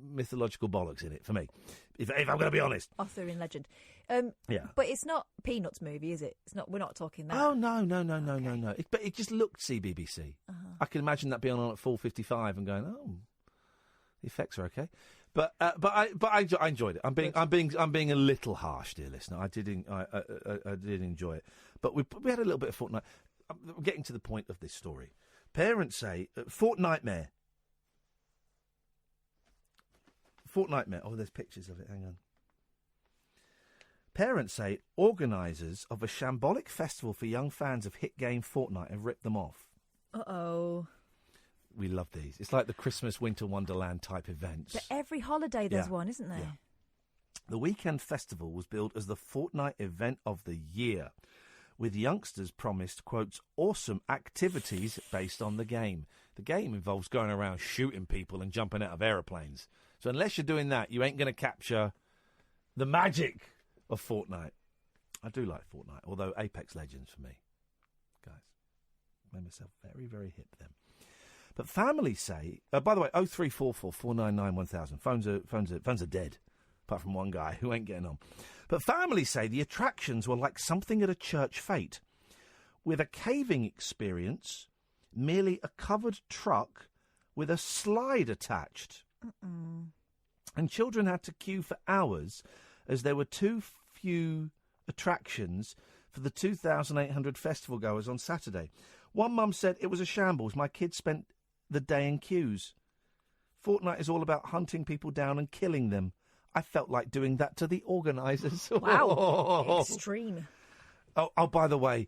mythological bollocks in it for me. If I'm going to be honest. Arthurian legend. Yeah. But it's not Peanuts movie, is it? It's not. We're not talking that. Oh no. But it just looked CBBC. I can imagine that being on at 4:55 and going, oh, the effects are okay. But I enjoyed it. I'm being a little harsh, dear listener. I did enjoy it. But we had a little bit of Fortnite. I'm getting to the point of this story. Parents say Fortnightmare. Fortnightmare. Oh, there's pictures of it. Hang on. Parents say organisers of a shambolic festival for young fans of hit game Fortnite have ripped them off. Uh-oh. We love these. It's like the Christmas Winter Wonderland type events. But every holiday there's one, isn't there? Yeah. The weekend festival was billed as the Fortnite event of the year, with youngsters promised, quotes, awesome activities based on the game. The game involves going around shooting people and jumping out of aeroplanes. So unless you're doing that, you ain't going to capture the magic of Fortnite. I do like Fortnite, although Apex Legends for me. Guys, made myself very, very hip then. But families say, by the way, 0344 499 1000. Phones are dead, apart from one guy who ain't getting on. But families say the attractions were like something at a church fete, with a caving experience, merely a covered truck with a slide attached. And children had to queue for hours as there were too few attractions for the 2,800 festival goers on Saturday. One mum said, "It was a shambles. My kids spent the day in queues. Fortnite is all about hunting people down and killing them. I felt like doing that to the organisers." Wow. Extreme. Oh, by the way,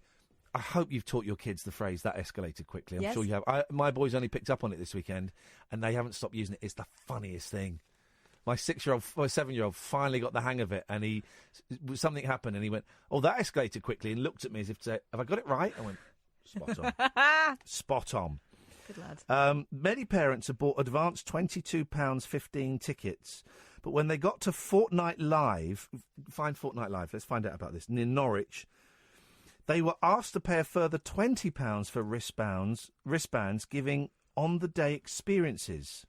I hope you've taught your kids the phrase, "that escalated quickly." I'm sure you have. My boys only picked up on it this weekend, and they haven't stopped using it. It's the funniest thing. My 7-year-old finally got the hang of it, and something happened, and he went, "Oh, that escalated quickly," and looked at me as if to say, "Have I got it right?" I went, "Spot on." Spot on. Good lad. Many parents have bought advanced £22.15 tickets, but when they got to Fortnite Live, let's find out about this, near Norwich, they were asked to pay a further £20 for wristbands giving on-the-day experiences.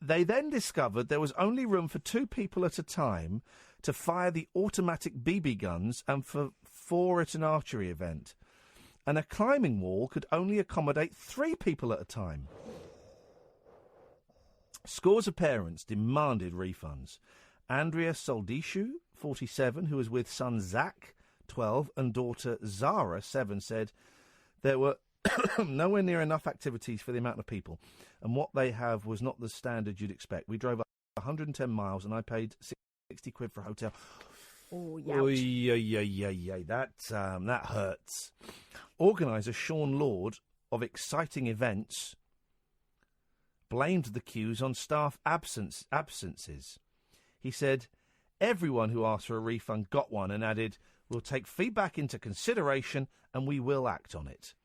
They then discovered there was only room for 2 people at a time to fire the automatic BB guns and for 4 at an archery event. And a climbing wall could only accommodate 3 people at a time. Scores of parents demanded refunds. Andrea Soldishu, 47, who was with son Zach, 12, and daughter Zara, 7, said there were nowhere near enough activities for the amount of people, and what they have was not the standard you'd expect. We drove 110 miles, and I paid 60 quid for a hotel. Oh, that hurts. Organiser Sean Lord of Exciting Events blamed the queues on staff absences. He said, "Everyone who asked for a refund got one," and added, "We'll take feedback into consideration and we will act on it."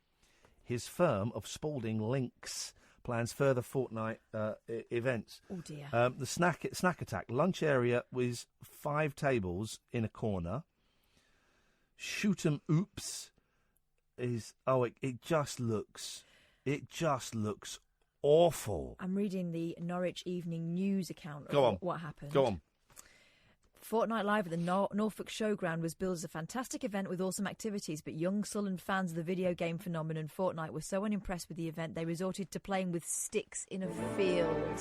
His firm of Spalding Links plans further Fortnite events. Oh, dear. The snack attack. Lunch area was 5 tables in a corner. Shoot 'em oops is... it just looks awful. I'm reading the Norwich Evening News account Go on. of what happened. Go on. Fortnite Live at the Norfolk Showground was billed as a fantastic event with awesome activities, but young sullen fans of the video game phenomenon Fortnite were so unimpressed with the event they resorted to playing with sticks in a field.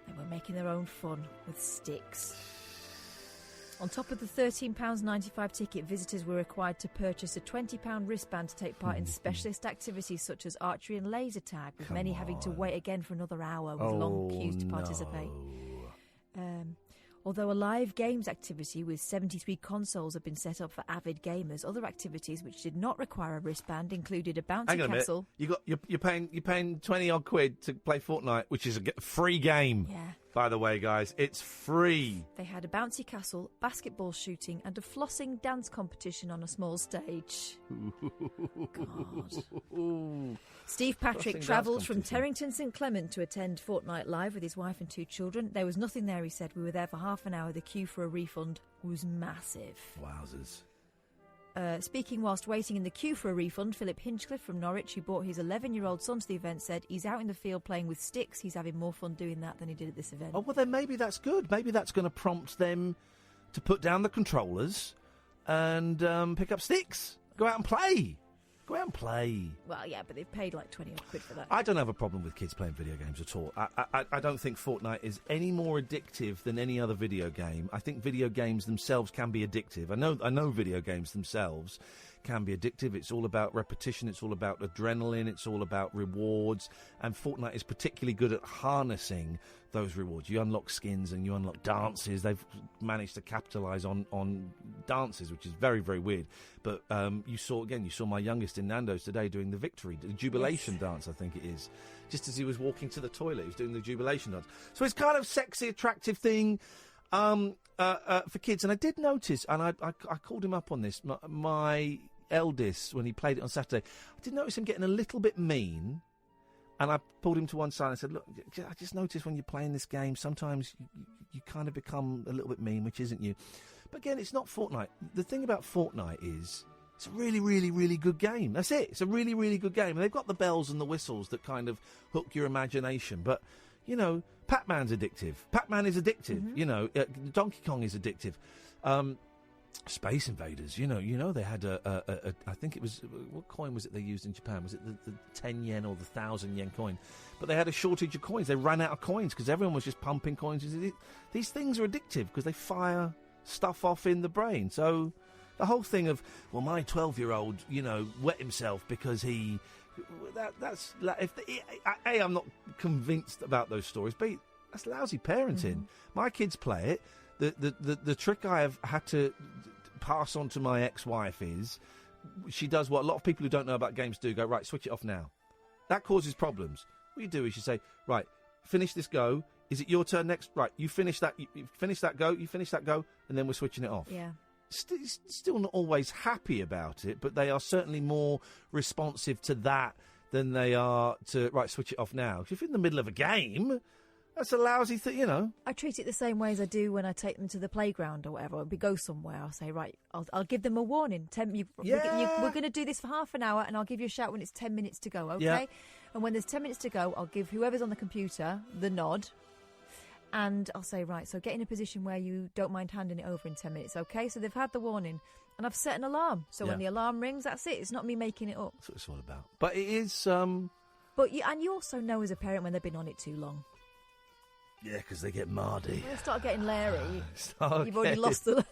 They were making their own fun with sticks. On top of the £13.95 ticket, visitors were required to purchase a £20 wristband to take part in specialist activities such as archery and laser tag, with many having to wait again for another hour with long queues to participate. Although a live games activity with 73 consoles had been set up for avid gamers, other activities which did not require a wristband included a bouncy Hang on castle. A minute. You're paying 20 odd quid to play Fortnite, which is a free game. Yeah. By the way, guys, it's free. They had a bouncy castle, basketball shooting, and a flossing dance competition on a small stage. God. Steve Patrick travelled from Terrington St Clement to attend Fortnite Live with his wife and 2 children. There was nothing there, he said. We were there for half an hour. The queue for a refund was massive. Wowzers. Speaking whilst waiting in the queue for a refund, Philip Hinchcliffe from Norwich, who brought his 11-year-old son to the event, said he's out in the field playing with sticks. He's having more fun doing that than he did at this event. Oh, well, then maybe that's good. Maybe that's going to prompt them to put down the controllers and pick up sticks. Go out and play. Go out and play. Well, yeah, but they've paid like 20 odd quid for that. I don't have a problem with kids playing video games at all. I don't think Fortnite is any more addictive than any other video game. I think video games themselves can be addictive. I know video games themselves can be addictive. It's all about repetition. It's all about adrenaline. It's all about rewards. And Fortnite is particularly good at harnessing those rewards. You unlock skins and you unlock dances. They've managed to capitalise on dances, which is very, very weird. But you saw my youngest in Nando's today doing the victory, the jubilation dance, I think it is. Just as he was walking to the toilet, he was doing the jubilation dance. So it's kind of sexy, attractive thing for kids. And I did notice, and I called him up on this, my eldest, when he played it on Saturday, I did notice him getting a little bit mean. And I pulled him to one side and said, "Look, I just noticed when you're playing this game, sometimes you kind of become a little bit mean, which isn't you." But again, it's not Fortnite. The thing about Fortnite is it's a really, really, really good game. That's it. It's a really, really good game. And they've got the bells and the whistles that kind of hook your imagination. But, you know, Pac-Man's addictive. Pac-Man is addictive. Mm-hmm. You know, Donkey Kong is addictive. Space Invaders, you know, they had a I think it was, what coin was it they used in Japan? Was it the 10 yen or the 1,000 yen coin? But they had a shortage of coins. They ran out of coins because everyone was just pumping coins. These things are addictive because they fire stuff off in the brain. So the whole thing of, well, my 12-year-old, wet himself because he... I'm not convinced about those stories, but that's lousy parenting. My kids play it. The trick I have had to pass on to my ex-wife is she does what a lot of people who don't know about games do, go, right, switch it off now. That causes problems. What you do is you say, right, finish this go. Is it your turn next? Right, you finish that, you finish that go, and then we're switching it off. Yeah. Still not always happy about it, but they are certainly more responsive to that than they are to, right, switch it off now. If you're in the middle of a game... That's a lousy thing, I treat it the same way as I do when I take them to the playground or whatever. We go somewhere, I'll say, right, I'll give them a warning. We're going to do this for half an hour, and I'll give you a shout when it's 10 minutes to go, okay? Yeah. And when there's 10 minutes to go, I'll give whoever's on the computer the nod, and I'll say, right, so get in a position where you don't mind handing it over in 10 minutes, okay? So they've had the warning, and I've set an alarm. So when the alarm rings, that's it. It's not me making it up. That's what it's all about. But it is... But you also know as a parent when they've been on it too long. Yeah, because they get mardy. When they start getting Larry, you've already lost the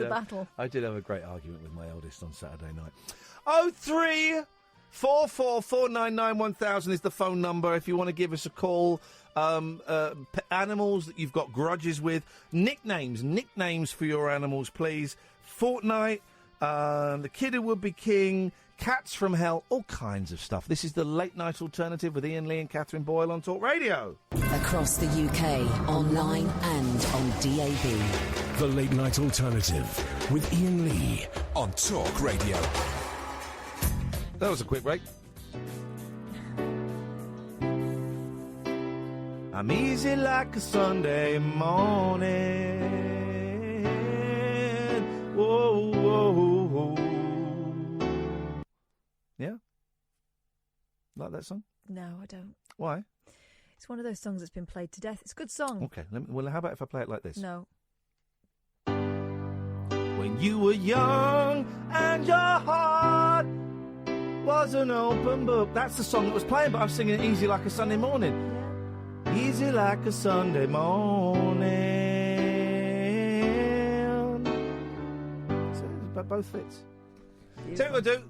battle. I did have a great argument with my eldest on Saturday night. 03444991000 is the phone number if you want to give us a call. Animals that you've got grudges with. Nicknames for your animals, please. Fortnite, the Kid Who Would Be King, Cats from Hell, all kinds of stuff. This is the Late Night Alternative with Iain Lee and Catherine Boyle on Talk Radio. Across the UK, online and on DAB. The Late Night Alternative with Iain Lee on Talk Radio. That was a quick break. I'm easy like a Sunday morning. Whoa, whoa, whoa. Yeah? Like that song? No, I don't. Why? It's one of those songs that's been played to death. It's a good song. Okay, well, how about if I play it like this? No. When you were young and your heart was an open book. That's the song that was playing, but I'm singing it easy like a Sunday morning. Yeah. Easy like a Sunday morning. So, but both fits. Tell you what we'll do,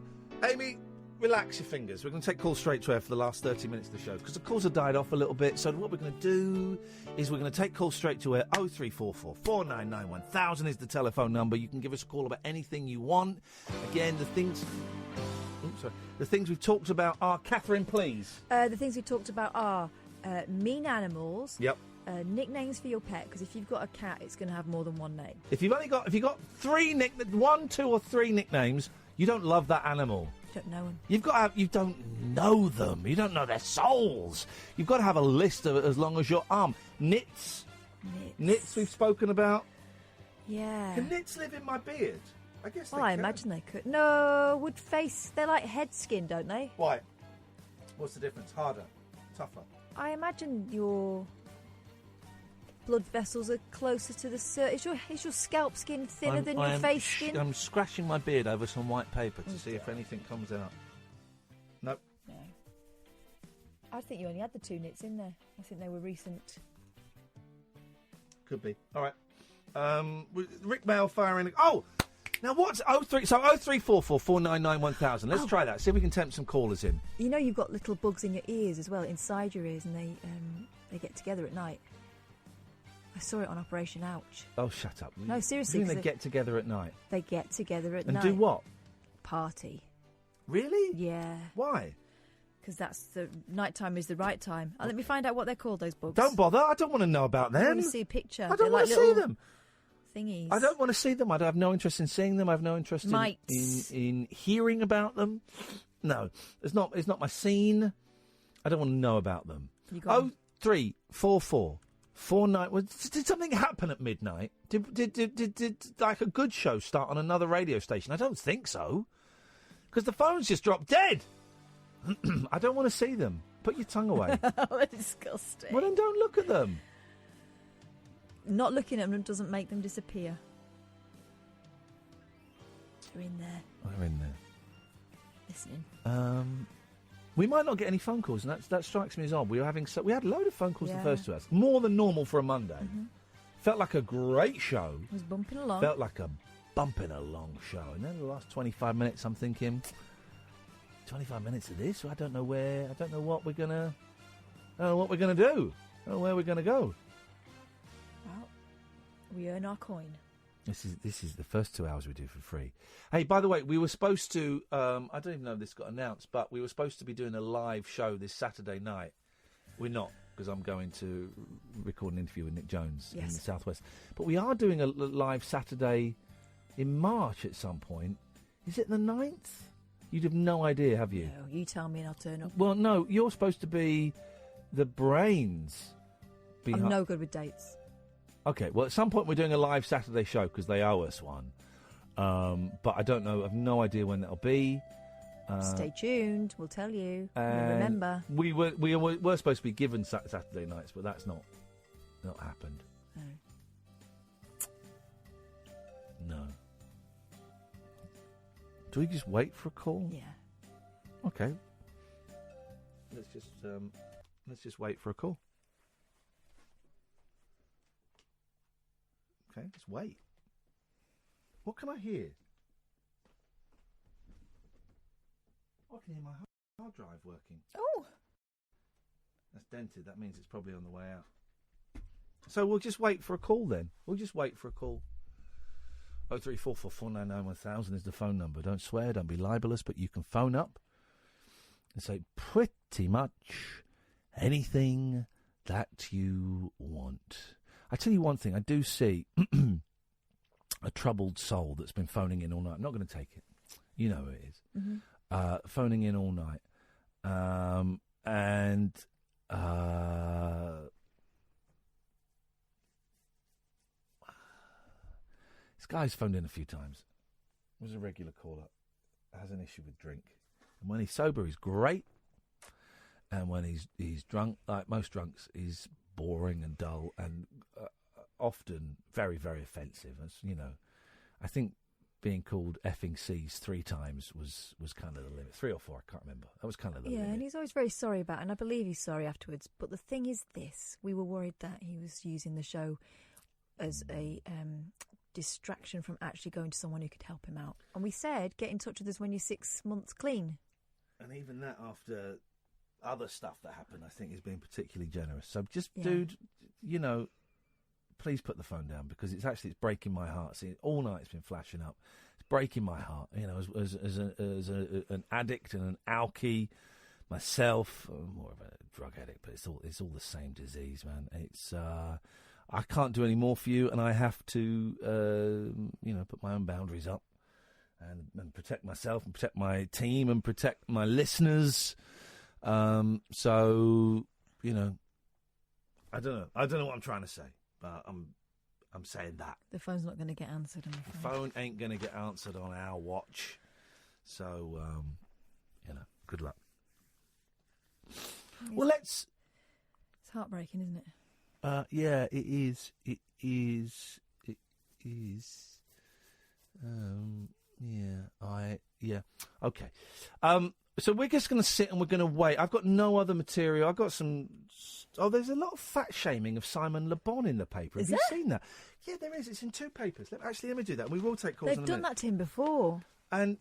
Amy, relax your fingers. We're going to take calls straight to air for the last 30 minutes of the show because the calls have died off a little bit. So what we're going to do is we're going to take calls straight to air. 0344 499 1000 is the telephone number. You can give us a call about anything you want. Again, the things we've talked about are, Catherine, please. The things we talked about are mean animals. Yep. Nicknames for your pet, because if you've got a cat, it's going to have more than one name. If you've got 1, 2 or 3 nicknames, you don't love that animal. You don't know them. You don't know them. You don't know their souls. You've got to have a list of as long as your arm. Nits we've spoken about. Yeah. Can nits live in my beard? I guess they I can. imagine they could. No, they're like head skin, don't they? Why? What's the difference? Harder? Tougher? I imagine your blood vessels are closer to the surface. Is your scalp skin thinner than your face skin? I'm scratching my beard over some white paper to see if anything comes out. Nope. No. I think you only had the 2 nits in there. I think they were recent. Could be. All right. Rick Mail firing. Oh! Now what's 03444 499 1000. Let's try that. See if we can tempt some callers in. You know you've got little bugs in your ears as well, inside your ears, and they get together at night. I saw it on Operation Ouch. Oh, shut up. No, seriously. They get together at night? They get together at night. night. And do what? Party. Really? Yeah. Why? Because that's the nighttime is the right time. Let me find out what they're called, those bugs. Don't bother. I don't want to know about them. I want to see a picture. I don't want to see them. Thingies. I don't want to see them. I have no interest in seeing them. I have no interest in hearing about them. No, it's not my scene. I don't want to know about them. 0344 49. Did something happen at midnight? Did like a good show start on another radio station? I don't think so, because the phones just dropped dead. I don't want to see them. Put your tongue away. They're disgusting. Well, then don't look at them. Not looking at them doesn't make them disappear. We're in there. We're in there. Listening. We might not get any phone calls, and that strikes me as odd. We had a load of phone calls the Yeah. first 2 hours, more than normal for a Monday. Mm-hmm. Felt like a great show. It was bumping along. Felt like a bumping along show, and then the last 25 minutes, I'm thinking, 25 minutes of this. I don't know what we're gonna do. I don't know where we're gonna go. Well, we earn our coin. This is the first 2 hours we do for free. Hey, by the way, we were supposed to. I don't even know if this got announced, but we were supposed to be doing a live show this Saturday night. We're not, because I'm going to record an interview with Nick Jones in the Southwest. But we are doing a live Saturday in March at some point. Is it the 9th? You'd have no idea, have you? No, you tell me and I'll turn up. Well, no, you're supposed to be the brains. I'm no good with dates. Okay, well, at some point we're doing a live Saturday show because they owe us one. But I don't know. I've no idea when that'll be. Stay tuned. We'll tell you. And Remember. we were supposed to be given Saturday nights, but that's not happened. No. Do we just wait for a call? Yeah. Okay. Let's just wait for a call. Okay, just wait. What can I hear? I can hear my hard drive working. Oh. That's dented. That means it's probably on the way out. So we'll just wait for a call then. We'll just wait for a call. 03444991000 is the phone number. Don't swear, don't be libelous, but you can phone up and say pretty much anything that you want. I tell you one thing, I do see a troubled soul that's been phoning in all night. I'm not going to take it. You know who it is. Mm-hmm. Phoning in all night. This guy's phoned in a few times. Was a regular caller. Has an issue with drink. And when he's sober, he's great. And when he's drunk, like most drunks, he's boring and dull and often very, very offensive. As you know, I think being called effing C's 3 times was kind of the limit. 3 or 4, I can't remember. That was kind of the limit. Yeah, and he's always very sorry about it, and I believe he's sorry afterwards. But the thing is this, we were worried that he was using the show as a distraction from actually going to someone who could help him out. And we said, get in touch with us when you're 6 months clean. And even that after other stuff that happened, I think, is being particularly generous. So just, Yeah. dude, you know, please put the phone down, because it's breaking my heart. See, all night it's been flashing up. It's breaking my heart. You know, as an addict and an alkie myself, I'm more of a drug addict, but it's all the same disease, man. It's I can't do any more for you, and I have to put my own boundaries up and protect myself and protect my team and protect my listeners. So, you know, I don't know what I'm trying to say, but I'm saying that. The phone's not going to get answered, I'm afraid. The phone ain't going to get answered on our watch. So, good luck. Well, let's... It's heartbreaking, isn't it? Yeah, it is. It is. Yeah. Okay. So we're just going to sit and we're going to wait. I've got no other material. I've got some... Oh, there's a lot of fat-shaming of Simon Le Bon in the paper. Have you seen that? Yeah, there is. It's in 2 papers. Let me do that. We will take calls in a minute. They've done that to him before. And,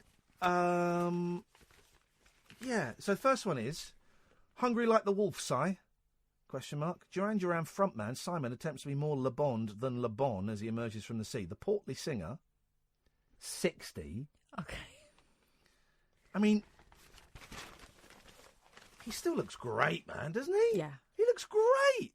yeah. So the first one is, hungry like the wolf, Si? ? Duran Duran frontman Simon attempts to be more Le Bon than Le Bon as he emerges from the sea. The portly singer, 60. Okay. I mean, he still looks great, man, doesn't he? Yeah. He looks great.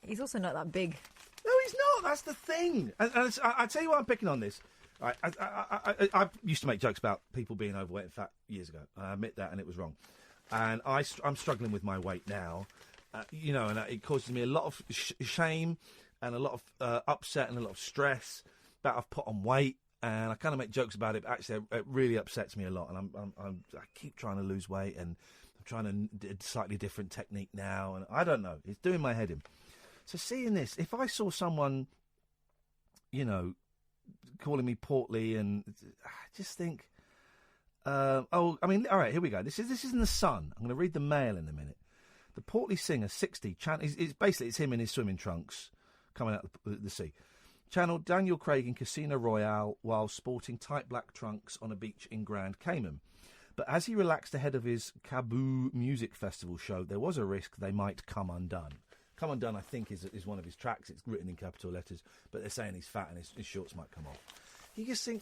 He's also not that big. No, he's not. That's the thing. And I tell you why I'm picking on this. Right, I used to make jokes about people being overweight and fat years ago. I admit that, and it was wrong. And I'm struggling with my weight now. And it causes me a lot of shame and a lot of upset and a lot of stress that I've put on weight. And I kind of make jokes about it, but actually it really upsets me a lot. And I keep trying to lose weight, and I'm trying to do a slightly different technique now. And I don't know. It's doing my head in. So seeing this, if I saw someone, calling me portly, and I just think. All right, here we go. This is in the Sun. I'm going to read the Mail in a minute. The portly singer, 60, it's him in his swimming trunks coming out of the sea. Channeled Daniel Craig in Casino Royale while sporting tight black trunks on a beach in Grand Cayman. But as he relaxed ahead of his Kaboo Music Festival show, there was a risk they might come undone. Come Undone, I think, is one of his tracks. It's written in capital letters, but they're saying he's fat and his shorts might come off. You just think,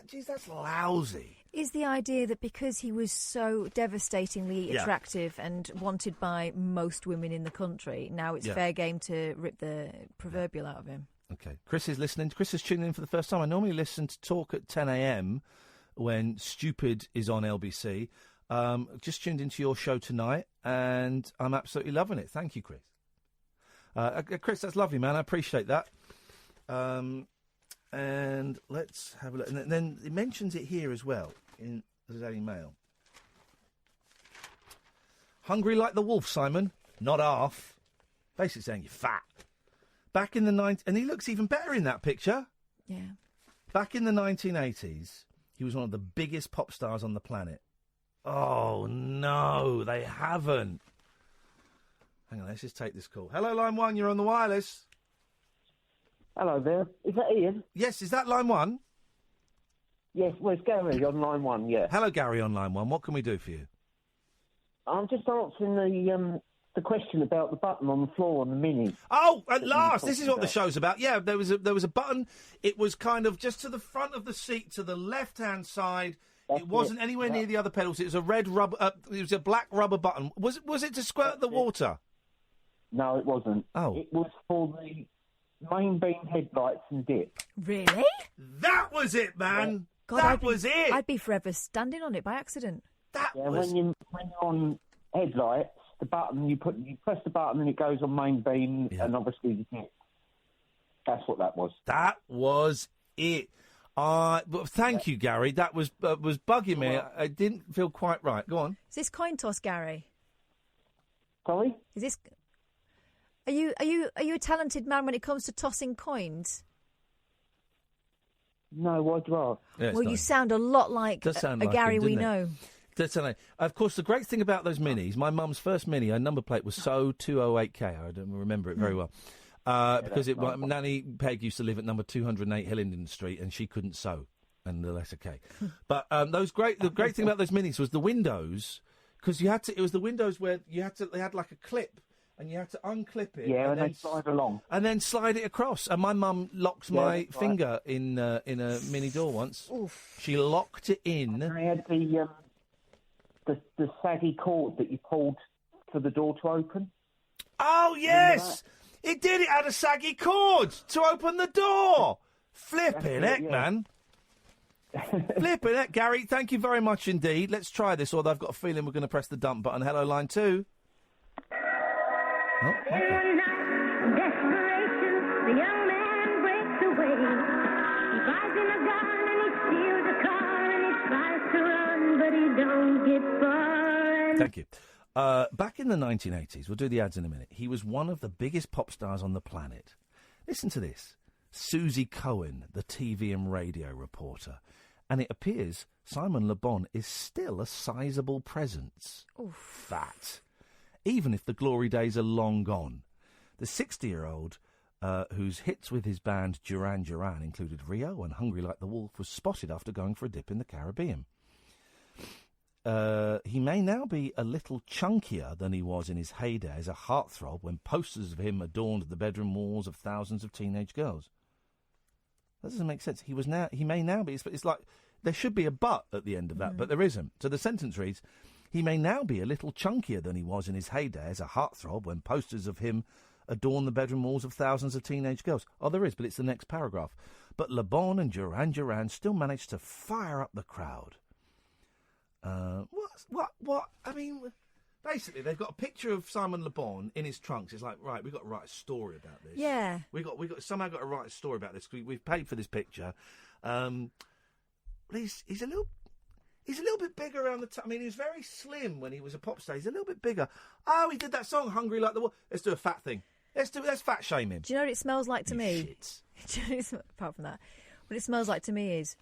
geez, that's lousy. Is the idea that because he was so devastatingly attractive and wanted by most women in the country, now it's fair game to rip the proverbial out of him? Okay. Chris is listening. Chris is tuning in for the first time. I normally listen to Talk at 10 a.m. when Stupid is on LBC. Just tuned into your show tonight, and I'm absolutely loving it. Thank you, Chris. Chris, that's lovely, man. I appreciate that. And let's have a look. And then it mentions it here as well in the Daily Mail. Hungry like the wolf, Simon. Not half. Basically saying you're fat. Back in the and he looks even better in that picture. Yeah. Back in the 1980s, he was one of the biggest pop stars on the planet. Oh, no, they haven't. Hang on, let's just take this call. Hello, Line 1, you're on the wireless. Hello there. Is that Ian? Yes, is that Line 1? Yes, well, it's Gary on Line 1, yeah. Hello, Gary on Line 1. What can we do for you? I'm just answering the question about the button on the floor on the Mini. Oh, at last! This is what the show's about. Yeah, there was a button. It was kind of just to the front of the seat, to the left-hand side. It wasn't anywhere near the other pedals. It was a red rubber. It was a black rubber button. Was it to squirt the water? No, it wasn't. Oh, it was for the main beam headlights and dip. Really? That was it, man. Yeah. God, that was it. I'd be forever standing on it by accident. When you're on headlights, the button you press the button and it goes on main beam, and obviously the dip. That's what that was. That was it. But thank you, Gary. That was bugging me. I didn't feel quite right. Go on. Is this coin toss, Gary? Sorry? Is this? Are you a talented man when it comes to tossing coins? No, why'd you ask? Yeah, well, you sound a lot like a Gary we know. Of course, the great thing about those Minis, my mum's first Mini, her number plate was SO 208K. I don't remember it very well. Because Nanny Peg used to live at number 208 Hillingdon Street, and she couldn't sew, and the letter K. But the great thing about those Minis was the windows, because it was the windows where they had like a clip, and you had to unclip it. Yeah, and then slide along. And then slide it across. And my mum locked my finger in a Mini door once. Oof. She locked it in. And they had the saggy cord that you pulled for the door to open. Oh, yes! It did. It had a saggy cord to open the door. Flipping heck, man. Flipping heck. Gary, thank you very much indeed. Let's try this, although I've got a feeling we're going to press the dump button. Hello, Line 2. Oh, okay. Desperation, the young man breaks away. He buys in a gun and he steals a car and he tries to run, but he don't get far. Thank you. Back in the 1980s, we'll do the ads in a minute, he was one of the biggest pop stars on the planet. Listen to this. Susie Cohen, the TV and radio reporter. And it appears Simon Le Bon is still a sizable presence. Oof. Fat. Even if the glory days are long gone. The 60-year-old, whose hits with his band Duran Duran included Rio and Hungry Like the Wolf, was spotted after going for a dip in the Caribbean. He may now be a little chunkier than he was in his heyday as a heartthrob when posters of him adorned the bedroom walls of thousands of teenage girls. That doesn't make sense. He may now be. It's like there should be a but at the end of that, but there isn't. So the sentence reads, he may now be a little chunkier than he was in his heyday as a heartthrob when posters of him adorn the bedroom walls of thousands of teenage girls. Oh, there is, but it's the next paragraph. But Le Bon and Duran Duran still managed to fire up the crowd. What? I mean, basically, they've got a picture of Simon Le Bon in his trunks. It's like, right, we've got to write a story about this. Yeah. We got somehow got to write a story about this. We've paid for this picture. He's a little bit bigger around the top. I mean, he was very slim when he was a pop star. He's a little bit bigger. Oh, he did that song, Hungry Like the Wolf. Let's do a fat thing. Let's fat shame him. Do you know what it smells like to me? Shit. Apart from that, What it smells like to me is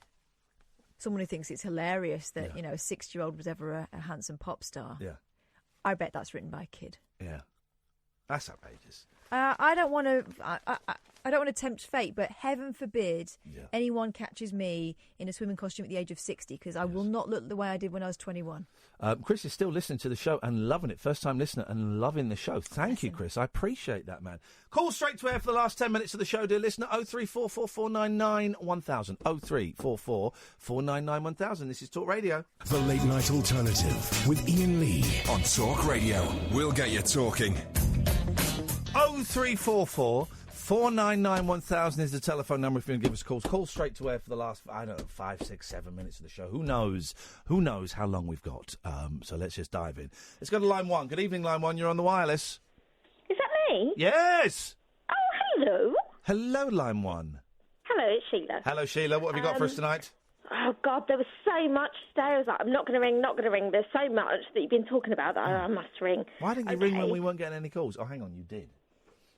someone who thinks it's hilarious that, a 6-year-old was ever a handsome pop star. Yeah. I bet that's written by a kid. Yeah. That's outrageous. I don't want to. I don't want to tempt fate, but heaven forbid anyone catches me in a swimming costume at the age of 60, because I will not look the way I did when I was 21. Chris is still listening to the show and loving it. First time listener and loving the show. Thank you, Chris. I appreciate that, man. Call straight to air for the last 10 minutes of the show, dear listener. 0344 499 1000. 0344 499 1000. This is Talk Radio. The Late Night Alternative with Iain Lee on Talk Radio. We'll get you talking. 0344 499 1000 is the telephone number if you want to give us calls. Call straight to air for the last, 5, 6, 7 minutes of the show. Who knows? Who knows how long we've got? So let's just dive in. Let's go to line 1. Good evening, line 1. You're on the wireless. Is that me? Yes! Oh, hello. Hello, line 1. Hello, it's Sheila. Hello, Sheila. What have you got for us tonight? Oh, God, there was so much today. I was like, I'm not going to ring. There's so much that you've been talking about that I must ring. Why didn't you ring when we weren't getting any calls? Oh, hang on, you did.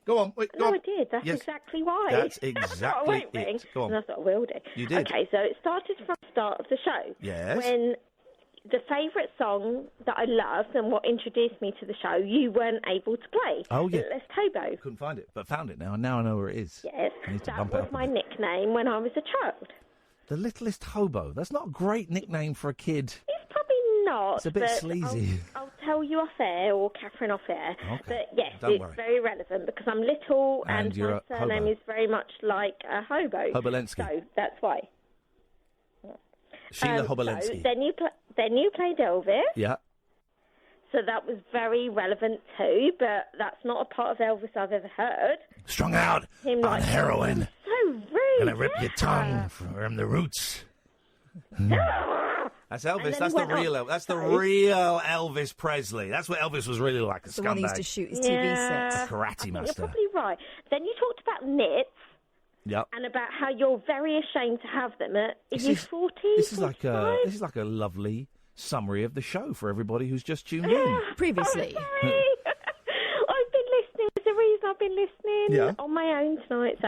Go on. Wait, go no, on. I did. That's exactly why. That's exactly I won't ring. it. Go on. And I thought I will do. You did. Okay, so it started from the start of the show. Yes. When the favourite song that I loved and what introduced me to the show, you weren't able to play. Oh, yeah. Littlest Hobo. Couldn't find it, but found it now, and now I know where it is. Yes, I need to that bump it was up a my bit. nickname when I was a child. The Littlest Hobo. That's not a great nickname for a kid. It's probably not. It's a bit but sleazy. I'll tell you off air, or Catherine off air. Okay. But yes, Don't it's worry. very relevant because I'm little And and you're my a surname hobo. is very much like a hobo. Hobolensky. So that's why. Sheila Hobolensky. So then you played Elvis. Yeah. So that was very relevant too, but that's not a part of Elvis I've ever heard. Strung out Him on heroin. So rude. Gonna rip your tongue from the roots. That's And Elvis. then That's he the went real. on That's the stage. real Elvis Presley. That's what Elvis was really like. A The one who used scumbag. to shoot his TV sets. A karate master. You're probably right. Then you talked about nits. Yep. And about how you're very ashamed to have them. Are you 40? This is like a lovely summary of the show for everybody who's just tuned in. Previously. I've been listening. There's a reason I've been listening on my own tonight. So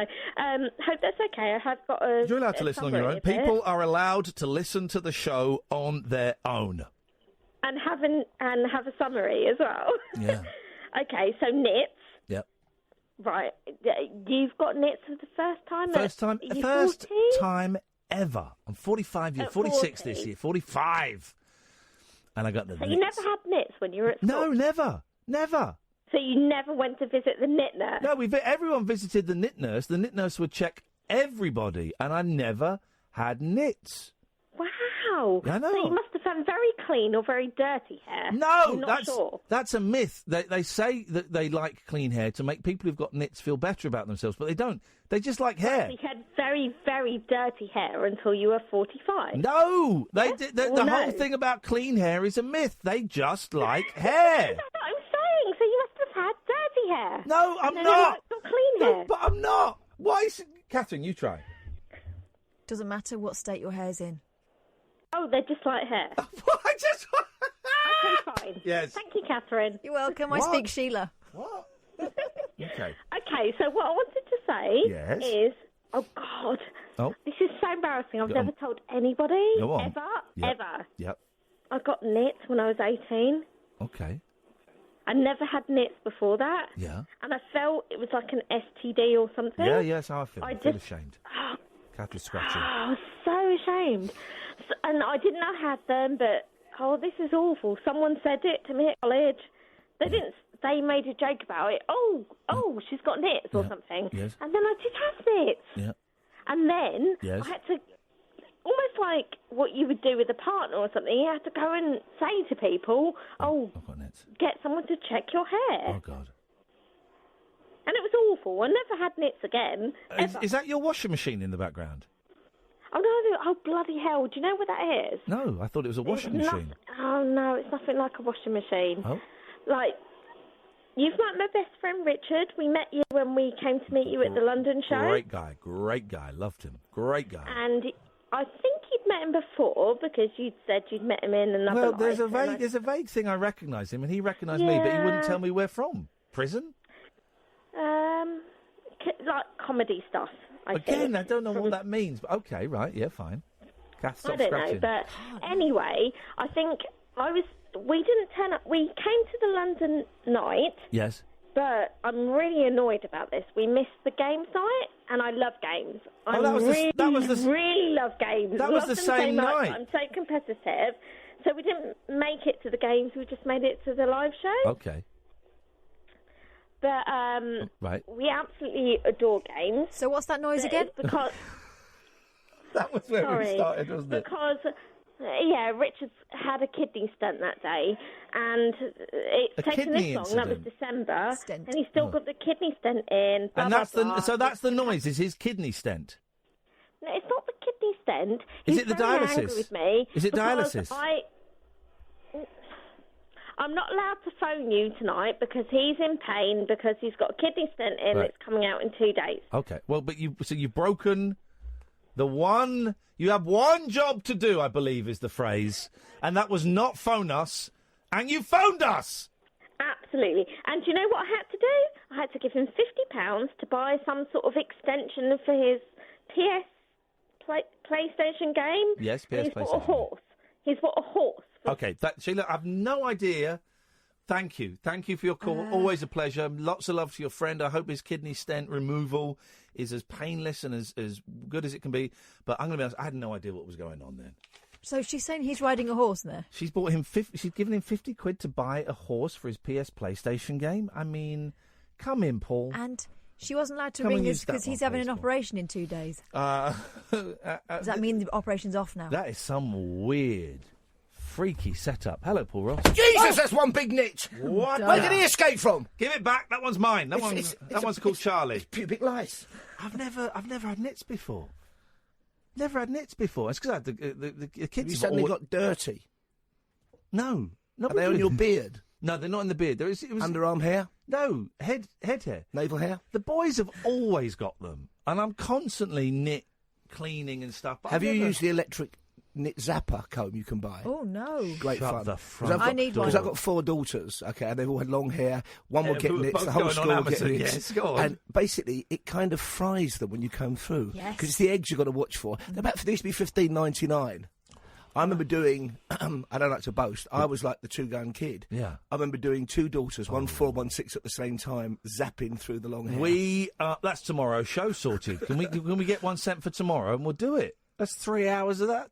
hope that's okay. I have got a. You're allowed to listen on your own. People are allowed to listen to the show on their own. And have a summary as well. Yeah. Okay, so nits. Yep. Right, you've got nits for the first time. First time, Are you first 40? time ever. I'm 45 years, At 46 40? this year, 45. And I got the So nits. you never had nits when you were at school? No, never. So you never went to visit the knit nurse? No, everyone visited the knit nurse. The knit nurse would check everybody, and I never had nits. Wow. I know. So you must have had very clean or very dirty hair. No, You're not sure. that's a myth. They say that they like clean hair to make people who've got nits feel better about themselves, but they don't. They just like hair. You had very, very dirty hair until you were 45. No, the no? whole thing about clean hair is a myth. They just like hair. That's what I'm saying. So you must have had dirty hair. No, I'm And then not. you've got clean hair. But I'm not. Why is Catherine? You try. Doesn't matter what state your hair's in. Oh, they're just like hair. I just. Okay, fine. Yes. Thank you, Catherine. You're welcome. What? I speak Sheila. What? Okay. Okay, so what I wanted to say Yes. is, oh God, Oh. this is so embarrassing. I've Go never on. told anybody Go on. ever. Yep. Yep. I got nits when I was 18. Okay. I never had nits before that. Yeah. And I felt it was like an STD or something. Yeah, that's how I feel. I I feel just- ashamed. Catherine's scratching. I was so ashamed. And I didn't know I had them, but, oh, this is awful. Someone said it to me at college. They didn't. They made a joke about it. Oh, she's got nits or something. Yes. And then I did have nits. Yeah. And then Yes. I had to, almost like what you would do with a partner or something, you had to go and say to people, I've got nits. get someone to check your hair. Oh, God. And it was awful. I never had nits again. Is that your washing machine in the background? Oh, no, oh, bloody hell. Do you know what that is? No, I thought it was a washing It's machine. Oh, no, it's nothing like a washing machine. Oh. Like, you've met my best friend Richard. We met you when we came to meet you at the London show. Great guy. Loved him. Great guy. And I think you'd met him before because you'd said you'd met him in another Well, life. there's a vague thing. I recognise him, and he recognised me, but he wouldn't Yeah. tell me where from. Prison? Like comedy stuff. think. I don't know what that means, but okay, right, yeah, fine. Kath, stop I don't scratching. know, but anyway, I think we didn't turn up. We came to the London night. Yes. But I'm really annoyed about this. We missed the games night, and I love games. I really love games. That was the same night. I'm so competitive. So we didn't make it to the games. We just made it to the live show. Okay. But right. we absolutely adore games. So what's that noise again? Because that was where we started, wasn't it? Because Richard had a kidney stent that day, and it's taken this long. That was December, and he's still got the kidney stent in. Blah, And blah, that's blah. so that's the noise. Is his kidney stent? No, it's not the kidney stent. Is He's it the very dialysis? angry with me Is it because dialysis? I'm not allowed to phone you tonight because he's in pain because he's got a kidney stent in. Right. It's coming out in 2 days. Okay. Well, but you've broken the one. You have one job to do, I believe, is the phrase, and that was not phone us, and you phoned us. Absolutely. And do you know what I had to do? I had to give him £50 to buy some sort of extension for his PlayStation game. Yes, And PS he's bought a PlayStation. horse. He's bought a horse. Okay, Sheila, I've no idea. Thank you for your call. Always a pleasure. Lots of love to your friend. I hope his kidney stent removal is as painless and as good as it can be. But I'm going to be honest, I had no idea what was going on then. So she's saying he's riding a horse there. She's bought him she's given him £50 to buy a horse for his PS PlayStation game. I mean, come in, Paul. And she wasn't allowed to Come and ring use us because that he's one, having an please, operation in 2 days. Does Does that mean the operation's off now? That is some weird, freaky setup. Hello, Paul Ross. Jesus, that's one big nit. What? Where did he escape from? Give it back. That one's mine. That one's called Charlie. It's pubic lice. I've never had nits before. Never had nits before. It's because I had the kids. You suddenly got dirty. No, not Are they on your beard? No, they're not in the beard. It was underarm hair. No, head hair, navel hair. The boys have always got them, and I'm constantly nit cleaning and stuff. But Have I've you never- used the electric nit zapper comb you can buy? Oh no! Great Shut fun. the front I need one. Because I've got 4 daughters, okay, and they've all had long hair. One will Yeah, get who are nits, both the whole going on school will get Amazon, nits. yes, go on. And basically, it kind of fries them when you comb through. Yes. Because it's the eggs you've got to watch for. They used to be $15.99. I remember doing, I don't like to boast, I was like the two-gun kid. Yeah. I remember doing 2 daughters, 1 4, 1 6 at the same time, zapping through the long hair. That's tomorrow's show sorted. Can we get one sent for tomorrow and we'll do it? That's 3 hours of that.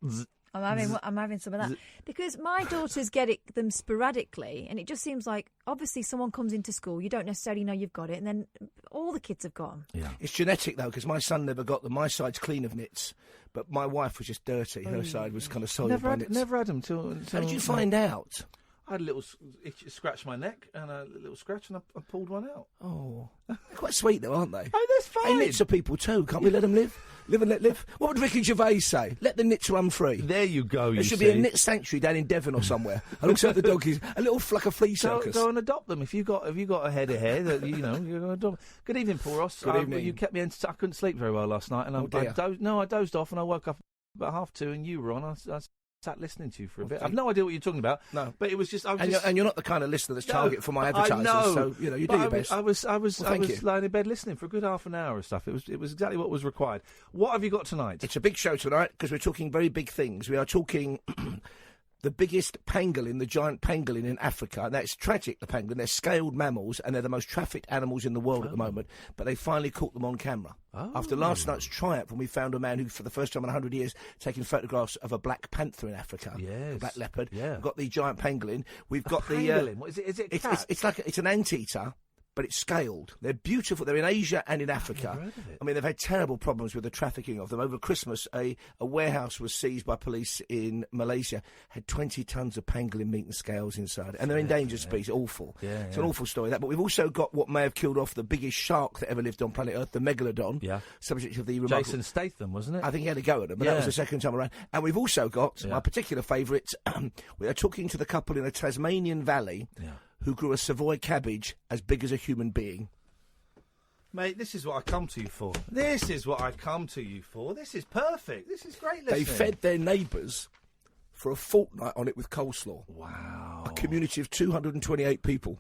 I'm having some of that because my daughters get them sporadically, and it just seems like obviously someone comes into school, you don't necessarily know you've got it, and then all the kids have got them. Yeah, it's genetic though, because my son never got them. My side's clean of nits, but my wife was just dirty. Her side was kind of soiled by nits. Never had them till. How did you find out? I had a little scratch my neck and a little scratch, and I pulled one out. Oh, they're quite sweet though, aren't they? Oh, that's fine. Hey, nits are people too. Can't we let them live? Live and let live. What would Ricky Gervais say? Let the nits run free. There you go. There should be a nit sanctuary down in Devon or somewhere. Alongside the doggies, a little like a flea circus. Go and adopt them if you got a head of hair that you know you're going to adopt. Good evening, Paul Ross. Good evening. You kept me entertained. I couldn't sleep very well last night, and I dozed off, and I woke up about 2:30, and you were on. I sat listening to you for a bit. I've no idea what you're talking about. No, but it was just. And you're not the kind of listener that's target for my advertisers. I know. So you do your best. I was thank you. lying in bed listening for a good half an hour of stuff. It was exactly what was required. What have you got tonight? It's a big show tonight because we're talking very big things. We are talking the biggest pangolin, the giant pangolin in Africa. And that's tragic, the pangolin. They're scaled mammals and they're the most trafficked animals in the world at the moment. But they finally caught them on camera. After last night's triumph, when we found a man who, for the first time in 100 years, taking photographs of a black panther in Africa. Yes. A black leopard. Yeah. We've got the giant pangolin. We've got pangolin? What is it? Is it a cat? It's an anteater. But it's scaled. They're beautiful. They're in Asia and in Africa. I've never heard of it. I mean, they've had terrible problems with the trafficking of them. Over Christmas, a warehouse was seized by police in Malaysia, had 20 tons of pangolin meat and scales inside. And they're endangered species. Awful. Yeah, It's an awful story, that. But we've also got what may have killed off the biggest shark that ever lived on planet Earth, the megalodon. Yeah. Subject of the remarkable... Jason Statham, wasn't it? I think he had a go at them, but that was the second time around. And we've also got my particular favourite. We are talking to the couple in a Tasmanian valley who grew a Savoy cabbage as big as a human being. Mate, this is what I come to you for. This is This is perfect. This is great listening. They fed their neighbours for a fortnight on it with coleslaw. Wow. A community of 228 people.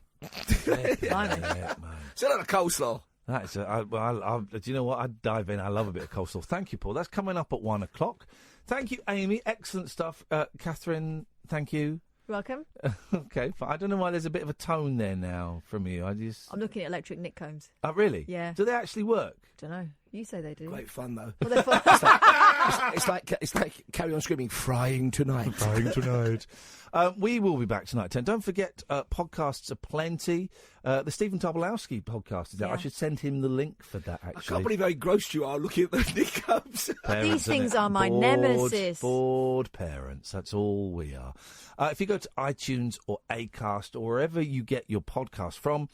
Yeah, man. It's a lot of coleslaw. That is, do you know what? I'd dive in. I love a bit of coleslaw. Thank you, Paul. That's coming up at 1 o'clock. Thank you, Amy. Excellent stuff. Catherine, thank you. Welcome. Okay, fine. I don't know why there's a bit of a tone there now from you. I'm looking at electric Nick combs. Oh, really? Yeah. Do they actually work? Don't know. You say they do. Great fun, though. Well, they're fun. It's like Carry On Screaming, frying tonight. Frying tonight. We will be back tonight at 10. Don't forget, podcasts are plenty. The Stephen Tobolowsky podcast is out. Yeah. I should send him the link for that, actually. I can't believe how engrossed you are looking at those Nick Cubs. These things are my nemesis. Bored parents. That's all we are. If you go to iTunes or Acast or wherever you get your podcast from,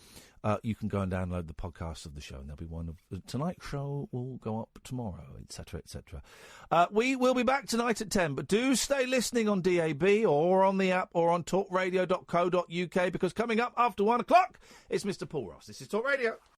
you can go and download the podcast of the show, and there'll be one of the Tonight Show will go up tomorrow, etc., etc. We will be back tonight at 10, but do stay listening on DAB or on the app or on talkradio.co.uk, because coming up after 1 o'clock, it's Mr. Paul Ross. This is Talk Radio.